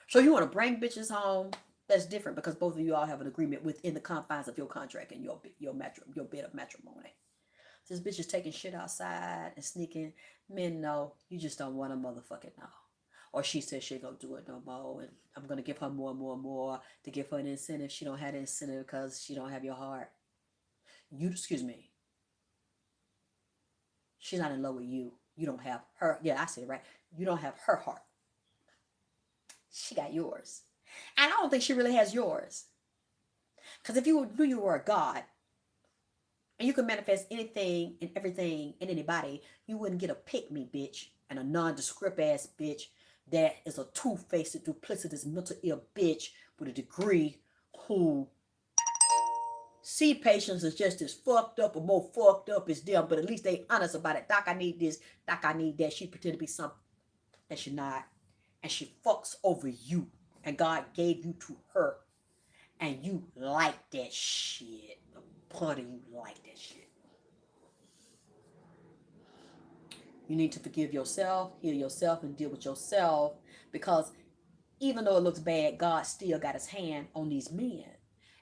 So you want to bring bitches home, that's different because both of you all have an agreement within the confines of your contract and your bed of matrimony. This bitch is taking shit outside and sneaking. Men know, you just don't want to motherfucking know. Or she says she ain't gonna do it no more, and I'm gonna give her more and more and more to give her an incentive. She don't have the incentive because she don't have your heart. Excuse me. She's not in love with you. You don't have her. Yeah, I said it right. You don't have her heart. She got yours. And I don't think she really has yours. Because if you knew you were a god, and you could manifest anything and everything in anybody, you wouldn't get a pick-me bitch and a nondescript ass bitch that is a two-faced, duplicitous, mental ill bitch with a degree who see patients is just as fucked up or more fucked up as them, but at least they honest about it. Doc, I need this. Doc, I need that. She pretend to be something that she's not. And she fucks over you. And God gave you to her. And you like that shit. A part of you like that shit. You need to forgive yourself, heal yourself, and deal with yourself. Because even though it looks bad, God still got his hand on these men.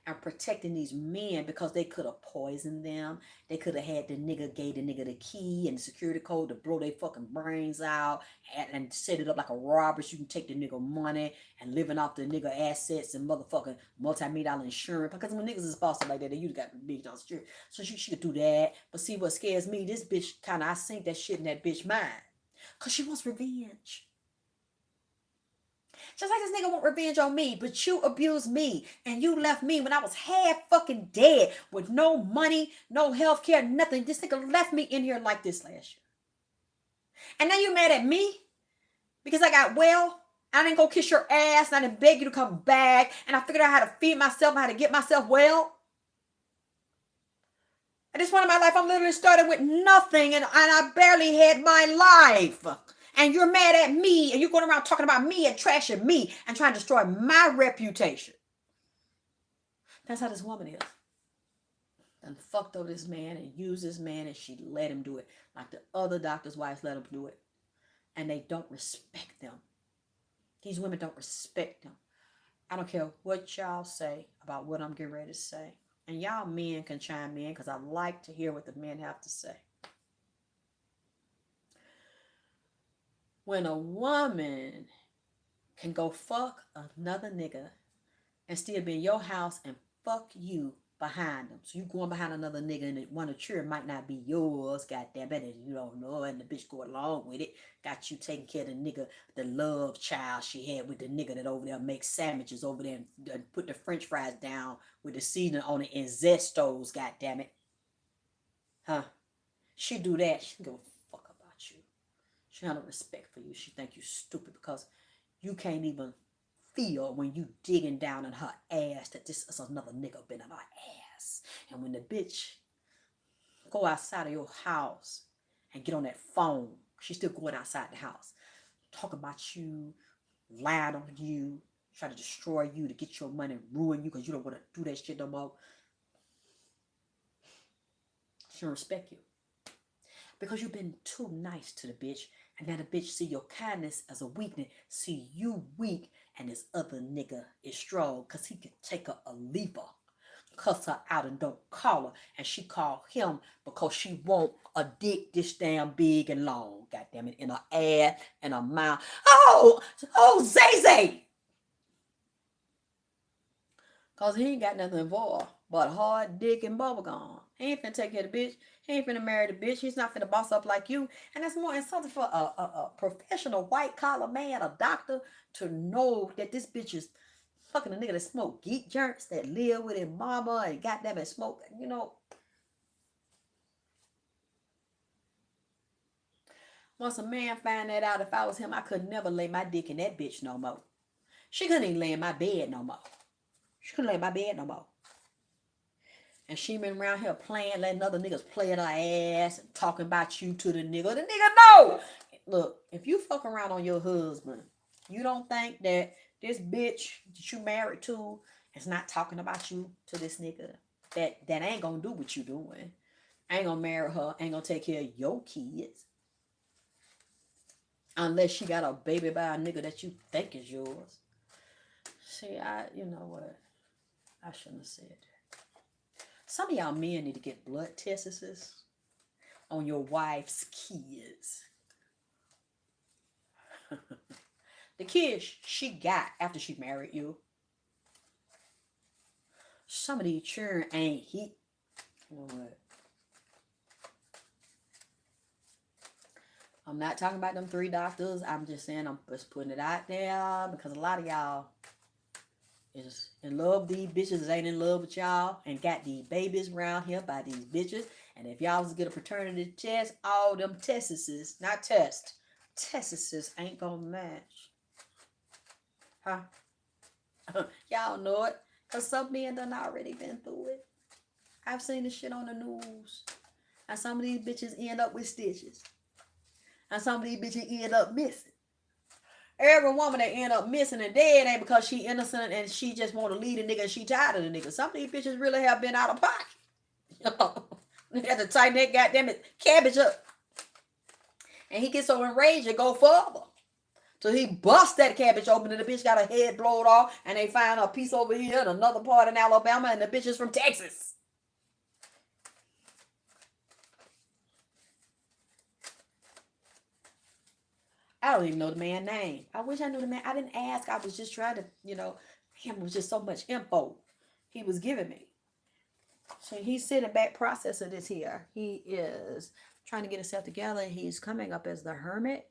and protecting these men because they could have poisoned them. They could have had the nigga, gave the nigga the key and the security code to blow their fucking brains out and set it up like a robber so you can take the nigga money and living off the nigga assets and motherfucking multi-million dollar insurance. Because when niggas is bossed like that, they usually got big dollar insurance. So she could do that. But see what scares me, this bitch kind of, I sink that shit in that bitch mind. Because she wants revenge. Just like this nigga want revenge on me, but you abused me and you left me when I was half fucking dead with no money, no health care, nothing. This nigga left me in here like this last year. And now you mad at me because I got well. I didn't go kiss your ass and I didn't beg you to come back. And I figured out how to feed myself and how to get myself well. At this point in my life, I'm literally starting with nothing and I barely had my life. And you're mad at me and you're going around talking about me and trashing me and trying to destroy my reputation. That's how this woman is. And fucked over this man and used this man and she let him do it. Like the other doctors' wives let him do it. And they don't respect them. These women don't respect them. I don't care what y'all say about what I'm getting ready to say. And y'all men can chime in because I like to hear what the men have to say. When a woman can go fuck another nigga and still be in your house and fuck you behind them. So you going behind another nigga and one of the children might not be yours, goddamn it, and you don't know, and the bitch go along with it. Got you taking care of the nigga, the love child she had with the nigga that over there makes sandwiches over there and put the french fries down with the seasoning on it and zestos, goddamn it. Huh? She do that, she don't give a fuck about you. She have no respect for you. She think you stupid because you can't even feel when you digging down in her ass that this is another nigga been in her ass. And when the bitch go outside of your house and get on that phone, she's still going outside the house, talking about you, lying on you, trying to destroy you to get your money and ruin you because you don't want to do that shit no more. She don't respect you. Because you've been too nice to the bitch. And now the bitch see your kindness as a weakness. See you weak. And this other nigga is strong. Because he can take her a lever. Cuss her out and don't call her. And she call him because she want a dick this damn big and long. God damn it. In her ass and her mouth. Oh, Zay. Because he ain't got nothing for her but hard dick and bubblegum. He ain't finna take care of the bitch. He ain't finna marry the bitch. He's not finna boss up like you. And that's more insulting for a professional white collar man, a doctor, to know that this bitch is fucking a nigga that smoke geek jerks, that live with his mama and goddamn it smoke, you know. Once a man find that out, if I was him, I could never lay my dick in that bitch no more. She couldn't even lay in my bed no more. She couldn't lay in my bed no more. And she been around here playing, letting other niggas play at her ass and talking about you to the nigga. The nigga know. Look, if you fuck around on your husband, you don't think that this bitch that you married to is not talking about you to this nigga. That ain't gonna do what you doing. Ain't gonna marry her. Ain't gonna take care of your kids. Unless she got a baby by a nigga that you think is yours. See, you know what? I shouldn't have said that. Some of y'all men need to get blood tests on your wife's kids. The kids she got after she married you. Some of these children ain't he. You know what? I'm not talking about them 3 doctors. I'm just saying, I'm just putting it out there because a lot of y'all is in love with these bitches, ain't in love with y'all, and got these babies around here by these bitches. And if y'all was to get a paternity test, all them tests, not tests ain't gonna match. Huh? Y'all know it. Because some men done already been through it. I've seen this shit on the news. And some of these bitches end up with stitches. And some of these bitches end up missing. Every woman that end up missing and dead ain't because she innocent and she just want to lead a nigga and she tired of the nigga. Some of these bitches really have been out of pocket. They had to tighten that goddamn cabbage up. And he gets so enraged and go further So he bust that cabbage open and the bitch got her head blowed off and they find a piece over here in another part in Alabama and the bitch is from Texas. I don't even know the man's name. I wish I knew the man. I didn't ask. I was just trying to, him was just so much info he was giving me. So he's sitting back processing this here. He is trying to get himself together. He's coming up as the hermit.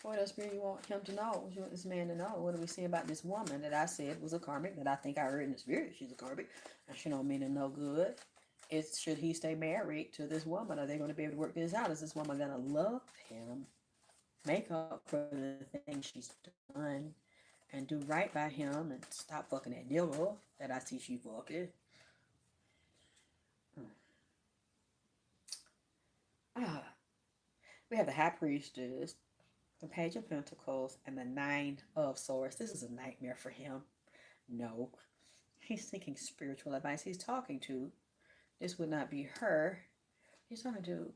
What else do you want him to know? What do you want this man to know? What do we see about this woman that I said was a karmic, that I think I heard in the spirit she's a karmic, and she don't mean him no good? Should he stay married to this woman? Are they going to be able to work this out? Is this woman going to love him, make up for the things she's done, and do right by him, and stop fucking that nigga that I see she fucking? We have the High Priestess, the Page of Pentacles, and the Nine of Swords. This is a nightmare for him. No. He's seeking spiritual advice. He's talking to, this would not be her. He's talking to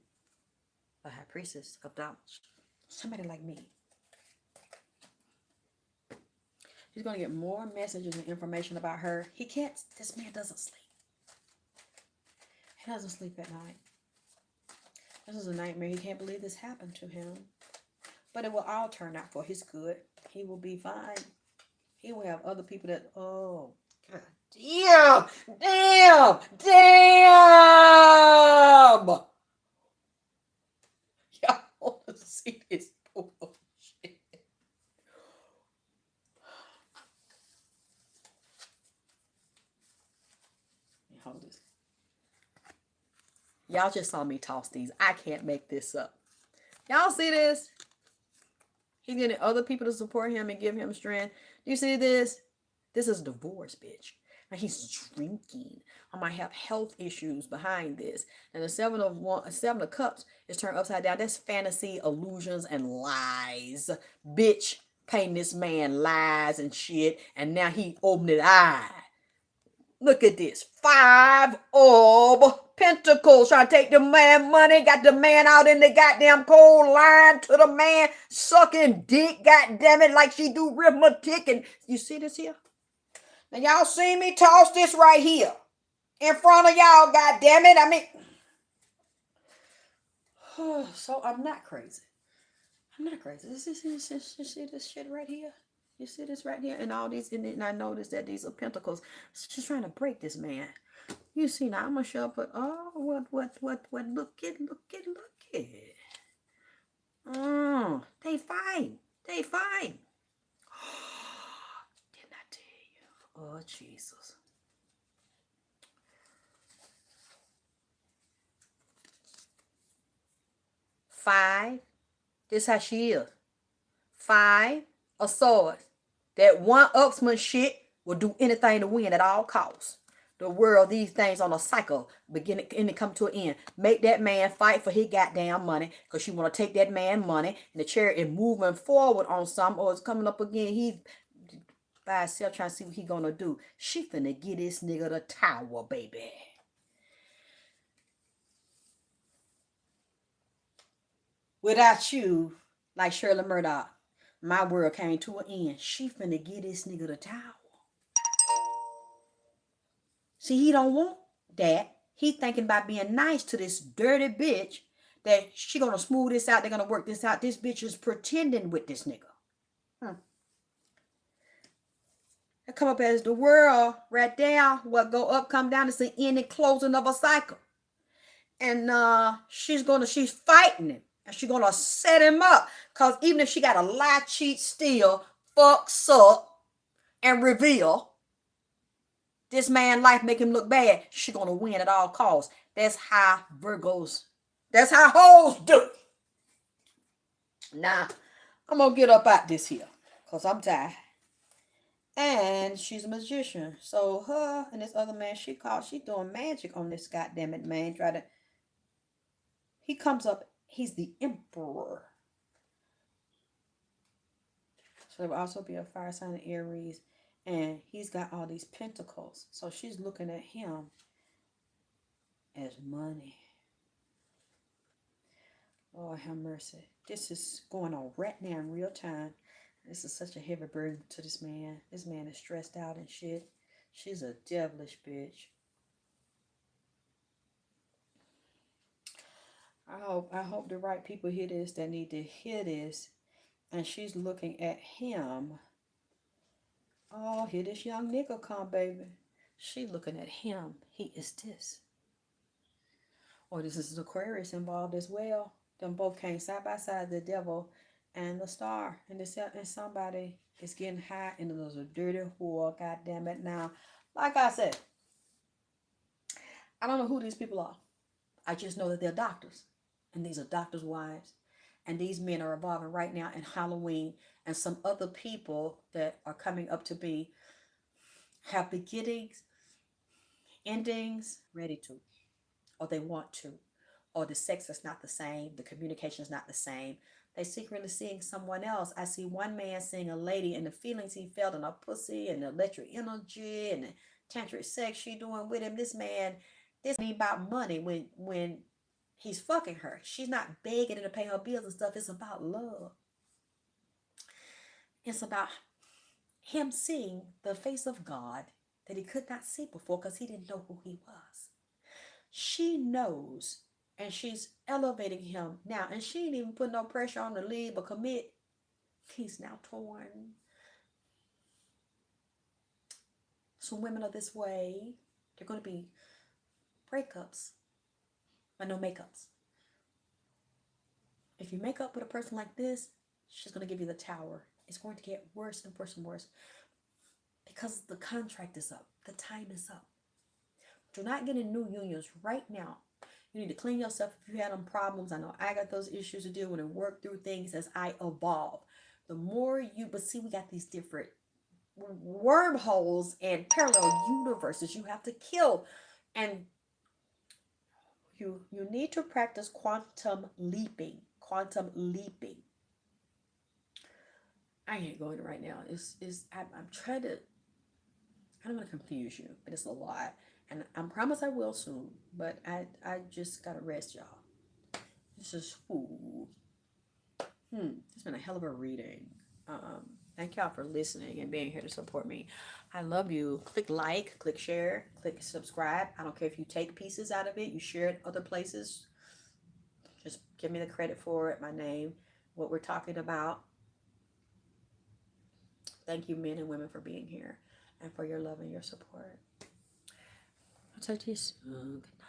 a High Priestess of Dollars. Somebody like me. He's going to get more messages and information about her. This man doesn't sleep. He doesn't sleep at night. This is a nightmare. He can't believe this happened to him. But it will all turn out for his good. He will be fine. He will have other people that, oh, God damn, damn, damn. Y'all want to see this bullshit. Hold this. Y'all just saw me toss these. I can't make this up. Y'all see this? He's getting other people to support him and give him strength. Do you see this? This is divorce, bitch. And he's drinking. I might have health issues behind this. And the Seven of Cups is turned upside down. That's fantasy, illusions, and lies. Bitch, painting this man lies and shit. And now he opened his eye. Look at this. 5 of Pentacles, trying to take the man money, got the man out in the goddamn cold, lying to the man, sucking dick, goddamn it, like she do arithmetic. And you see this here? Now y'all see me toss this right here in front of y'all, goddamn it. I mean, so I'm not crazy. I'm not crazy. You see this shit right here? You see this right here? And all these, and I noticed that these are pentacles. She's trying to break this man. You see now, I'm gonna show up, but oh, what, look it. They fine. Didn't I tell you? Oh, Jesus. Five. This how she is. 5 of Swords. That one-upsman shit will do anything to win at all costs. The world, these things on a cycle, beginning to come to an end. Make that man fight for his goddamn money, because you want to take that man money, and the chariot is moving forward on something, or it's coming up again. He's by himself trying to see what he gonna do. She finna get this nigga the tower, baby. Without you, like Shirley Murdoch, my world came to an end. She finna get this nigga the tower. See, he don't want that. He thinking about being nice to this dirty bitch, that she gonna smooth this out. They're gonna work this out. This bitch is pretending with this nigga. That come up as the world right there. What go up, come down. It's the end and closing of a cycle. And she's fighting him. And she's gonna set him up. Cause even if she gotta lie, cheat, steal, fuck, suck, and reveal this man's life, make him look bad, she gonna win at all costs. That's how Virgos, that's how hoes do. Now, I'm gonna get up out this here, cause I'm tired. And she's a magician. So her and this other man, she doing magic on this goddamn it man. He comes up, he's the emperor. So there will also be a fire sign of Aries. And he's got all these pentacles. So she's looking at him as money. Oh, have mercy. This is going on right now in real time. This is such a heavy burden to this man. This man is stressed out and shit. She's a devilish bitch. I hope the right people hear this that need to hear this. And she's looking at him. Oh, here this young nigga come, baby. She looking at him. He is this. Or this is Aquarius involved as well. Them both came side by side, the devil and the star. And somebody is getting high and there's a dirty whore. God damn it. Now, like I said, I don't know who these people are. I just know that they're doctors. And these are doctors' wives. And these men are evolving right now in Halloween. And some other people that are coming up to be have beginnings, endings, ready to, or they want to, or the sex is not the same, the communication is not the same. They secretly seeing someone else. I see one man seeing a lady and the feelings he felt in her pussy and the electric energy and the tantric sex she doing with him. This man, this ain't about money when he's fucking her. She's not begging him to pay her bills and stuff. It's about love. It's about him seeing the face of God that he could not see before because he didn't know who he was. She knows and she's elevating him now. And she ain't even put no pressure on to leave or commit. He's now torn. Some women are this way. They're going to be breakups, but no makeups. If you make up with a person like this, she's going to give you the tower. It's going to get worse and worse and worse because the contract is up. The time is up. Do not get in new unions right now. You need to clean yourself if you had them problems. I know I got those issues to deal with and work through things as I evolve. The more you, but see, we got these different wormholes and parallel universes you have to kill. And you need to practice quantum leaping. Quantum leaping. I ain't going right now. I'm trying to, I don't want to confuse you, but it's a lot. And I promise I will soon. But I just gotta rest, y'all. This is it's been a hell of a reading. Thank y'all for listening and being here to support me. I love you. Click like, click share, click subscribe. I don't care if you take pieces out of it, you share it other places. Just give me the credit for it, my name, what we're talking about. Thank you, men and women, for being here and for your love and your support. I'll talk to you soon. Good night.